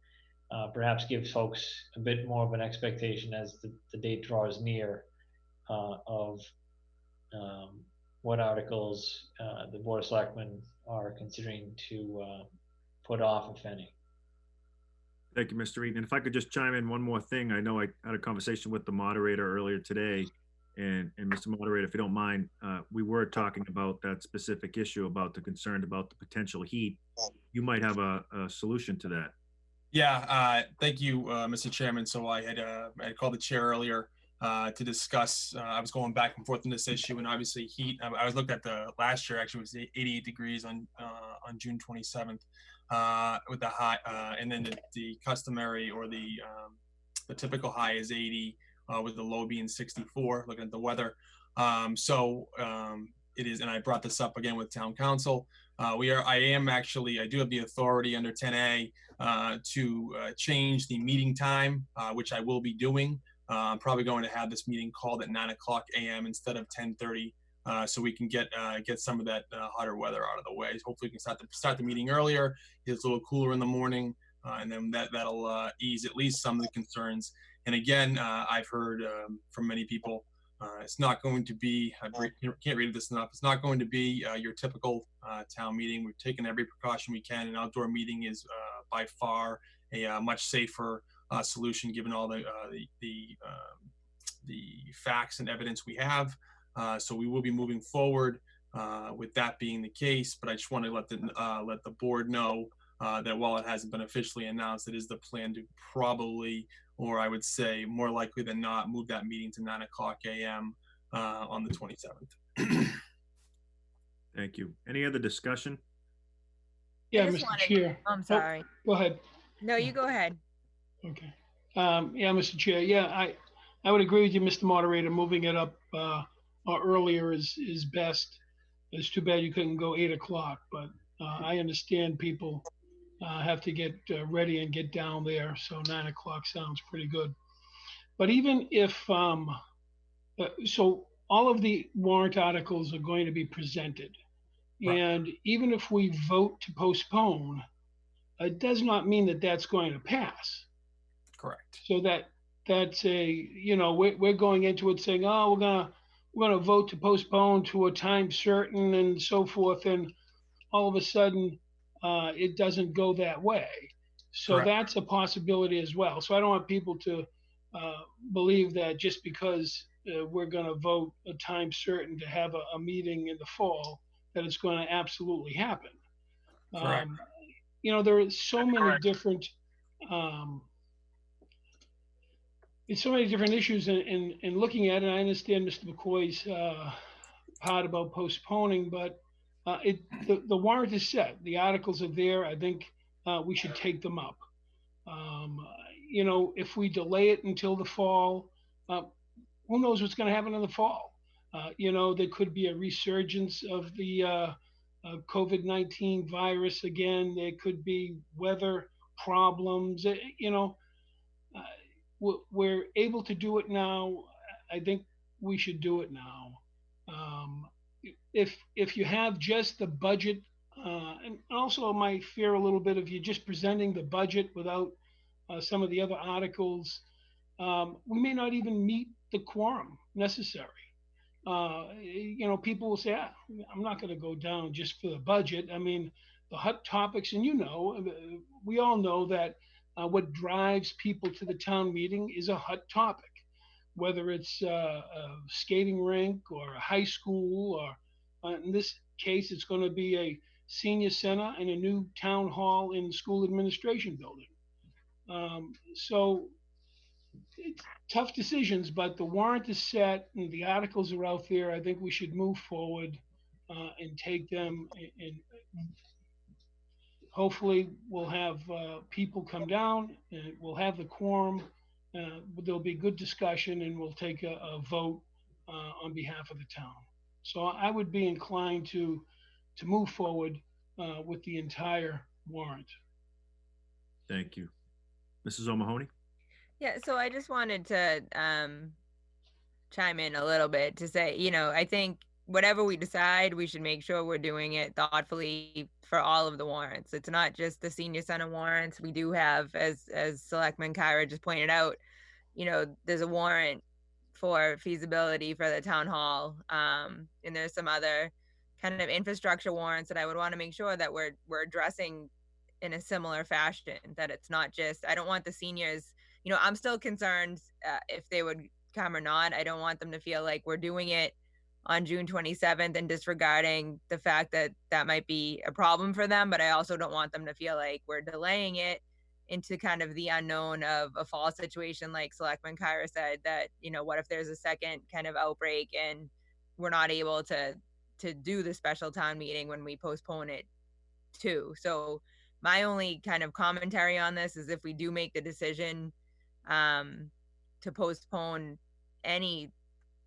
perhaps give folks a bit more of an expectation as the date draws near of what articles the Board of Selectmen are considering to put off, if any. Thank you, Mr. Eaton. And if I could just chime in one more thing. I know I had a conversation with the moderator earlier today, and Mr. Moderator, if you don't mind, we were talking about that specific issue about the concern about the potential heat. You might have a solution to that. Yeah, thank you, Mr. Chairman. So I had called the chair earlier to discuss. I was going back and forth on this issue, and obviously heat. I was looked at the last year. Actually, it was 88 degrees on June 27th with the high, and then the customary or the typical high is 80 with the low being 64. Looking at the weather, it is, and I brought this up again with Town Council. I do have the authority under 10A to change the meeting time, which I will be doing. I'm probably going to have this meeting called at 9:00 a.m. instead of 10:30, so we can get some of that hotter weather out of the way. Hopefully, we can start the meeting earlier. It's a little cooler in the morning, and then that'll ease at least some of the concerns. And again, I've heard from many people, it's not going to be. Can't read this enough. It's not going to be your typical town meeting. We've taken every precaution we can. An outdoor meeting is by far a much safer solution, given all the facts and evidence we have. So we will be moving forward with that being the case. But I just want to let the board know that while it hasn't been officially announced, it is the plan to probably, or I would say more likely than not, move that meeting to 9:00 a.m. On the 27th. Thank you. Any other discussion? Yeah, Mr. Chair. I'm sorry. Go ahead. No, you go ahead. Okay. Yeah, Mr. Chair. Yeah, I would agree with you, Mr. Moderator. Moving it up earlier is best. It's too bad you couldn't go 8 o'clock, but I understand people have to get ready and get down there. So 9 o'clock sounds pretty good. But even if, so all of the warrant articles are going to be presented. Right. And even if we vote to postpone, it does not mean that that's going to pass. Correct. So that's we're going into it saying, oh, we're gonna vote to postpone to a time certain and so forth, and all of a sudden it doesn't go that way. So Correct. That's a possibility as well. So I don't want people to believe that just because we're going to vote a time certain to have a meeting in the fall, that it's going to absolutely happen. Correct. There are so many different it's so many different issues in looking at it. I understand Mr. McCoy's part about postponing, but the warrant is set. The articles are there. I think we should take them up. You know, if we delay it until the fall, who knows what's going to happen in the fall? You know, there could be a resurgence of the COVID-19 virus again. There could be weather problems. You know, we're able to do it now. I think we should do it now. If you have just the budget, and also my fear a little bit of you just presenting the budget without some of the other articles, we may not even meet the quorum necessary. You know, people will say, I'm not going to go down just for the budget. I mean, the hot topics, and you know, we all know that what drives people to the town meeting is a hot topic, whether it's a skating rink or a high school, or in this case, it's going to be a senior center and a new town hall in the school administration building. So it's tough decisions, but the warrant is set and the articles are out there. I think we should move forward and take them, and hopefully we'll have people come down and we'll have the quorum. There'll be good discussion and we'll take a vote on behalf of the town. So I would be inclined to move forward with the entire warrant. Thank you. Mrs. O'Mahony? Yeah, so I just wanted to chime in a little bit to say, you know, I think whatever we decide, we should make sure we're doing it thoughtfully for all of the warrants. It's not just the senior center warrants. We do have, as Selectman Kyra just pointed out, you know, there's a warrant for feasibility for the town hall, and there's some other kind of infrastructure warrants that I would want to make sure that we're addressing in a similar fashion. That it's not just, I don't want the seniors, you know, I'm still concerned if they would come or not. I don't want them to feel like we're doing it on June 27th and disregarding the fact that that might be a problem for them. But I also don't want them to feel like we're delaying it into kind of the unknown of a fall situation, like Selectman Kyra said, that, you know, what if there's a second kind of outbreak and we're not able to do the special town meeting when we postpone it too. So my only kind of commentary on this is if we do make the decision to postpone any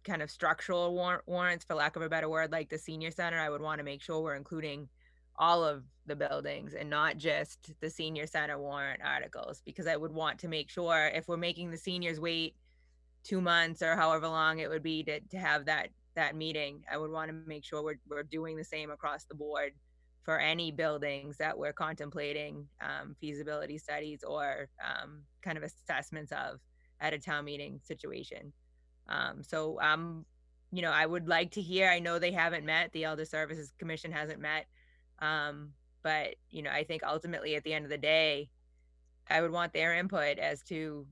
kind of structural warrants, for lack of a better word, like the senior center, I would want to make sure we're including all of the buildings and not just the senior center warrant articles, because I would want to make sure if we're making the seniors wait 2 months or however long it would be to have that meeting, I would want to make sure we're doing the same across the board for any buildings that we're contemplating feasibility studies or kind of assessments of at a town meeting situation. So you know, I would like to hear, I know they haven't met, the Elder Services Commission hasn't met, but, you know, I think ultimately at the end of the day, I would want their input as to,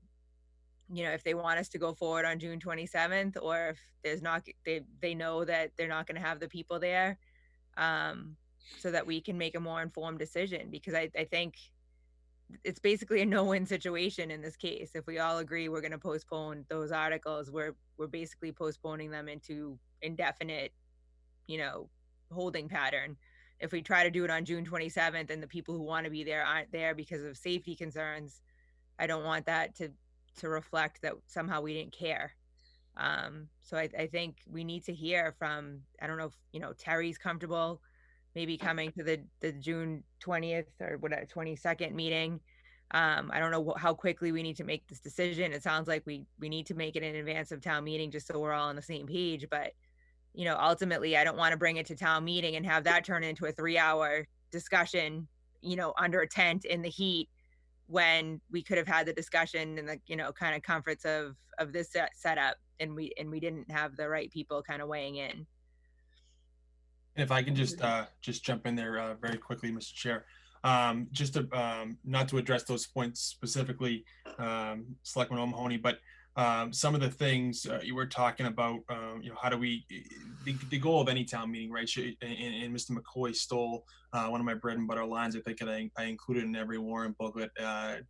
you know, if they want us to go forward on June 27th, or if there's not, they know that they're not going to have the people there, so that we can make a more informed decision. Because I think it's basically a no-win situation in this case. If we all agree we're going to postpone those articles, we're basically postponing them into indefinite, you know, holding pattern. If we try to do it on June 27th and the people who want to be there aren't there because of safety concerns, I don't want that to reflect that somehow we didn't care. So I think we need to hear from, I don't know if, you know, Terry's comfortable maybe coming to the June 20th or whatever 22nd meeting. I don't know how quickly we need to make this decision. It sounds like we need to make it in advance of town meeting just so we're all on the same page. But, you know, ultimately, I don't want to bring it to town meeting and have that turn into a 3-hour discussion, you know, under a tent in the heat, when we could have had the discussion and the, you know, kind of comforts of this setup, and we didn't have the right people kind of weighing in. If I can just jump in there very quickly, Mr. Chair, just to not to address those points specifically, Selectman O'Mahony, but some of the things you were talking about, you know, how do we, the goal of any town meeting, right? And Mr. McCoy stole one of my bread and butter lines. I think that I included in every warrant booklet. The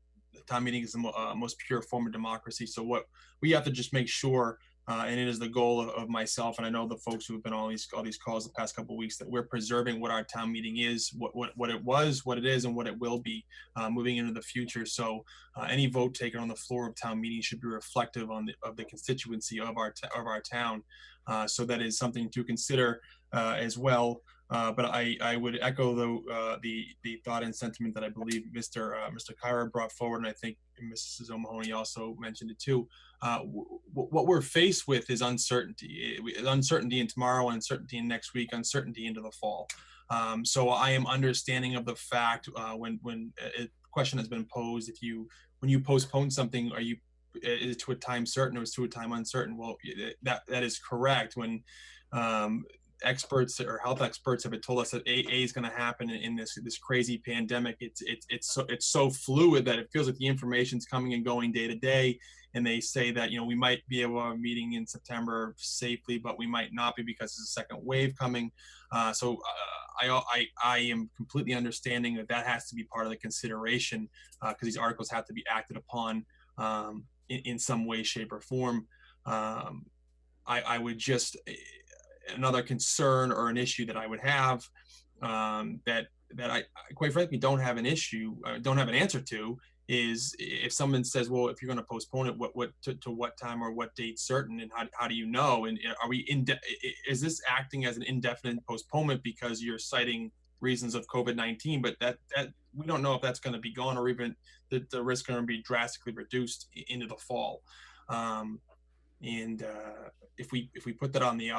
town meeting is the most pure form of democracy. So what we have to just make sure And it is the goal of myself, and I know the folks who have been on all these calls the past couple of weeks, that we're preserving what our town meeting is, what it was, what it is, and what it will be moving into the future. So any vote taken on the floor of town meeting should be reflective of the constituency of our town. So that is something to consider as well. But I would echo the thought and sentiment that I believe Mr. Kyra brought forward, and I think Mrs. O'Mahony also mentioned it too. What we're faced with is uncertainty. Uncertainty in tomorrow, uncertainty in next week, uncertainty into the fall. So I am understanding of the fact when a question has been posed, when you postpone something, is it to a time certain or is it to a time uncertain? Well, that is correct. When experts or health experts have told us that A is going to happen in this crazy pandemic, it's so fluid that it feels like the information's coming and going day to day. And they say that, we might be able to have a meeting in September safely, but we might not be because there's a second wave coming. So I am completely understanding that has to be part of the consideration because these articles have to be acted upon in some way, shape, or form. I would just, another concern or an issue that I would have that I quite frankly don't have an answer to is if someone says, well, if you're going to postpone it, what to what time or what date certain, and how do you know? And are we is this acting as an indefinite postponement because you're citing reasons of COVID-19, but that we don't know if that's going to be gone or even that the risk going to be drastically reduced into the fall. If we put that on the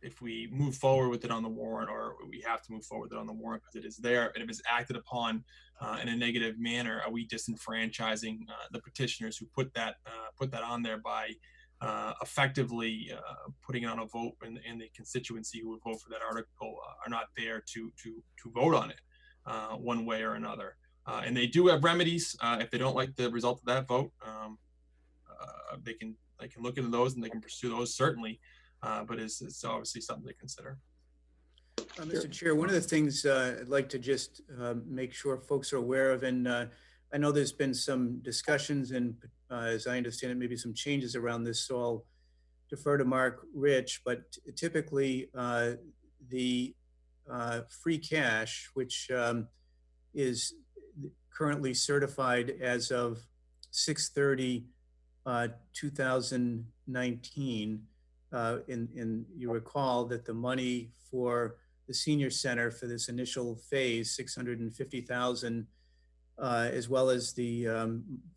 if we move forward with it on the warrant, or we have to move forward with it on the warrant because it is there, and if it's acted upon in a negative manner, are we disenfranchising the petitioners who put that on there by effectively putting it on a vote, and the constituency who would vote for that article are not there to vote on it one way or another. And they do have remedies if they don't like the result of that vote. They can look into those and they can pursue those certainly, but it's obviously something to consider. Mr. Chair, one of the things I'd like to just make sure folks are aware of, and I know there's been some discussions and as I understand it, maybe some changes around this, so I'll defer to Mark Rich, but typically the free cash, which is currently certified as of 6/30, 2019, and you recall that the money for the senior center for this initial phase, 650,000, as well as the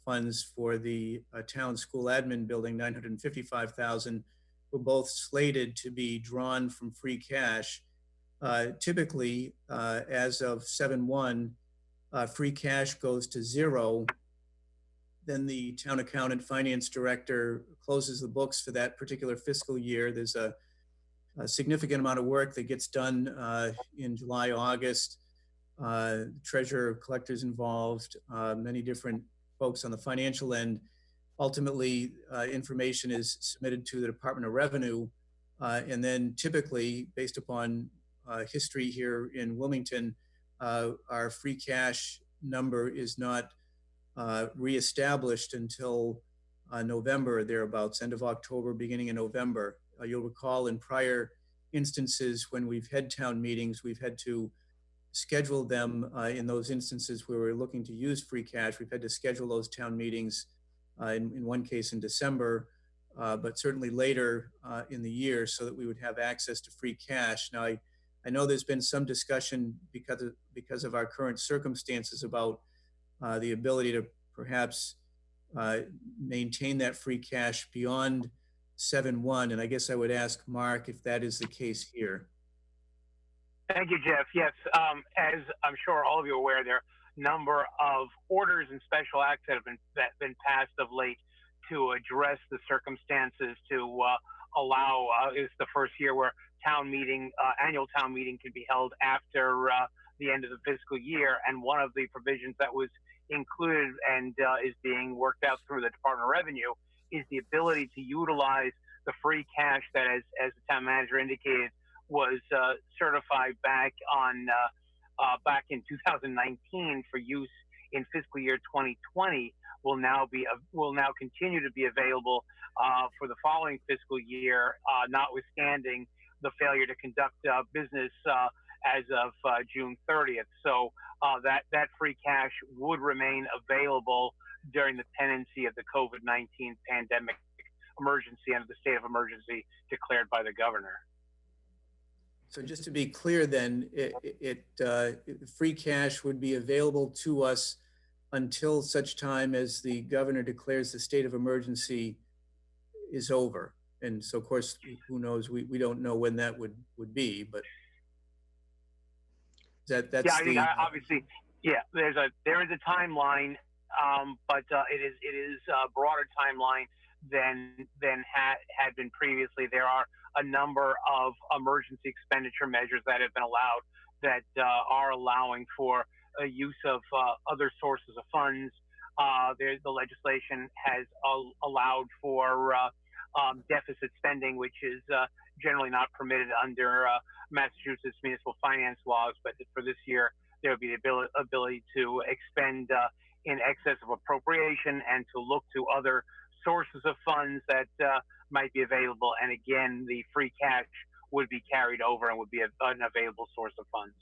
funds for the town school admin building, 955,000, were both slated to be drawn from free cash. Typically, as of 7/1, free cash goes to zero. Then the town accountant finance director closes the books for that particular fiscal year. There's a significant amount of work that gets done in July, August. Treasurer, collectors involved, many different folks on the financial end. Ultimately, information is submitted to the Department of Revenue. And then typically, based upon history here in Wilmington, our free cash number is not reestablished until November, thereabouts, end of October, beginning of November. You'll recall in prior instances when we've had town meetings, we've had to schedule them in those instances where we're looking to use free cash. We've had to schedule those town meetings in one case in December, but certainly later in the year so that we would have access to free cash. Now, I know there's been some discussion because of our current circumstances about the ability to perhaps maintain that free cash beyond 7/1. And I guess I would ask Mark if that is the case here. Thank you, Jeff. Yes, as I'm sure all of you are aware, there are a number of orders and special acts that have been passed of late to address the circumstances to allow. It's the first year where annual town meeting can be held after the end of the fiscal year, and one of the provisions that was included and is being worked out through the Department of Revenue is the ability to utilize the free cash that, as the town manager indicated, was certified back in 2019 for use in fiscal year 2020 will now continue to be available for the following fiscal year, notwithstanding the failure to conduct business as of June 30th. So that free cash would remain available during the pendency of the COVID-19 pandemic emergency under the state of emergency declared by the governor. So just to be clear then, free cash would be available to us until such time as the governor declares the state of emergency is over. And so of course, who knows, we don't know when that would be, but that's yeah, I mean, obviously, yeah, there is a timeline, but it is a broader timeline than had been previously. There are a number of emergency expenditure measures that have been allowed that are allowing for a use of other sources of funds. The legislation has allowed for deficit spending, which is generally not permitted under Massachusetts municipal finance laws, but for this year, there will be the ability to expend in excess of appropriation and to look to other sources of funds that might be available. And again, the free cash would be carried over and would be an available source of funds.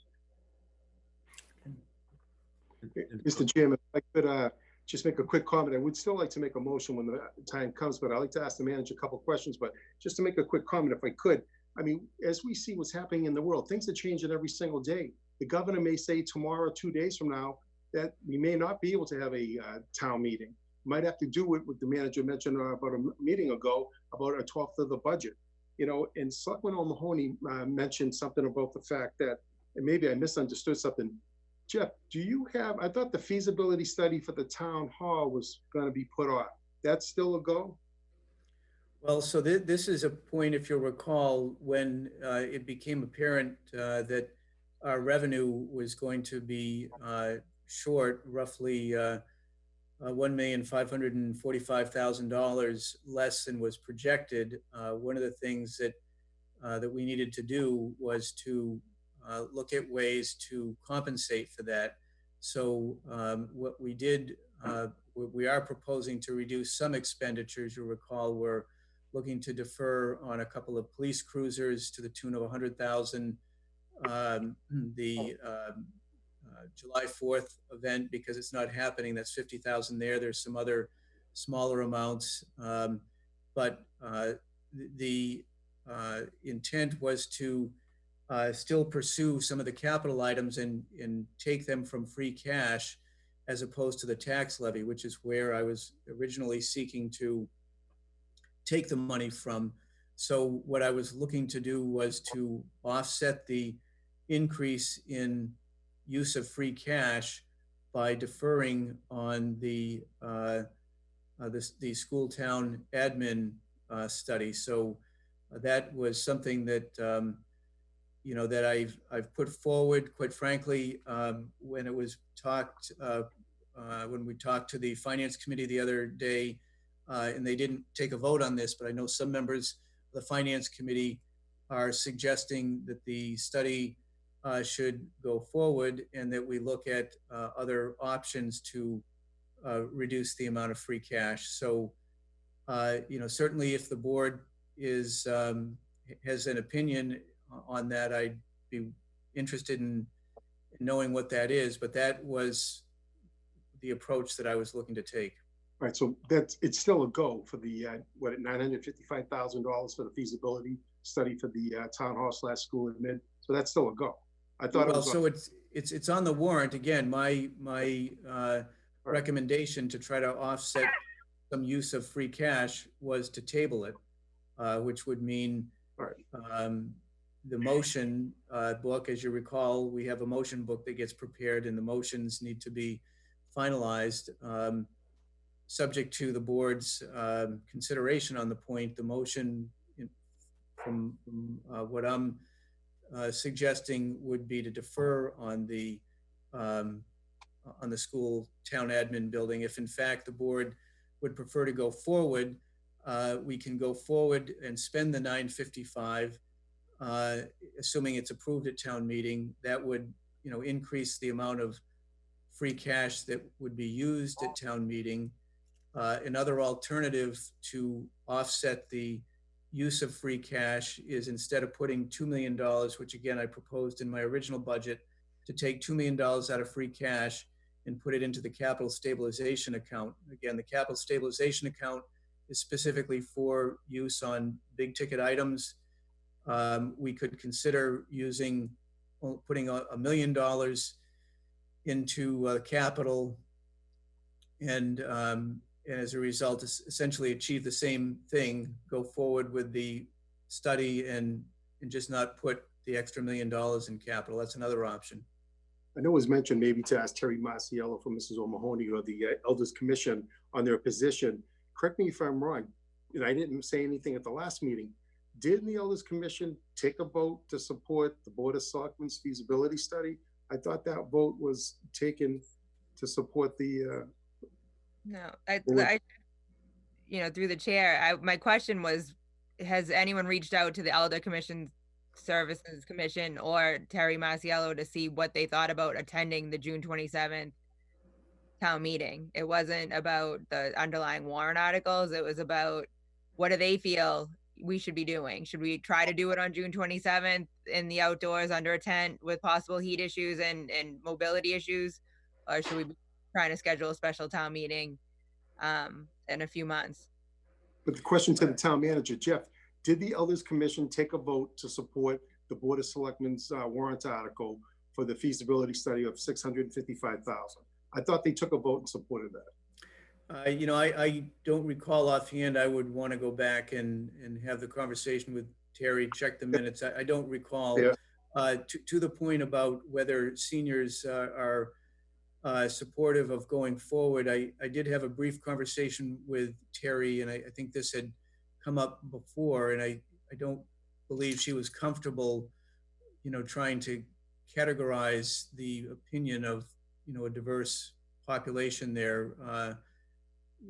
Mr. Chairman, if I could just make a quick comment. I would still like to make a motion when the time comes, but I'd like to ask the manager a couple of questions. But just to make a quick comment, if I could, I mean, as we see what's happening in the world, things are changing every single day. The governor may say tomorrow, 2 days from now, that we may not be able to have a town meeting. Might have to do with what the manager mentioned about a meeting ago about a 12th of the budget. You know, and Selectman O'Mahony mentioned something about the fact that, and maybe I misunderstood something. Jeff, do you have, I thought the feasibility study for the town hall was going to be put on. That's still a go? Well, so this is a point, if you'll recall, when it became apparent that our revenue was going to be short roughly $1,545,000 less than was projected. One of the things that we needed to do was to look at ways to compensate for that. So what we did, we are proposing to reduce some expenditures. You'll recall we're looking to defer on a couple of police cruisers to the tune of $100,000. The July 4th event, because it's not happening, that's $50,000 there. There's some other smaller amounts, but the intent was to still pursue some of the capital items and take them from free cash as opposed to the tax levy, which is where I was originally seeking to take the money from. So what I was looking to do was to offset the increase in use of free cash by deferring on the school town admin study. So that was something that that I've put forward. Quite frankly, when it was talked, when we talked to the finance committee the other day, and they didn't take a vote on this, but I know some members of the finance committee are suggesting that the study should go forward and that we look at other options to reduce the amount of free cash. So, certainly if the board has an opinion on that, I'd be interested in knowing what that is, but that was the approach that I was looking to take. All right, so it's still a go for the $955,000 for the feasibility study for the town hall / school admin. So that's still a go. I thought it was so it's on the warrant again. My recommendation to try to offset some use of free cash was to table it, which would mean the motion book. As you recall, we have a motion book that gets prepared, and the motions need to be finalized. Subject to the board's consideration on the point, the motion from what I'm suggesting would be to defer on the school town admin building. If in fact the board would prefer to go forward, we can go forward and spend the $955, assuming it's approved at town meeting. That would increase the amount of free cash that would be used at town meeting. Another alternative to offset the use of free cash is, instead of putting $2 million, which again, I proposed in my original budget, to take $2 million out of free cash and put it into the capital stabilization account. Again, the capital stabilization account is specifically for use on big ticket items. We could consider putting $1 million into capital, and as a result, essentially achieve the same thing, go forward with the study and just not put the extra $1 million in capital. That's another option. I know it was mentioned maybe to ask Terry Marciello from Mrs. O'Mahony or the Elders Commission on their position. Correct me if I'm wrong, and I didn't say anything at the last meeting. Didn't the Elders Commission take a vote to support the Board of Selectmen's feasibility study? I thought that vote was taken to support the. No, I through the chair, my question was, has anyone reached out to the Elder Commission Services Commission or Terry Marciello to see what they thought about attending the June 27th town meeting? It wasn't about the underlying warrant articles. It was about, what do they feel we should be doing? Should we try to do it on June 27th in the outdoors under a tent with possible heat issues and mobility issues? Or should we be trying to schedule a special town meeting in a few months? But the question to the town manager, Jeff, did the Elders Commission take a vote to support the Board of Selectmen's warrant article for the feasibility study of $655,000? I thought they took a vote and supported that. I don't recall offhand. I would want to go back and have the conversation with Terry, check the minutes. I don't recall. Yeah. To the point about whether seniors are supportive of going forward, I did have a brief conversation with Terry, and I think this had come up before, and I don't believe she was comfortable, trying to categorize the opinion of, a diverse population there.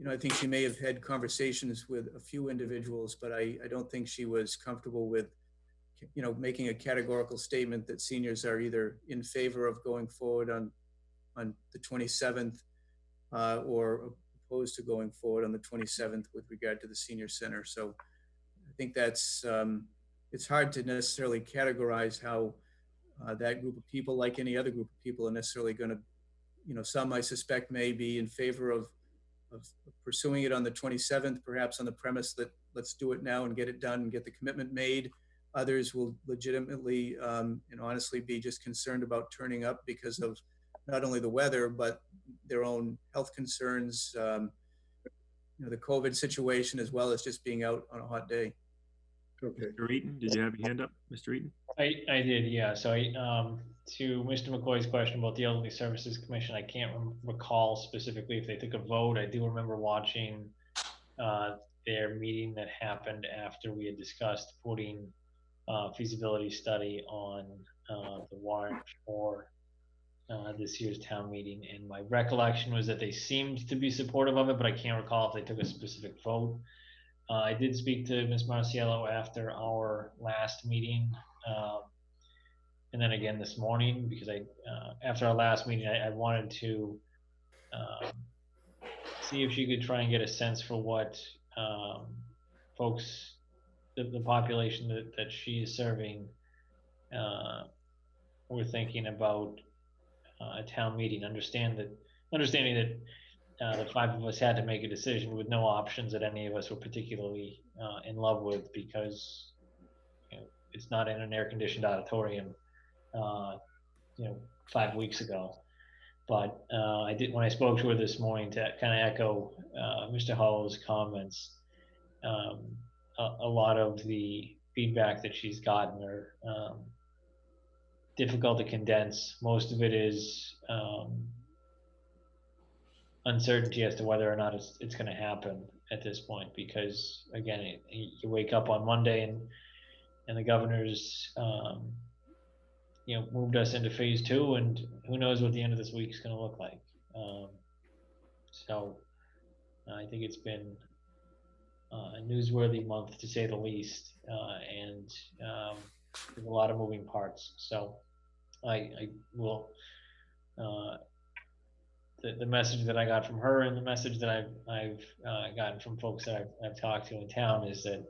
I think she may have had conversations with a few individuals, but I don't think she was comfortable with, making a categorical statement that seniors are either in favor of going forward on the 27th or opposed to going forward on the 27th with regard to the senior center. So I think that's, it's hard to necessarily categorize how that group of people, like any other group of people, are necessarily going to, some I suspect may be in favor of pursuing it on the 27th, perhaps on the premise that let's do it now and get it done and get the commitment made. Others will legitimately and honestly be just concerned about turning up because of not only the weather, but their own health concerns, the COVID situation, as well as just being out on a hot day. Okay. Mr. Eaton, did you have your hand up, Mr. Eaton? I did, yeah. So to Mr. McCoy's question about the Elderly Services Commission, I can't recall specifically if they took a vote. I do remember watching their meeting that happened after we had discussed putting feasibility study on the warrant for this year's town meeting, and my recollection was that they seemed to be supportive of it, but I can't recall if they took a specific vote. I did speak to Ms. Marciello after our last meeting, and then again this morning, because after our last meeting, I wanted to see if she could try and get a sense for what folks, the population that she is serving, were thinking about a town meeting. Understanding that the five of us had to make a decision with no options that any of us were particularly in love with, because it's not in an air-conditioned auditorium 5 weeks ago. But I did, when I spoke to her this morning, to kind of echo Mr. Hollow's comments, a lot of the feedback that she's gotten are difficult to condense. Most of it is uncertainty as to whether or not it's going to happen at this point, because again, you wake up on Monday and the governor's moved us into phase 2, and who knows what the end of this week is going to look like. So I think it's been a newsworthy month, to say the least, and there's a lot of moving parts. So I will the message that I got from her and the message that I've gotten from folks that I've talked to in town is that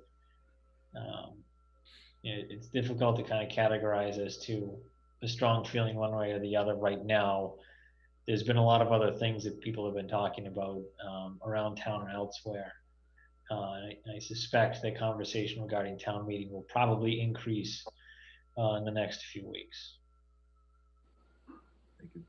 it's difficult to kind of categorize as to a strong feeling one way or the other right now. There's been a lot of other things that people have been talking about around town and elsewhere. I suspect the conversation regarding town meeting will probably increase in the next few weeks. Thank you.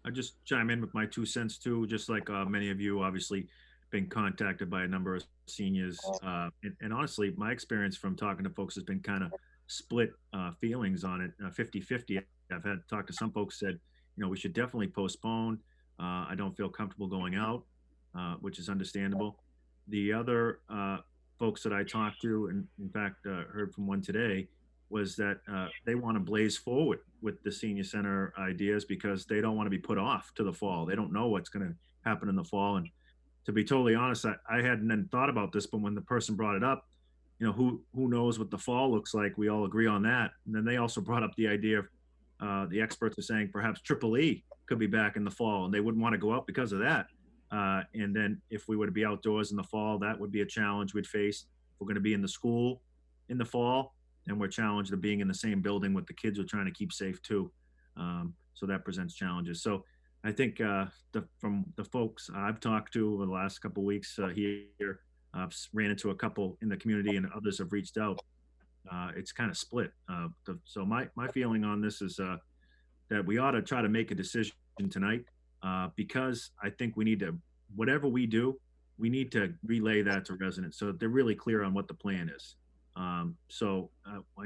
I'll just chime in with my 2 cents too, just like many of you obviously been contacted by a number of seniors. And honestly, my experience from talking to folks has been kind of split feelings on it, 50-50. I've had talked to some folks said, you know, we should definitely postpone. I don't feel comfortable going out, which is understandable. The other folks that I talked to, and in fact heard from one today, was that they want to blaze forward with the senior center ideas because they don't want to be put off to the fall. They don't know what's going to happen in the fall. And to be totally honest, I hadn't even thought about this, but when the person brought it up, you know, who knows what the fall looks like? We all agree on that. And then they also brought up the idea of the experts are saying perhaps Triple E could be back in the fall, and they wouldn't want to go out because of that. And then if we were to be outdoors in the fall, that would be a challenge we'd face. If we're going to be in the school in the fall, and we're challenged of being in the same building with the kids we're trying to keep safe too. So that presents challenges. So I think from the folks I've talked to over the last couple of weeks here, I've ran into a couple in the community and others have reached out. It's kind of split. So my feeling on this is that we ought to try to make a decision tonight because I think we need to, whatever we do, we need to relay that to residents so that they're really clear on what the plan is. I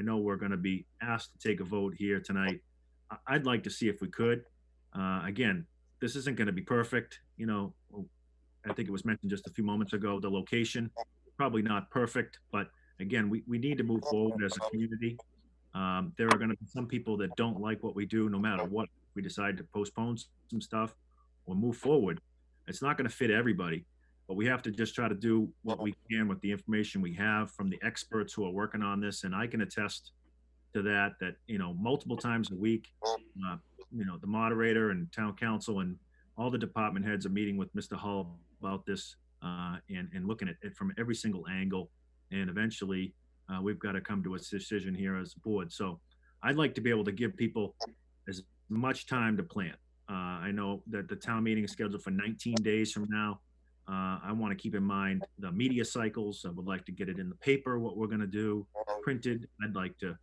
know we're going to be asked to take a vote here tonight. I'd like to see if we could. Again, this isn't going to be perfect. You know, I think it was mentioned just a few moments ago, the location, probably not perfect, but again, we need to move forward as a community. There are going to be some people that don't like what we do, no matter what. We decide to postpone some stuff or move forward. It's not going to fit everybody, but we have to just try to do what we can with the information we have from the experts who are working on this. And I can attest to that, you know, multiple times a week, you know, the moderator and town council and all the department heads are meeting with Mr. Hull about this and looking at it from every single angle. And eventually we've got to come to a decision here as a board. So I'd like to be able to give people as much time to plan. I know that the town meeting is scheduled for 19 days from now. I want to keep in mind the media cycles. I would like to get it in the paper, what we're going to do, printed. I'd like to,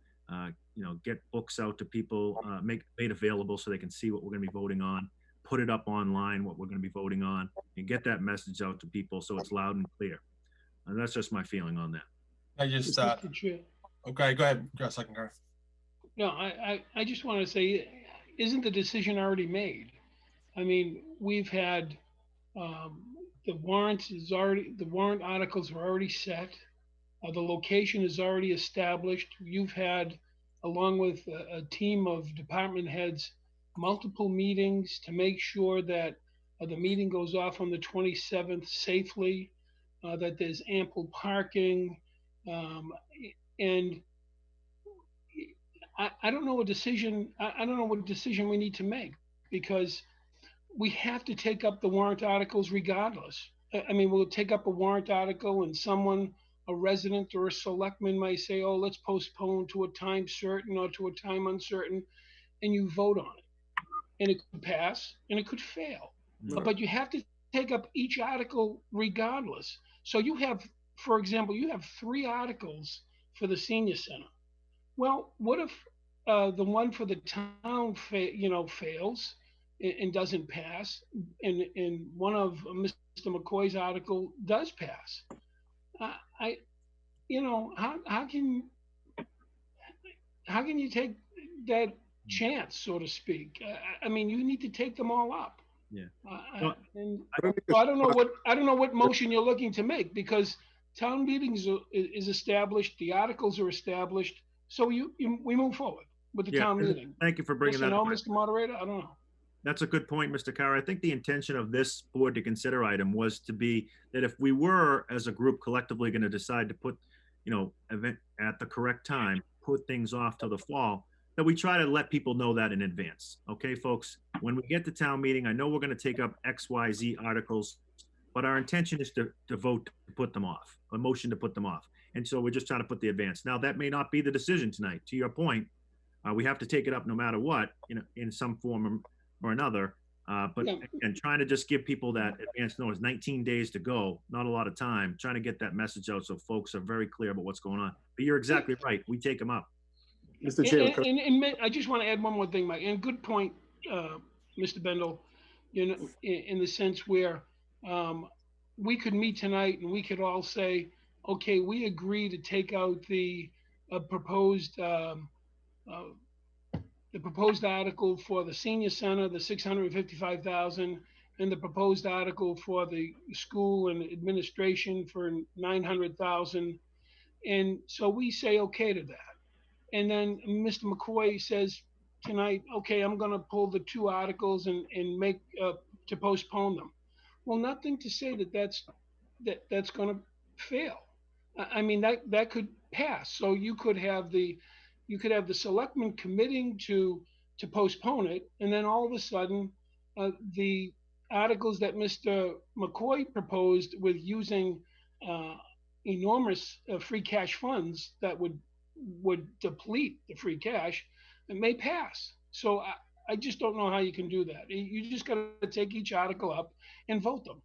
you know, get books out to people, make it available so they can see what we're going to be voting on, put it up online, what we're going to be voting on, and get that message out to people so it's loud and clear. And that's just my feeling on that. I just, okay, go ahead. Go a second, Garth. No, I just want to say, isn't the decision already made? I mean, we've had, the warrant articles are already set. The location is already established. You've had, along with a team of department heads, multiple meetings to make sure that the meeting goes off on the 27th safely, that there's ample parking. And I don't know what decision, I don't know what decision we need to make, because we have to take up the warrant articles regardless. I mean, we'll take up a warrant article and someone, a resident or a selectman might say, oh, let's postpone to a time certain or to a time uncertain, and you vote on it. And it could pass and it could fail. Right. But you have to take up each article regardless. So you have, for example, you have 3 articles for the senior center. Well, what if the one for the town fails and doesn't pass, and one of Mr. McCoy's article does pass? How can you take that chance, so to speak? I mean, you need to take them all up. Yeah. I don't know what motion you're looking to make, because town meetings is established, the articles are established, so we move forward with the town meeting. Thank you for bringing that up. Mr. Moderator, I don't know. That's a good point, Mr. Carr. I think the intention of this board to consider item was to be that if we were, as a group, collectively going to decide to put, event at the correct time, put things off to the fall, that we try to let people know that in advance. Okay, folks, when we get to town meeting, I know we're gonna take up X, Y, Z articles, but our intention is to vote to put them off, a motion to put them off. And so we're just trying to put the advance. Now, that may not be the decision tonight. To your point, we have to take it up no matter what, in some form or another. But Yeah. again, trying to just give people that advance notice, 19 days to go, not a lot of time, trying to get that message out so folks are very clear about what's going on. But you're exactly right. We take them up. Mr. Chairman. And I just want to add one more thing, Mike, and good point, Mr. Bendel, in the sense where we could meet tonight and we could all say, okay, we agree to take out the proposed article for the senior center, the 655,000, and the proposed article for the school and administration for 900,000. And so we say okay to that. And then Mr. McCoy says tonight, okay, I'm going to pull the two articles and make to postpone them. Well, nothing to say that's going to fail. I mean, that could pass. So you could have the selectmen committing to postpone it, and then all of a sudden, the articles that Mr. McCoy proposed with using enormous free cash funds that would deplete the free cash, it may pass. So I just don't know how you can do that. You just got to take each article up and vote them.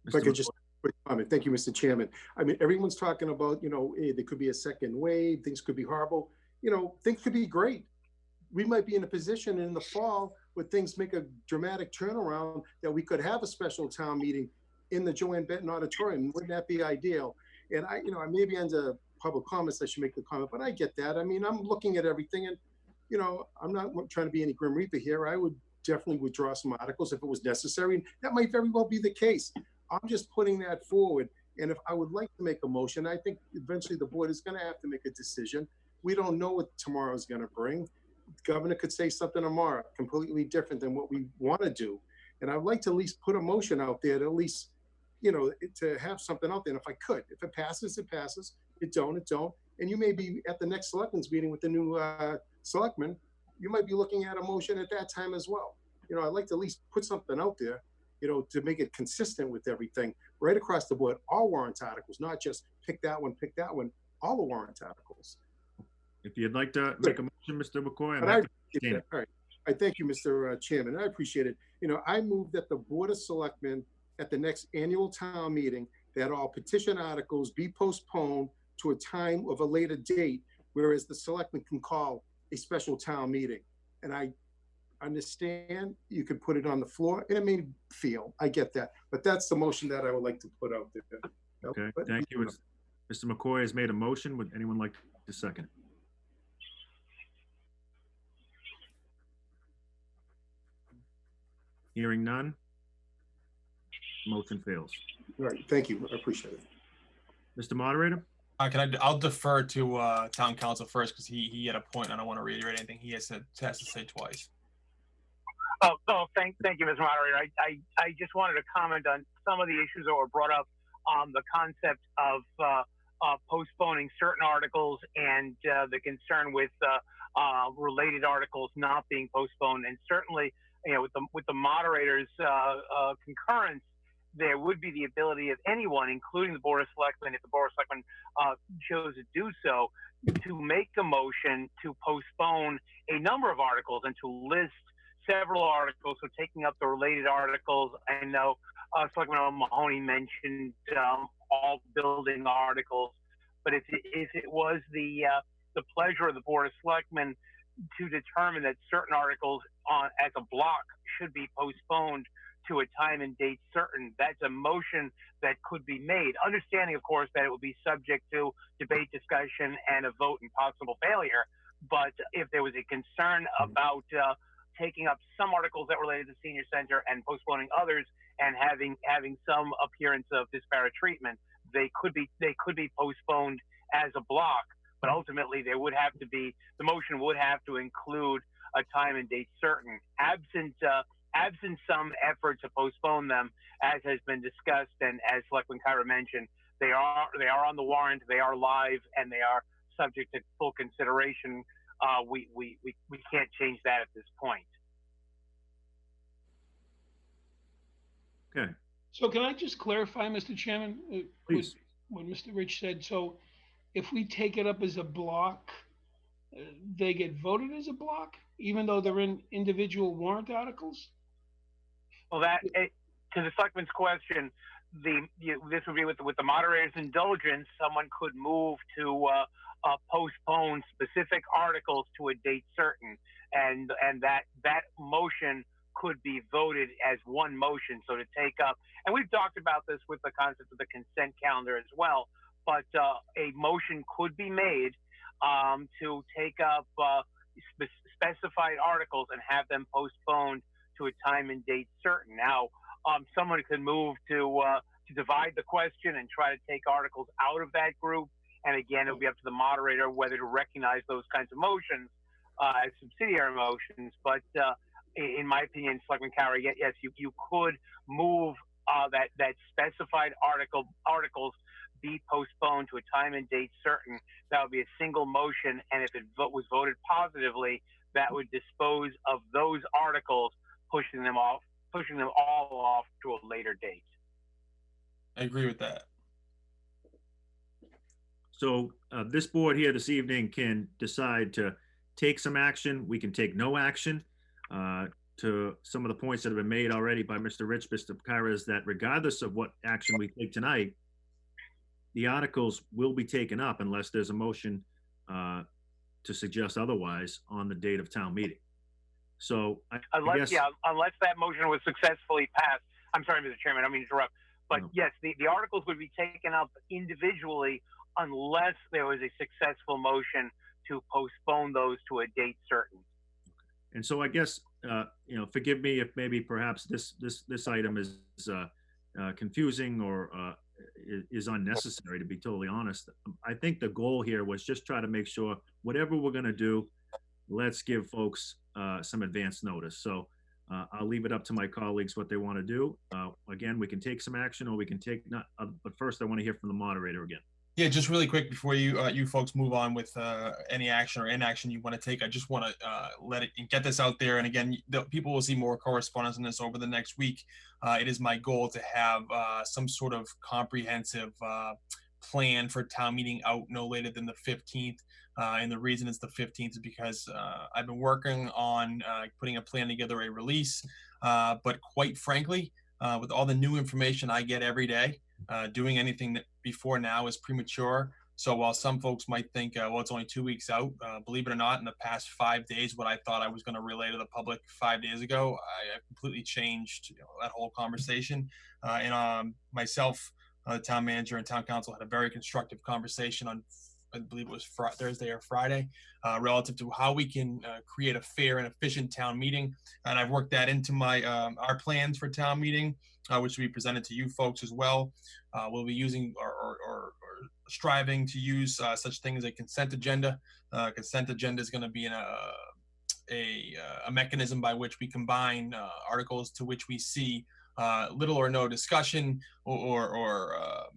If I could just quick comment. Thank you, Mr. Chairman. I mean, everyone's talking about, there could be a second wave, things could be horrible. Things could be great. We might be in a position in the fall where things make a dramatic turnaround that we could have a special town meeting in the Joanne Benton Auditorium. Wouldn't that be ideal? And I maybe under public comments, I should make the comment, but I get that. I mean, I'm looking at everything and, I'm not trying to be any Grim Reaper here. I would definitely withdraw some articles if it was necessary. And that might very well be the case. I'm just putting that forward. And if I would like to make a motion, I think eventually the board is going to have to make a decision. We don't know what tomorrow is going to bring. The governor could say something tomorrow completely different than what we want to do. And I'd like to at least put a motion out there to at least, to have something out there. And if I could, if it passes, it passes. It don't, it don't. And you may be at the next selectmen's meeting with the new selectmen. You might be looking at a motion at that time as well. I'd like to at least put something out there, to make it consistent with everything right across the board, all warrant articles, not just pick that one, all the warrant articles. If you'd like to make a motion, Mr. McCoy, all right. I thank you, Mr. Chairman. I appreciate it. I move that the Board of Selectmen at the next annual town meeting, that all petition articles be postponed to a time of a later date, whereas the selectmen can call a special town meeting. And I understand you could put it on the floor and it may fail. I get that. But that's the motion that I would like to put out there. Okay, thank you. Mr. McCoy has made a motion. Would anyone like to second it? Hearing none. Motion fails. All right, thank you. I appreciate it. Mr. Moderator? I'll defer to town council first because he had a point and I don't want to reiterate anything he has to say twice. Thank you, Mr. Moderator. I just wanted to comment on some of the issues that were brought up on the concept of postponing certain articles and the concern with related articles not being postponed. And certainly, with the moderator's concurrence, there would be the ability of anyone, including the Board of Selectmen, if the Board of Selectmen chose to do so, to make a motion to postpone a number of articles and to list several articles. So taking up the related articles, I know Selectman Mahoney mentioned all building articles, but if it was the pleasure of the Board of Selectmen to determine that certain articles as a block should be postponed to a time and date certain, that's a motion that could be made. Understanding, of course, that it would be subject to debate, discussion, and a vote and possible failure. But if there was a concern about taking up some articles that related to senior center and postponing others and having some appearance of disparate treatment, they could be postponed as a block. But ultimately, the motion would have to include a time and date certain. Absent some effort to postpone them, as has been discussed, and as Selectman Kyra mentioned, they are on the warrant, they are live, and they are subject to full consideration. We can't change that at this point. Okay, So can I just clarify, Mr. Chairman, please. what Mr. Rich said? So if we take it up as a block, they get voted as a block, even though they're in individual warrant articles? Well, to the selectman's question, this would be with the moderator's indulgence. Someone could move to postpone specific articles to a date certain, and that motion could be voted as one motion. So to take up, and we've talked about this with the concept of the consent calendar as well, but a motion could be made to take up specified articles and have them postponed to a time and date certain. Now, someone could move to divide the question and try to take articles out of that group. And again, it'll be up to the moderator whether to recognize those kinds of motions as subsidiary motions. But in my opinion, Selectman Carey, yes, you could move that specified articles be postponed to a time and date certain. That would be a single motion, and if it was voted positively, that would dispose of those articles, pushing them all off to a later date. I agree with that. So this board here this evening can decide to take some action. We can take no action. To some of the points that have been made already by Mr. Rich, Mr. Kyra, is that regardless of what action we take tonight, the articles will be taken up unless there's a motion to suggest otherwise on the date of town meeting. So unless that motion was successfully passed. I'm sorry, Mr. Chairman, I don't mean to interrupt, but yes, the articles would be taken up individually unless there was a successful motion to postpone those to a date certain. And so I guess, forgive me if maybe perhaps this item is confusing or is unnecessary, to be totally honest. I think the goal here was just try to make sure whatever we're going to do, let's give folks some advance notice. So I'll leave it up to my colleagues what they want to do. Again, we can take some action or we can take not, but first I want to hear from the moderator again. Yeah, just really quick before you folks move on with any action or inaction you want to take, I just want to let it get this out there. And again, people will see more correspondence on this over the next week. It is my goal to have some sort of comprehensive plan for town meeting out no later than the 15th. And the reason it's the 15th is because I've been working on putting a plan together, a release. But quite frankly, with all the new information I get every day, doing anything that before now is premature. So while some folks might think, well, it's only 2 weeks out, believe it or not, in the past 5 days, what I thought I was going to relay to the public 5 days ago, I completely changed that whole conversation. And myself, the town manager and town council had a very constructive conversation on, I believe it was Thursday or Friday, relative to how we can create a fair and efficient town meeting. And I've worked that into my our plans for town meeting, which will be presented to you folks as well. We'll be using or striving to use such things as a consent agenda. Consent agenda is going to be a mechanism by which we combine articles to which we see little or no discussion or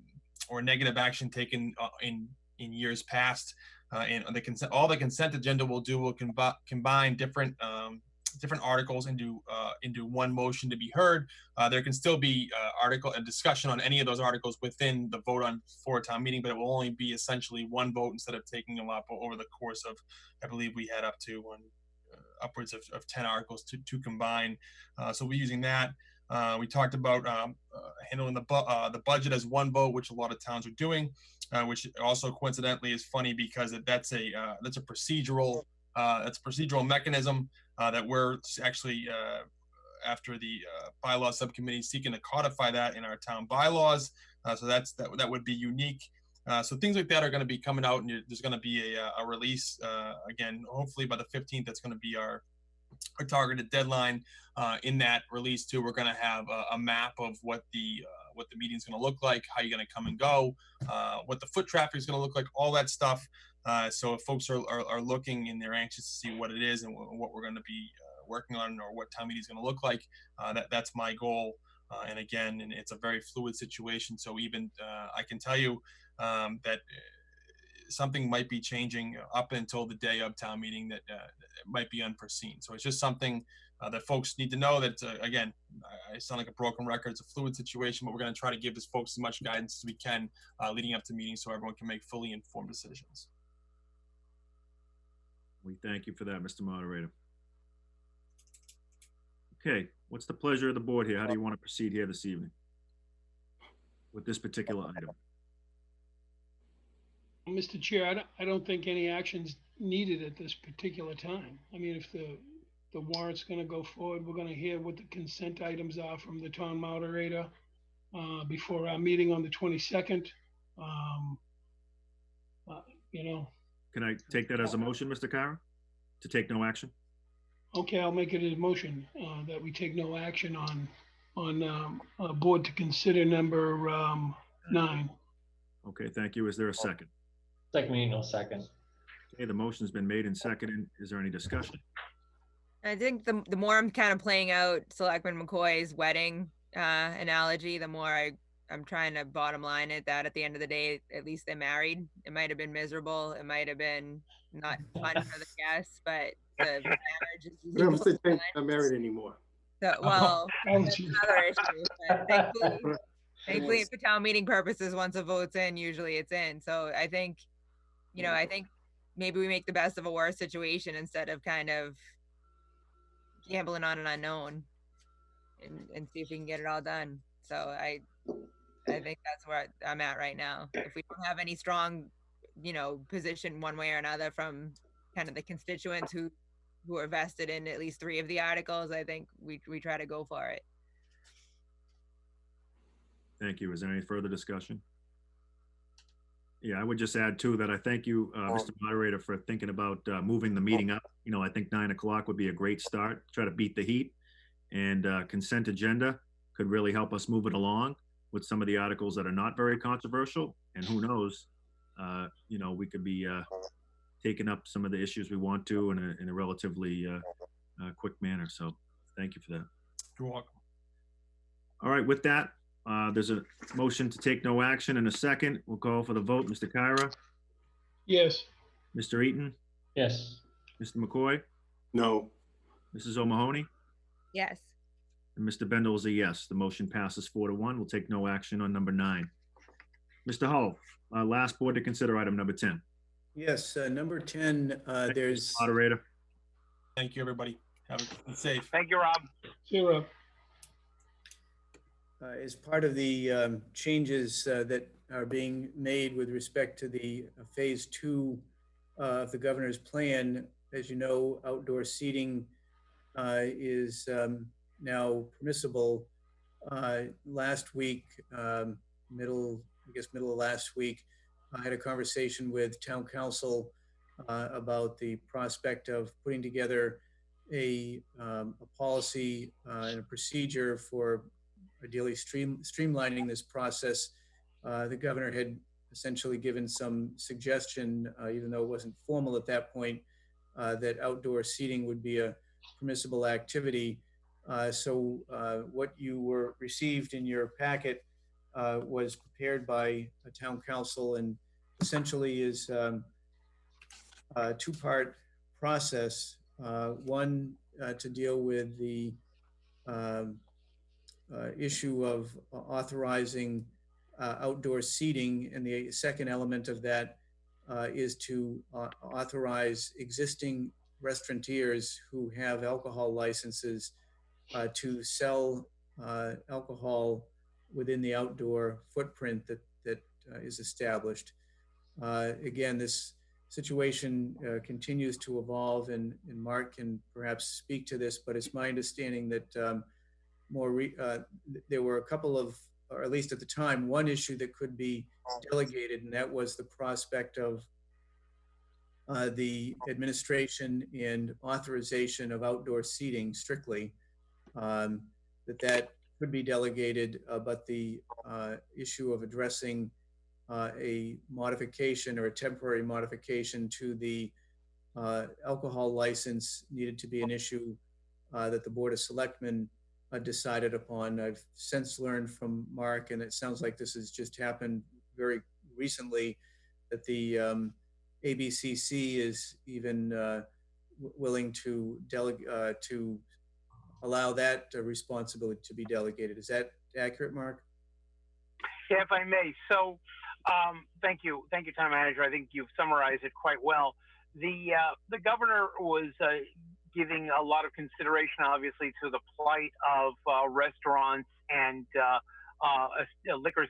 negative action taken in years past. And all the consent agenda will do will combine different articles into one motion to be heard. There can still be a discussion on any of those articles within the vote on for a town meeting, but it will only be essentially one vote instead of taking them up over the course of, I believe we had up to upwards of 10 articles to combine. So we're using that. We talked about handling the budget as one vote, which a lot of towns are doing, which also coincidentally is funny because that's a procedural mechanism that we're actually after the bylaw subcommittee seeking to codify that in our town bylaws. So that would be unique. So things like that are going to be coming out, and there's going to be a release again, hopefully by the 15th. That's going to be our targeted deadline. In that release too, we're going to have a map of what the meeting's going to look like, how you're going to come and go, what the foot traffic is going to look like, all that stuff. So if folks are looking and they're anxious to see what it is and what we're going to be working on or what town meeting is going to look like, that's my goal. And again, it's a very fluid situation. So even I can tell you that something might be changing up until the day of town meeting that might be unforeseen. So it's just something that folks need to know that, again, I sound like a broken record. It's a fluid situation, but we're going to try to give this folks as much guidance as we can leading up to meetings so everyone can make fully informed decisions. We thank you for that, Mr. Moderator. Okay, what's the pleasure of the board here? How do you want to proceed here this evening with this particular item? Mr. Chair, I don't think any action's needed at this particular time. I mean, if the warrant's gonna go forward, we're gonna hear what the consent items are from the town moderator before our meeting on the 22nd. You know. Can I take that as a motion, Mr. Kara, to take no action? Okay, I'll make it a motion that we take no action on board to consider number 9. Okay, thank you. Is there a second? Second. Okay, the motion's been made and seconded. Is there any discussion? I think the more I'm kind of playing out Selectman McCoy's wedding analogy, the more I'm trying to bottom line it that at the end of the day, at least they're married. It might have been miserable. It might have been not fun for the guests, but the marriage is usually I'm not married anymore. so, well, that's another issue. But thankfully, for town meeting purposes, once a vote's in, usually it's in. So I think, I think maybe we make the best of a worse situation instead of kind of gambling on an unknown and see if we can get it all done. So I think that's where I'm at right now. If we don't have any strong, position one way or another from kind of the constituents who are vested in at least 3 of the articles, I think we try to go for it. Thank you. Is there any further discussion? Yeah, I would just add too that I thank you, Mr. Moderator, for thinking about moving the meeting up. I think 9 o'clock would be a great start. Try to beat the heat, and consent agenda could really help us move it along with some of the articles that are not very controversial. And who knows, we could be taking up some of the issues we want to in a relatively quick manner. So thank you for that. You're welcome. All right, with that, there's a motion to take no action in a second. We'll call for the vote. Mr. Kyra? Yes. Mr. Eaton? Yes. Mr. McCoy? No. Mrs. O'Mahony? Yes. And Mr. Bendel is a yes. The motion passes 4-1. We'll take no action on number 9. Mr. Hull, last board to consider item number 10. Yes, number 10, there's... Moderator. Thank you, everybody. Have a safe. Thank you, Rob. See you, Rob. As part of the changes that are being made with respect to the phase 2 of the governor's plan, as you know, outdoor seating is now permissible. Last week, middle of last week, I had a conversation with town council about the prospect of putting together a policy and a procedure for ideally streamlining this process. The governor had essentially given some suggestion, even though it wasn't formal at that point, that outdoor seating would be a permissible activity. So what you received in your packet was prepared by a town council and essentially is a 2-part process. One to deal with the issue of authorizing outdoor seating, and the second element of that is to authorize existing restaurateurs who have alcohol licenses to sell alcohol within the outdoor footprint that is established. Again, this situation continues to evolve, and Mark can perhaps speak to this, but it's my understanding that there were a couple of, or at least at the time, one issue that could be delegated, and that was the prospect of the administration and authorization of outdoor seating strictly, that could be delegated, but the issue of addressing a modification or a temporary modification to the alcohol license needed to be an issue that the Board of Selectmen decided upon. I've since learned from Mark, and it sounds like this has just happened very recently, that the ABCC is even willing to to allow that responsibility to be delegated. Is that accurate, Mark? Yeah, if I may. So, thank you, Town Manager. I think you've summarized it quite well. The governor was giving a lot of consideration, obviously, to the plight of restaurants and liquor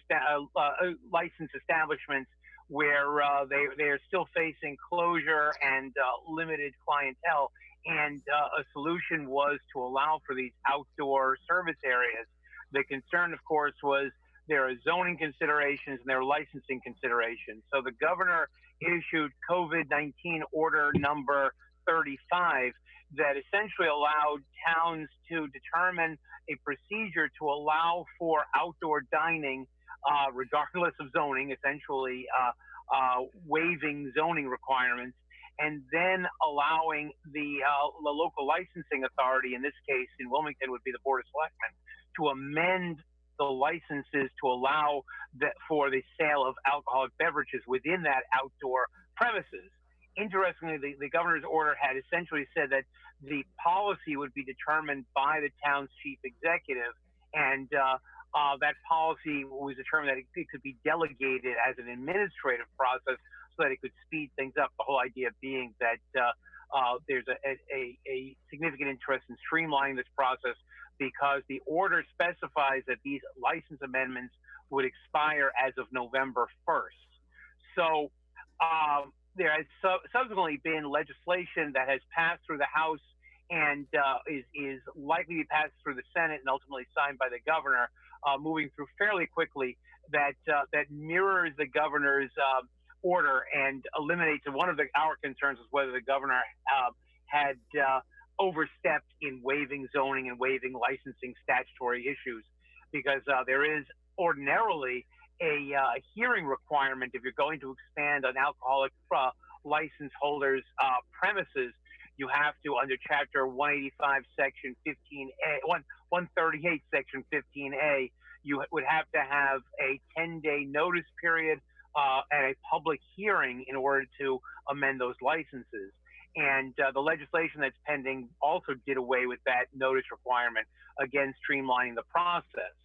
licensed establishments where they are still facing closure and limited clientele. And a solution was to allow for these outdoor service areas. The concern, of course, was there are zoning considerations and there are licensing considerations. So the governor issued COVID-19 order number 35 that essentially allowed towns to determine a procedure to allow for outdoor dining, regardless of zoning, essentially waiving zoning requirements, and then allowing the local licensing authority, in this case in Wilmington would be the Board of Selectmen, to amend the licenses to allow that for the sale of alcoholic beverages within that outdoor premises. Interestingly, the governor's order had essentially said that the policy would be determined by the town's chief executive, and that policy was determined that it could be delegated as an administrative process so that it could speed things up. The whole idea being that there's a significant interest in streamlining this process because the order specifies that these license amendments would expire as of November 1st. So there has subsequently been legislation that has passed through the House and is likely to be passed through the Senate and ultimately signed by the governor, moving through fairly quickly, that mirrors the governor's order and eliminates. And one of our concerns was whether the governor had overstepped in waiving zoning and waiving licensing statutory issues, because there is ordinarily a hearing requirement if you're going to expand an alcoholic license holder's premises. You have to, under Chapter 185, Section 15A, 138, Section 15A, you would have to have a 10-day notice period and a public hearing in order to amend those licenses. And the legislation that's pending also did away with that notice requirement, again, streamlining the process.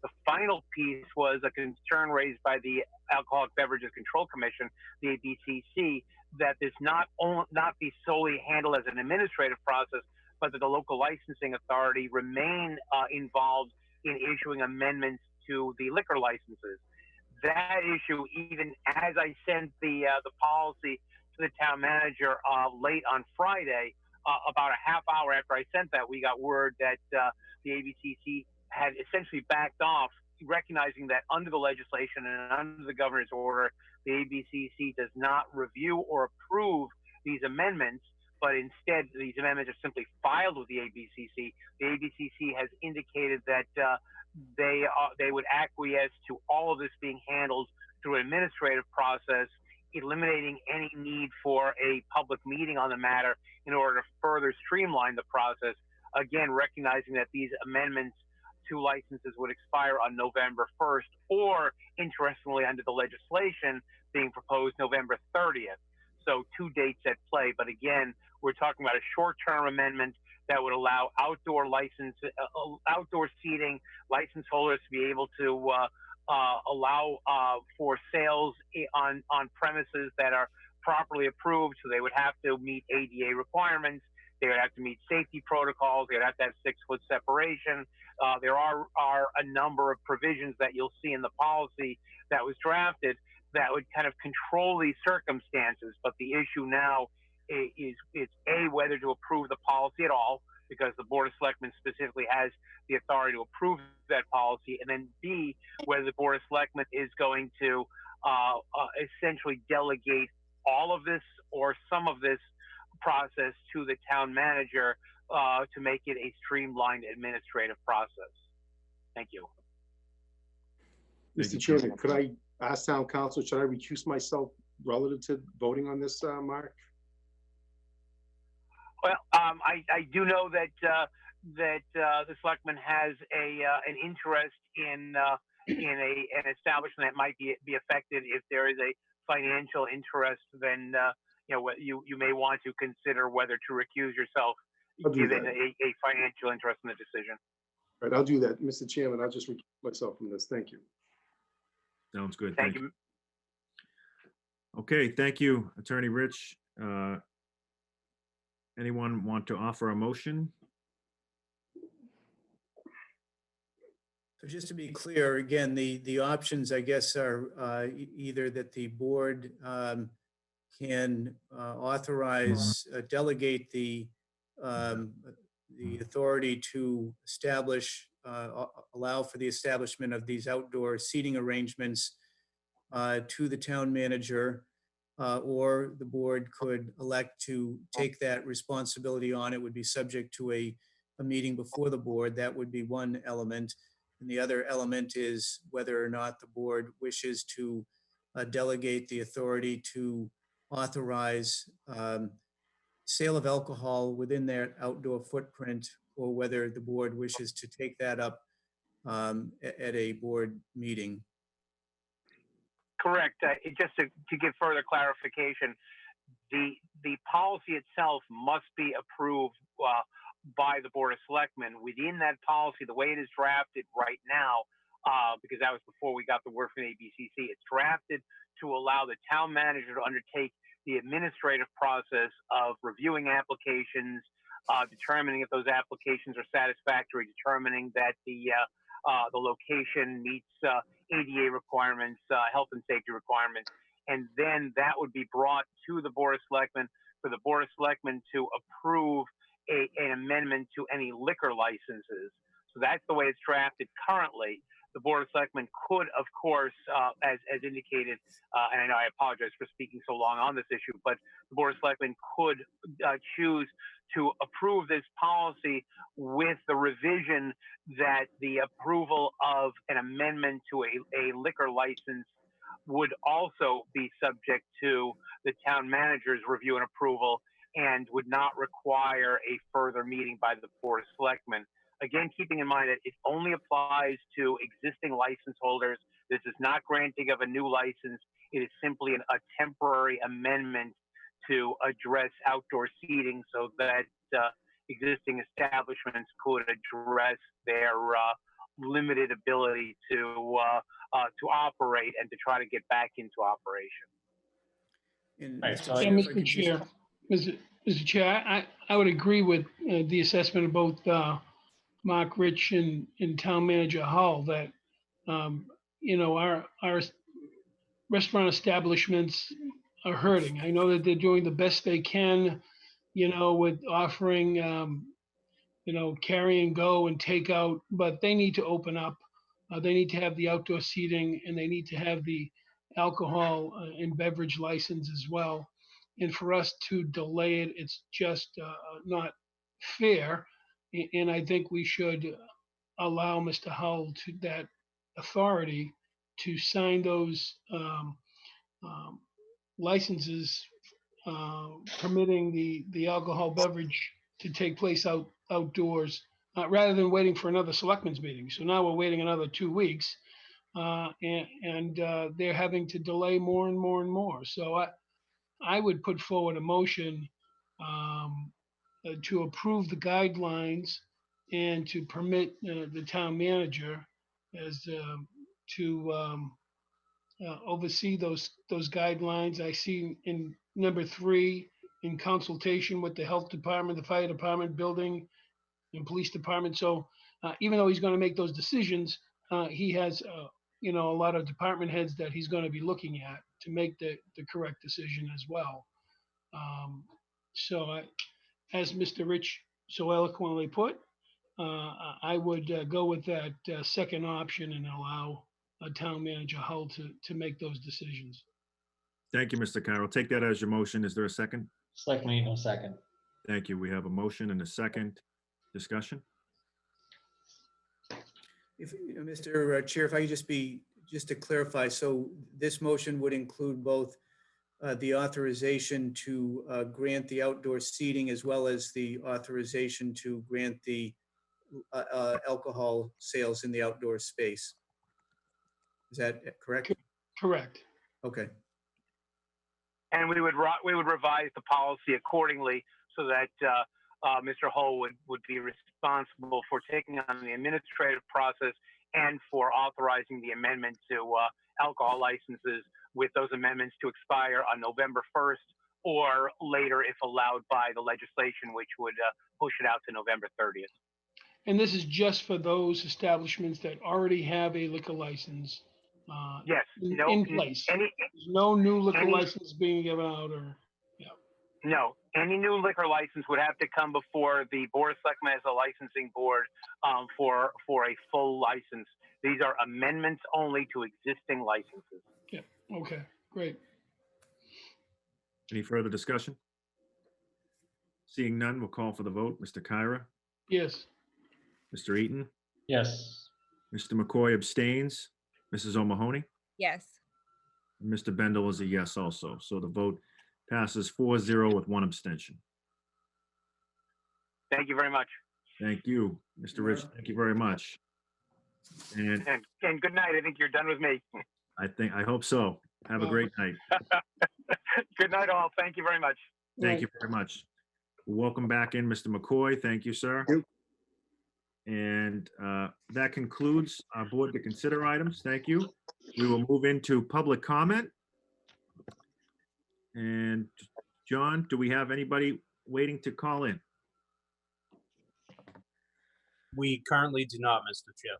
The final piece was a concern raised by the Alcoholic Beverages Control Commission, the ABCC, that this not be solely handled as an administrative process, but that the local licensing authority remain involved in issuing amendments to the liquor licenses. That issue, even as I sent the policy to the town manager late on Friday, about a half hour after I sent that, we got word that the ABCC had essentially backed off, recognizing that under the legislation and under the governor's order, the ABCC does not review or approve these amendments, but instead these amendments are simply filed with the ABCC. The ABCC has indicated that they would acquiesce to all of this being handled through an administrative process, eliminating any need for a public meeting on the matter in order to further streamline the process, again, recognizing that these amendments to licenses would expire on November 1st, or, interestingly, under the legislation being proposed, November 30th. So 2 dates at play. But again, we're talking about a short-term amendment that would allow outdoor seating license holders to be able to allow for sales on premises that are properly approved. So they would have to meet ADA requirements. They would have to meet safety protocols. They would have to have 6-foot separation. There are a number of provisions that you'll see in the policy that was drafted that would kind of control these circumstances. But the issue now is A, whether to approve the policy at all, because the Board of Selectmen specifically has the authority to approve that policy, and then B, whether the Board of Selectmen is going to essentially delegate all of this or some of this process to the town manager to make it a streamlined administrative process. Thank you. Mr. Chairman, could I ask town council, should I recuse myself relative to voting on this, Mark? Well, I do know that the selectman has an interest in an establishment that might be affected if there is a financial interest, then what you may want to consider whether to recuse yourself I'll do given that. a financial interest in the decision. All right, I'll do that, Mr. Chairman. I'll just recuse myself from this. Thank you. Sounds good. Thank you. Okay, thank you, Attorney Rich. Anyone want to offer a motion? So just to be clear, again, the options, I guess, are either that the board can authorize, delegate the authority to establish, allow for the establishment of these outdoor seating arrangements to the town manager, or the board could elect to take that responsibility on. It would be subject to a meeting before the board. That would be one element. And the other element is whether or not the board wishes to delegate the authority to authorize sale of alcohol within their outdoor footprint, or whether the board wishes to take that up at a board meeting. Correct. Just to give further clarification, the policy itself must be approved by the Board of Selectmen. Within that policy, the way it is drafted right now, because that was before we got the word from the ABCC, it's drafted to allow the town manager to undertake the administrative process of reviewing applications, determining if those applications are satisfactory, determining that the location meets ADA requirements, health and safety requirements, and then that would be brought to the Board of Selectmen for the Board of Selectmen to approve an amendment to any liquor licenses. So that's the way it's drafted currently. The Board of Selectmen could, of course, as indicated, and I know I apologize for speaking so long on this issue, but the Board of Selectmen could choose to approve this policy with the revision that the approval of an amendment to a liquor license would also be subject to the town manager's review and approval and would not require a further meeting by the Board of Selectmen. Again, keeping in mind that it only applies to existing license holders. This is not granting of a new license. It is simply a temporary amendment to address outdoor seating so that existing establishments could address their limited ability to operate and to try to get back into operation. Mr. Chair, Mr. Chair, I would agree with the assessment of both Mark Rich and Town Manager Hull that our restaurant establishments are hurting. I know that they're doing the best they can, with offering carry and go and take out, but they need to open up. They need to have the outdoor seating, and they need to have the alcohol and beverage license as well. And for us to delay it, it's just not fair. And I think we should allow Mr. Hull to that authority to sign those licenses permitting the alcohol beverage to take place outdoors rather than waiting for another selectmen's meeting. So now we're waiting another 2 weeks and they're having to delay more and more and more. So I would put forward a motion to approve the guidelines and to permit the town manager as to oversee those guidelines. I see in number 3, in consultation with the health department, the fire department, building and police department. So even though he's going to make those decisions, he has a lot of department heads that he's going to be looking at to make the correct decision as well. So as Mr. Rich so eloquently put, I would go with that second option and allow Town Manager Hull to make those decisions. Thank you, Mr. Carroll. Take that as your motion. Is there a second? Selectman Eno, second. Thank you. We have a motion and a second. Discussion? If Mr. Chair, if I could just to clarify, so this motion would include both the authorization to grant the outdoor seating as well as the authorization to grant the alcohol sales in the outdoor space. Is that correct? Correct. Okay. And we would revise the policy accordingly so that Mr. Hull would be responsible for taking on the administrative process and for authorizing the amendment to alcohol licenses, with those amendments to expire on November 1st or later if allowed by the legislation, which would push it out to November 30th. And this is just for those establishments that already have a liquor license Yes, in place. There's no new liquor license being given out, or no, any new liquor license would have to come before the Board of Selectmen as a licensing board for a full license. These are amendments only to existing licenses. Yeah. Okay. Great. Any further discussion? Seeing none, we'll call for the vote. Mr. Kyra, Yes. Mr. Eaton, Yes. Mr. McCoy abstains, Mrs. O'Mahony, Yes. and Mr. Bendel is a yes also. So the vote passes 4-0 with one abstention. Thank you very much. Thank you, Mr. Rich. Thank you very much. And And good night. I think you're done with me. I hope so. Have a great night. Good night, all. Thank you very much. Thank you very much. Welcome back in, Mr. McCoy. Thank you, sir. And that concludes our board to consider items. Thank you. We will move into public comment. And John, do we have anybody waiting to call in? We currently do not, Mr. Chair.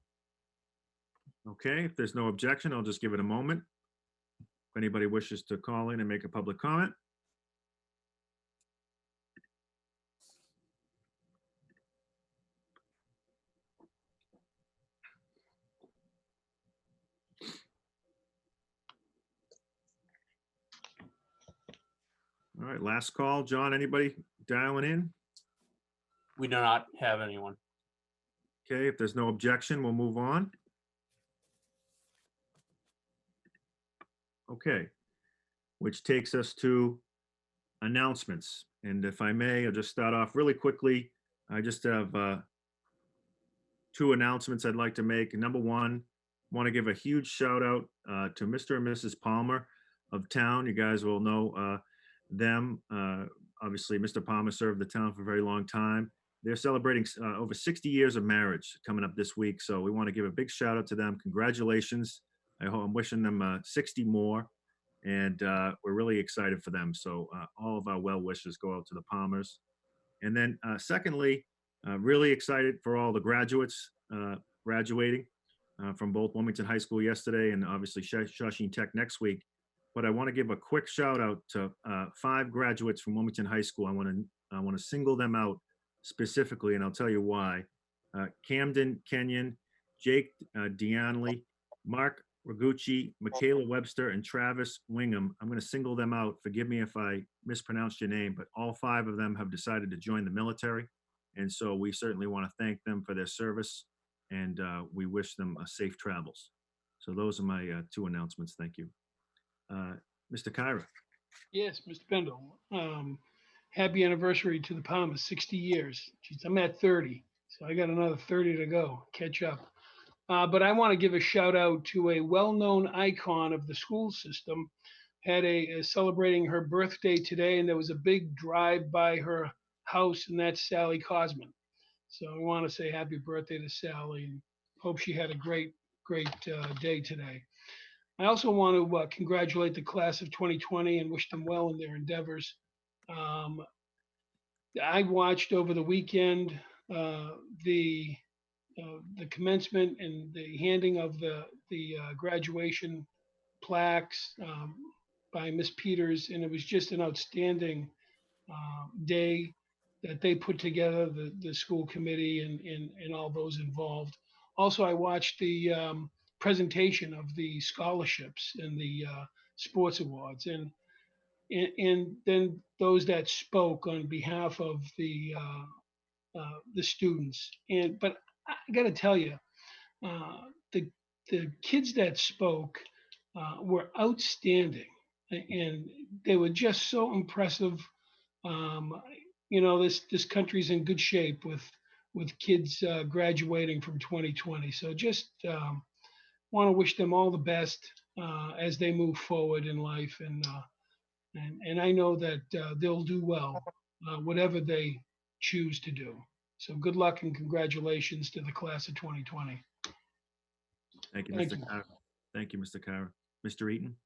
Okay, if there's no objection, I'll just give it a moment. If anybody wishes to call in and make a public comment. All right, last call. John, anybody dialing in? We do not have anyone. Okay, if there's no objection, we'll move on. Okay, which takes us to announcements. And if I may, I'll just start off really quickly. I just have two announcements I'd like to make. Number one, want to give a huge shout out to Mr. and Mrs. Palmer of town. You guys will know them. Obviously, Mr. Palmer served the town for a very long time. They're celebrating over 60 years of marriage coming up this week. So we want to give a big shout out to them. Congratulations. I'm wishing them 60 more. And we're really excited for them. So all of our well wishes go out to the Palmers. And then secondly, really excited for all the graduates graduating from both Wilmington High School yesterday and obviously Shawshene Tech next week. But I want to give a quick shout out to 5 graduates from Wilmington High School. I want to single them out specifically, and I'll tell you why. Camden Kenyon, Jake Deonley, Mark Ragucci, Michaela Webster, and Travis Wingham. I'm going to single them out. Forgive me if I mispronounced your name, but all 5 of them have decided to join the military. And so we certainly want to thank them for their service, and we wish them safe travels. So those are my 2 announcements. Thank you. Mr. Kyra. Yes, Mr. Bendel. Happy anniversary to the Palmers, 60 years. Jeez, I'm at 30, so I got another 30 to go, catch up. But I want to give a shout out to a well-known icon of the school system. Had a celebrating her birthday today, and there was a big drive by her house, and that's Sally Cosman. So I want to say happy birthday to Sally, and hope she had a great day today. I also want to congratulate the class of 2020 and wish them well in their endeavors. I watched over the weekend the commencement and the handing of the graduation plaques by Miss Peters, and it was just an outstanding day that they put together, the school committee and all those involved. Also, I watched the presentation of the scholarships and the sports awards, and then those that spoke on behalf of the students. But I got to tell you, the kids that spoke were outstanding, and they were just so impressive. This country's in good shape with kids graduating from 2020. So just want to wish them all the best as they move forward in life, and And I know that they'll do well, whatever they choose to do. So good luck and congratulations to the class of 2020. Thank you, Thank Mr. you. Kara. Thank you, Mr. Kara. Mr. Eaton?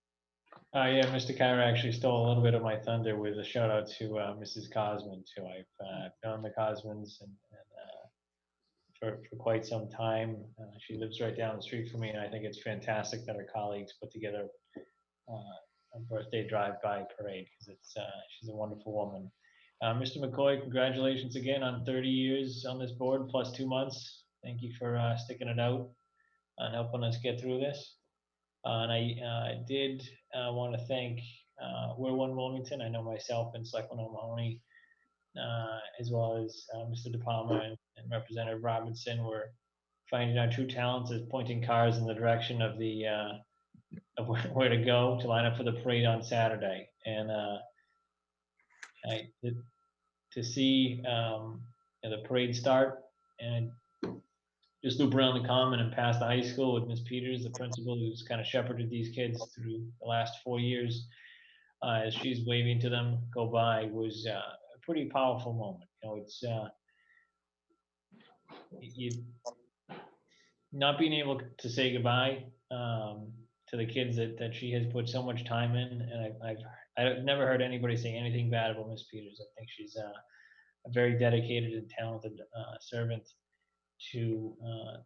Yeah, Mr. Kyra actually stole a little bit of my thunder with a shout out to Mrs. Cosman, too. I've known the Cosmans for quite some time. She lives right down the street from me, and I think it's fantastic that her colleagues put together a birthday drive-by parade, because she's a wonderful woman. Mr. McCoy, congratulations again on 30 years on this board plus 2 months. Thank you for sticking it out and helping us get through this. And I did want to thank We're One Wilmington. I know myself and Selectman O'Mahony, as well as Mr. De Palma and Representative Robinson, were finding our true talents as pointing cars in the direction of the of where to go to line up for the parade on Saturday. And to see the parade start and just loop around the common and past the high school with Miss Peters, the principal, who's kind of shepherded these kids through the last 4 years, as she's waving to them go by, was a pretty powerful moment. It's you not being able to say goodbye to the kids that she has put so much time in, and I've never heard anybody say anything bad about Miss Peters. I think she's a very dedicated and talented servant to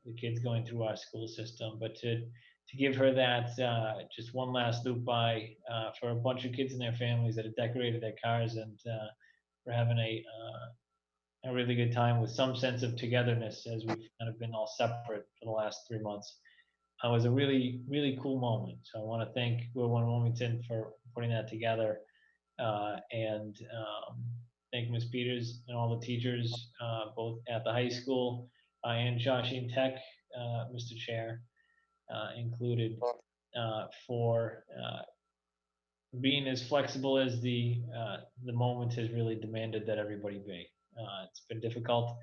the kids going through our school system. But to give her that just one last loop by for a bunch of kids and their families that have decorated their cars, and for having a really good time with some sense of togetherness, as we've kind of been all separate for the last 3 months. It was a really, really cool moment. So I want to thank We're One Wilmington for putting that together, and thank Ms. Peters and all the teachers, both at the high school and Joshing Tech, Mr. Chair, included, for being as flexible as the moment has really demanded that everybody be. It's been difficult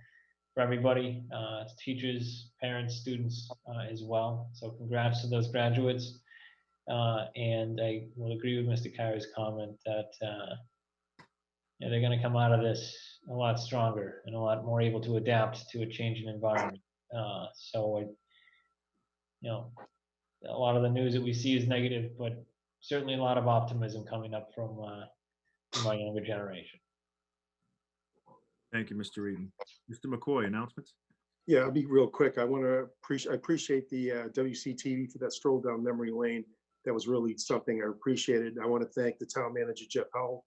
for everybody, teachers, parents, students as well. So congrats to those graduates. And I will agree with Mr. Kyra's comment that they're going to come out of this a lot stronger and a lot more able to adapt to a changing environment. So a lot of the news that we see is negative, but certainly a lot of optimism coming up from our younger generation. Thank you, Mr. Eden. Mr. McCoy, announcements? Yeah, I'll be real quick. I appreciate the WCTV for that stroll down memory lane. That was really something I appreciated. I want to thank the town manager, Jeff Howell,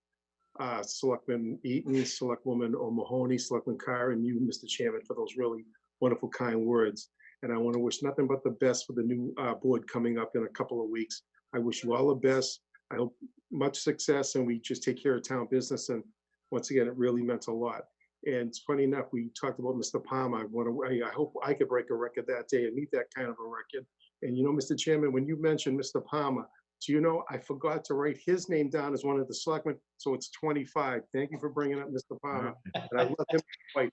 Selectman Eaton, Selectwoman O'Mahony, Selectman Carr, and you, Mr. Chairman, for those really wonderful, kind words. And I want to wish nothing but the best for the new board coming up in a couple of weeks. I wish you all the best. I hope much success, and we just take care of town business. And once again, it really meant a lot. And it's funny enough, we talked about Mr. Palmer. I hope I could break a record that day and meet that kind of a record. And Mr. Chairman, when you mentioned Mr. Palmer, do you know I forgot to write his name down as one of the selectmen, so it's 25. Thank you for bringing up Mr. Palmer. And I love him. Like,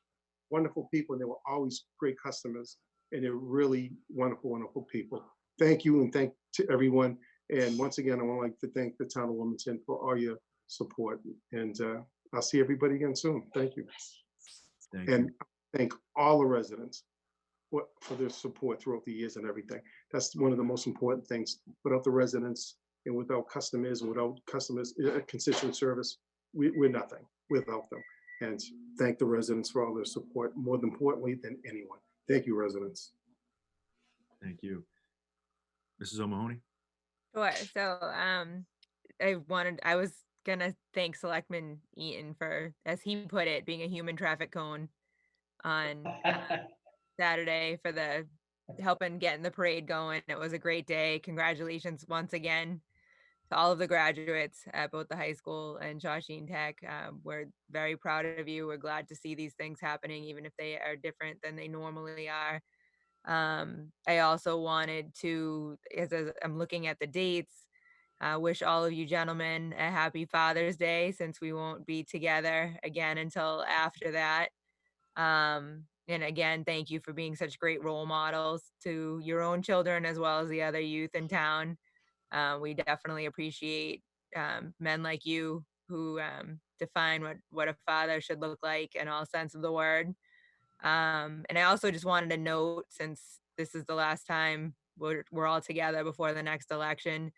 wonderful people, and they were always great customers, and they're really wonderful, wonderful people. Thank you, and thank to everyone. And once again, I want to like to thank the town of Wilmington for all your support. And I'll see everybody again soon. Thank you. And thank all the residents for their support throughout the years and everything. That's one of the most important things. Without the residents and without customers, constituent service, we're nothing without them. And thank the residents for all their support, more importantly than anyone. Thank you, residents. Thank you. Mrs. O'Mahony? Sure. So I was gonna thank Selectman Eaton for, as he put it, being a human traffic cone on Saturday for the helping getting the parade going. It was a great day. Congratulations once again to all of the graduates at both the high school and Joshing Tech. We're very proud of you. We're glad to see these things happening, even if they are different than they normally are. I also wanted to, as I'm looking at the dates, wish all of you gentlemen a happy Father's Day, since we won't be together again until after that. And again, thank you for being such great role models to your own children as well as the other youth in town. We definitely appreciate men like you who define what a father should look like in all sense of the word. And I also just wanted to note, since this is the last time we're all together before the next election,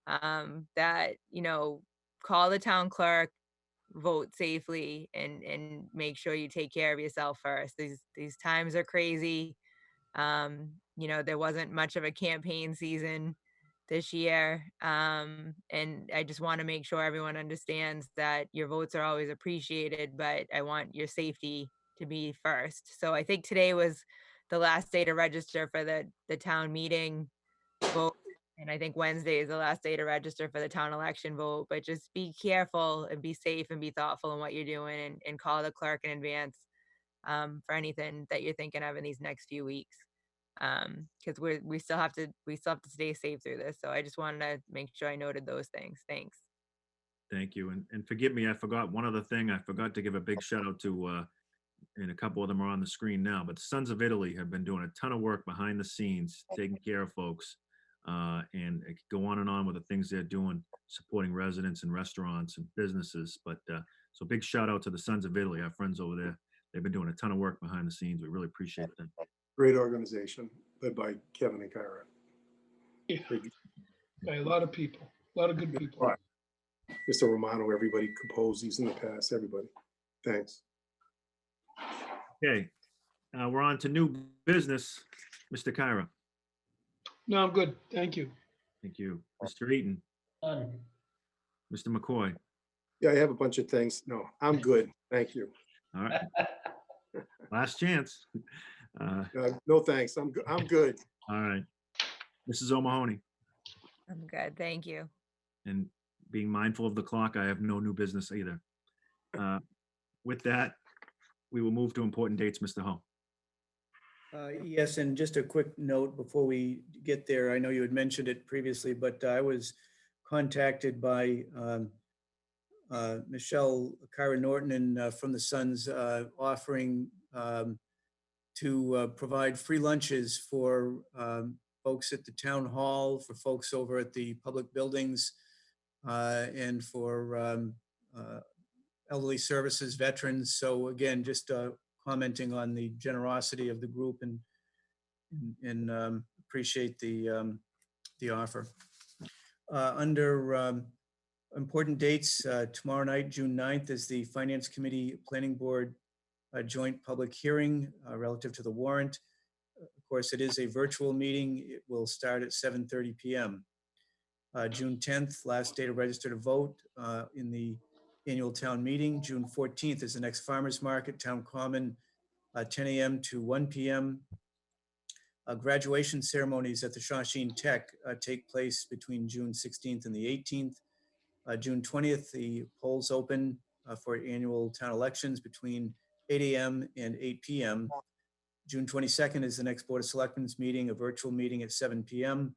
that, you know, call the town clerk, vote safely, and make sure you take care of yourself first. These times are crazy. You know, there wasn't much of a campaign season this year. And I just want to make sure everyone understands that your votes are always appreciated, but I want your safety to be first. So I think today was the last day to register for the town meeting vote. And I think Wednesday is the last day to register for the town election vote, but just be careful and be safe and be thoughtful in what you're doing, and call the clerk in advance for anything that you're thinking of in these next few weeks. Because we still have to stay safe through this. So I just wanted to make sure I noted those things. Thanks. Thank you. And forgive me, I forgot one other thing. I forgot to give a big shout out to, and a couple of them are on the screen now, but the Sons of Italy have been doing a ton of work behind the scenes, taking care of folks. And it could go on and on with the things they're doing, supporting residents and restaurants and businesses. But so big shout out to the Sons of Italy, our friends over there. They've been doing a ton of work behind the scenes. We really appreciate them. Great organization led by Kevin and Kyra. Yeah. By a lot of people, a lot of good people. Right. Mr. Romano, everybody composed these in the past, everybody. Thanks. Okay, we're on to new business. Mr. Kyra. No, I'm good. Thank you. Thank you. Mr. Eaton. Mr. McCoy. Yeah, I have a bunch of things. No, I'm good. Thank you. All right. Last chance. No, thanks. I'm good. All right. Mrs. O'Mahony. I'm good. Thank you. And being mindful of the clock, I have no new business either. With that, we will move to important dates, Mr. Hull. Yes, and just a quick note before we get there. I know you had mentioned it previously, but I was contacted by Michelle Kyra Norton and from the Sons offering to provide free lunches for folks at the town hall, for folks over at the public buildings, and for elderly services, veterans. So again, just commenting on the generosity of the group and appreciate the offer. Under important dates, tomorrow night, June 9th, is the Finance Committee Planning Board joint public hearing relative to the warrant. Of course, it is a virtual meeting. It will start at 7:30 p.m. June 10th, last day to register to vote in the annual town meeting. June 14th is the next farmers market, Town Common, 10 a.m. to 1 p.m. Graduation ceremonies at the Shawshene Tech take place between June 16th and the 18th. June 20th, the polls open for annual town elections between 8 a.m. and 8 p.m. June 22nd is the next Board of Selectmen's meeting, a virtual meeting at 7 p.m.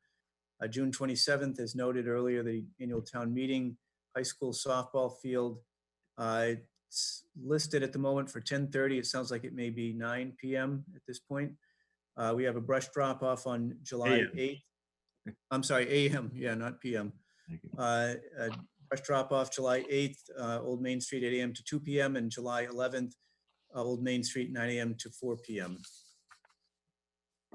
June 27th, as noted earlier, the annual town meeting, high school softball field. It's listed at the moment for 10:30. It sounds like it may be 9 p.m. at this point. We have a brush drop off on July 8th. I'm sorry, a.m. Yeah, not p.m. Brush drop off July 8th, Old Main Street, 8 a.m. to 2 p.m. and July 11th, Old Main Street, 9 a.m. to 4 p.m.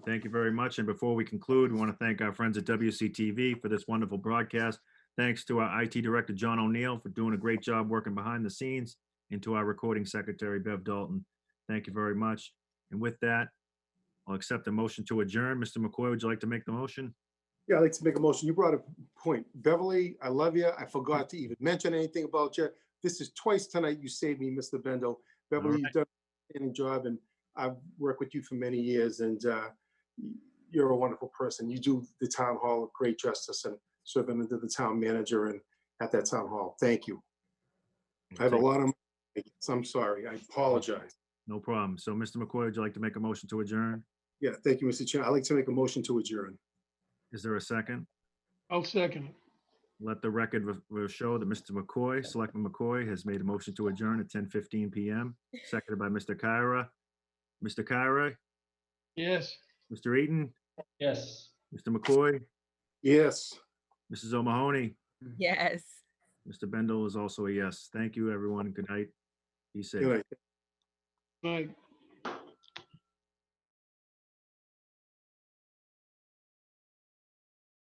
Thank you very much. And before we conclude, we want to thank our friends at WCTV for this wonderful broadcast. Thanks to our IT Director, John O'Neill, for doing a great job working behind the scenes, and to our recording secretary, Bev Dalton. Thank you very much. And with that, I'll accept the motion to adjourn. Mr. McCoy, would you like to make the motion? Yeah, I'd like to make a motion. You brought a point. Beverly, I love you. I forgot to even mention anything about you. This is twice tonight you saved me, Mr. Bendel. Beverly, you've done an outstanding job, and I've worked with you for many years, and you're a wonderful person. You do the town hall a great justice, and serving under the town manager and at that town hall. Thank you. I have a lot of, I'm sorry. I apologize. No problem. So, Mr. McCoy, would you like to make a motion to adjourn? Yeah, thank you, Mr. Chair. I'd like to make a motion to adjourn. Is there a second? I'll second it. Let the record show that Mr. McCoy, Selectman McCoy, has made a motion to adjourn at 10:15 p.m., seconded by Mr. Kyra. Mr. Kyra? Yes. Mr. Eaton? Yes. Mr. McCoy? Yes. Mrs. O'Mahony? Yes. Mr. Bendel is also a yes. Thank you, everyone. Good night. Be safe. Good night. Right.